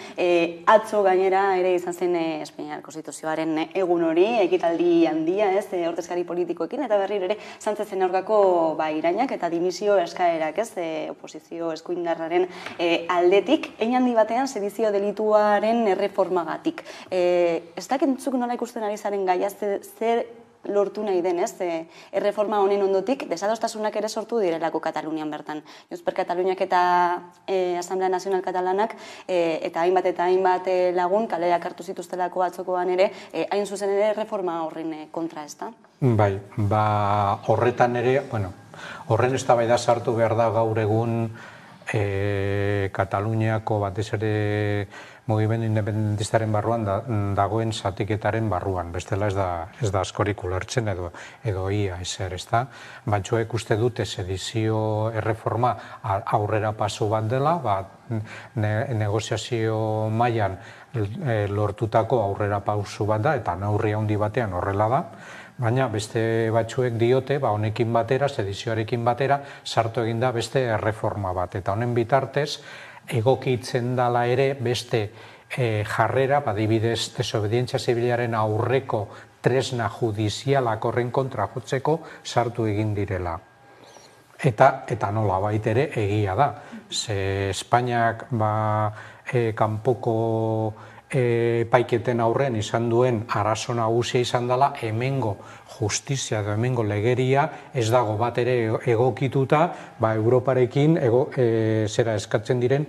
atzo gainera ere izan zen Espainiar Konstituzioaren egun hori, ekitaldi handia, ez? Ordezkari politikoekin, eta berriro ere Sánchezen aurkako irainak eta dimisio eskaerak, ez? Oposizio eskuindarraren aldetik, handi batean sedizio delituaren erreformagatik. Ez dakintzuk nola ikusten ari zaren gaia, zer lortu nahi den, ez? Erreforma honen ondotik, desadostasunak ere sortu direlako Katalunian bertan. Josper Kataluniak eta Asamblea Nazional Katalanak eta hainbat lagun kaleak hartu zituztelako atzokoan ere, hain zuzen ere reforma horren kontra, ez da? Bai, horretan ere, horren eztabaida sartu behar da gaur egun Kataluniako batez ere mugimendu independentistaren barruan dagoen zatiketaren barruan. Bestela ez da askorik ulertzen edo ia ezer, ez da? Batzuek uste dute sedizio erreforma aurrera pasu bat dela, negoziazio mailan lortutako aurrera pausu bat da, eta neurri handi batean horrela da, baina beste batzuek diote, honekin batera, sedizioarekin batera, sartu egin da beste erreforma bat. Eta honen bitartez, egokitzen dala ere beste jarrera, adibidez, desobedientzia zibilaren aurreko tresna judizialak horren kontra jotzeko sartu egin direla. Eta nola bait ere egia da. Espainiak kanpoko epaiketen aurren izan duen arazo nagusia izan dela, hemengo justizia edo hemengo legeria ez dago bat ere egokituta Europarekin zera eskatzen diren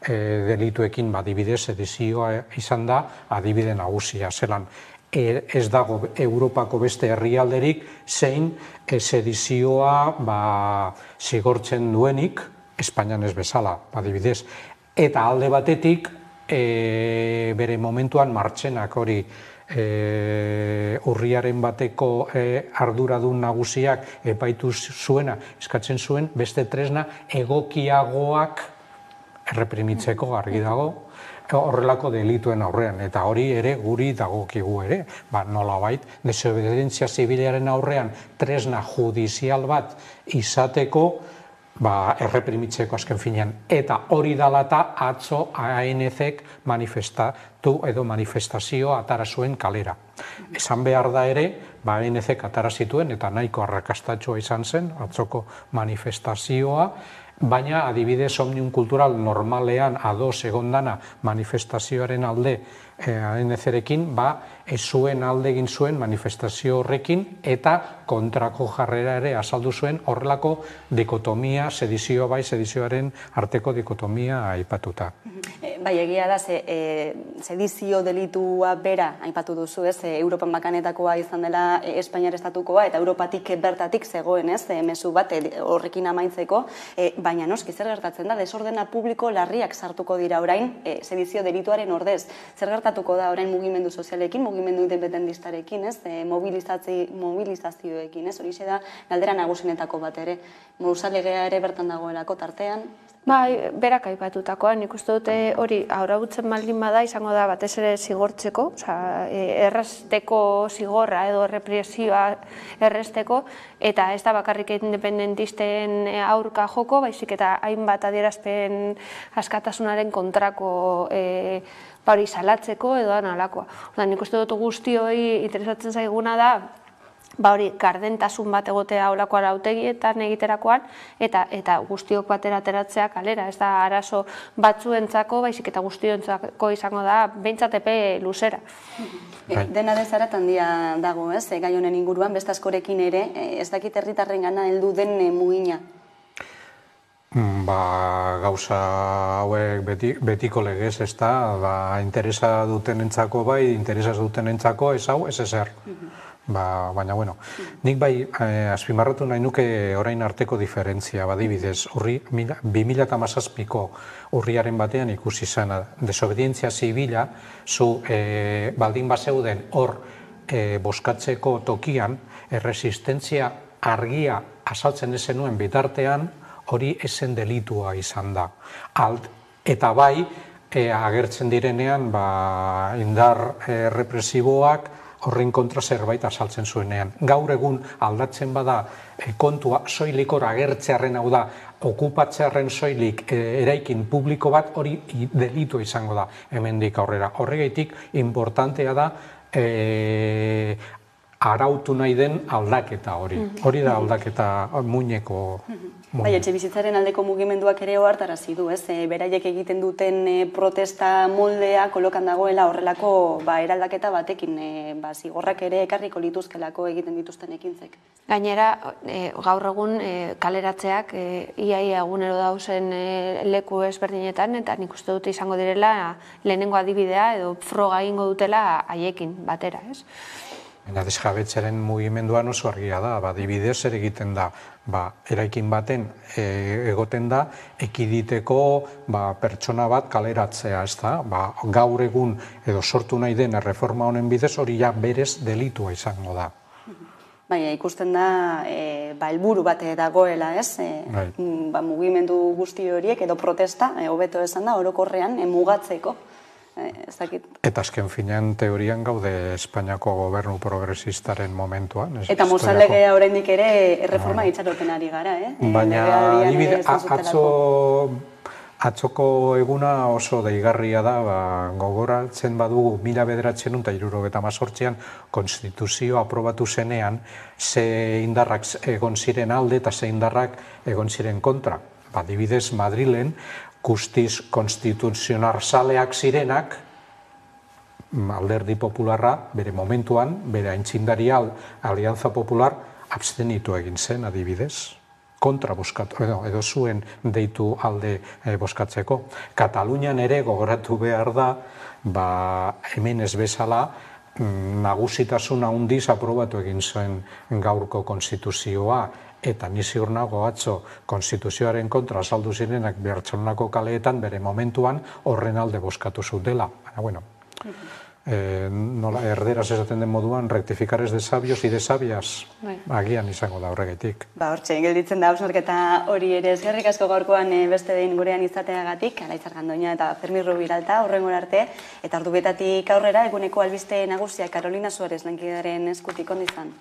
delituekin, adibidez, sedizioa izan da adibide nagusia. Zelan, ez dago Europako beste herrialderik zein sedizioa zigortzen duenik, Espainian ez bezala, adibidez. Eta alde batetik, bere momentuan Martxenak hori urriaren bateko arduradun nagusiak epaitu zuena, eskatzen zuen beste tresna egokiagoak erreprimitzeko argi dago, horrelako delituen aurrean, eta hori ere guri dagokigu ere, nolabait, desobedientzia zibilaren aurrean tresna judizial bat izateko, erreprimitzeko azken finean. Eta hori dela eta atzo ANC-ek manifestatu edo manifestazioa atara zuen kalera. Esan behar da ere, ANC-ek atara zituen eta nahiko arrakastatxoa izan zen, atzoko manifestazioa, baina adibidez Omnium Kultural normalean ados egondana manifestazioaren alde ANC-rekin, ez zuen alde egin zuen manifestazio horrekin eta kontrako jarrera ere azaldu zuen horrelako dikotomia, sedizioa sedizioaren arteko dikotomia aipatuta. Bai, egia da, sedizio delitua bera aipatu duzu, Europan bakanetakoa izan dela Espainiar estatukoa eta Europatik bertatik zegoen, mezu bat horrekin amaintzeko, baina noski zer gertatzen da, desordena publiko larriak sartuko dira orain sedizio delituaren ordez. Zer gertatuko da orain mugimendu sozialekin, mugimendu independentistarekin, mobilizazioekin, horixe da galdera nagusinetako bat ere. Mausalegea ere bertan dagoelako tartean. Bai, berak aipatutakoa, nik uste dute hori aurrautzen baldin bada izango da batez ere zigortzeko, erresteko zigorra edo represioa erresteko, eta ez da bakarrik independentisten aurka joko, baizik eta hainbat adierazpen askatasunaren kontrako hori salatzeko edo analakoa. Nik uste dut guzti hori interesatzen zaiguna da, hori gardentasun bat egotea olako arautegietan egiterakoan, eta guztiok batera ateratzea kalera, ez da arazo batzuentzako, baizik eta guztiontzako izango da, behintzat epe luzera. Dena dezarat handia dago, gai honen inguruan, beste askorekin ere, ez dakit herritarren gana heldu den mugina. Gauza hauek betiko legez, ez da, interesa dutenentzako bai, interesa dutenentzako ez hau, ez ezer. Baina, bueno, nik bai azpimarratu nahi nuke orain arteko diferentzia, badibidez, 2017ko urriaren batean ikusi zena, desobedientzia zibila, zu baldin bazeuden hor boskatzeko tokian, erresistentzia argia azaltzen ez zenuen bitartean, hori esen delitua izan da. Eta bai, agertzen direnean, indar represiboak, horren kontra zerbait azaltzen zuenean. Gaur egun aldatzen bada kontua soilikor agertzearen, hau da, okupatzearen soilik eraikin publiko bat, hori delitu izango da hemendik aurrera. Horregaitik importantea da arautu nahi den aldaketa hori. Hori da aldaketa muineko. Bai, etxe bizitzaren aldeko mugimenduak ere ohartarazi du, beraiek egiten duten protesta moldea kolokan dagoela horrelako eraldaketa batekin, zigorrak ere ekarriko lituzkelako egiten dituzten ekintzek. Gainera, gaur egun kaleratzeak iaia egunero dauzen leku ezberdinetan, eta nik uste dute izango direla lehenengo adibidea edo froga egingo dutela haiekin batera, ez? Desjabetzaren mugimenduan oso argia da, adibidez zer egiten da, eraikin baten egoten da, ekiditeko pertsona bat kaleratzea, ez da, gaur egun edo sortu nahi den erreforma honen bidez hori ja berez delitua izango da. Baina ikusten da, helburu bat dagoela, ez? Mugimendu guzti horiek edo protesta, hobeto esan da, orokorrean mugatzeko. Eta azken finean teorian gaude Espainiako gobernu progresistaren momentuan. Eta Mozallegea oraindik ere erreforma itxaroten ari gara, Baina atzoko eguna oso deigarria da, gogoratzen badugu 1978an konstituzioa aprobatu zenean, ze indarrak egon ziren alde eta ze indarrak egon ziren kontra. Adibidez, Madrilen, guztiz konstituzionalzaleak zirenak, Alderdi Popularra, bere momentuan, bere aintzindaria Alianza Popular, abstenitu egin zen, adibidez, kontra boskatu, edo zuen deitu alde boskatzeko. Katalunian ere gogoratu behar da, hemen ez bezala, nagusitasuna handiz aprobatu egin zen gaurko konstituzioa, eta ni ziur nago atzo konstituzioaren kontra azaldu zirenak Bartzelonako kaleetan bere momentuan horren alde bozkatu zutela. Baina, bueno, nola erderaz esaten den moduan, rectificares de sabios y de sabias, agian izango da horregetik. Hortxe, gelditzen da hausnarketa hori ere. Eskerrik asko gaurkoan beste behin gurean izateagatik, Alaizar Gandoña eta Fermi Rubiralta, hurrengora arte, eta ordu betatik aurrera eguneko albiste nagusia Carolina Suárez lankidaren eskutik ondizan.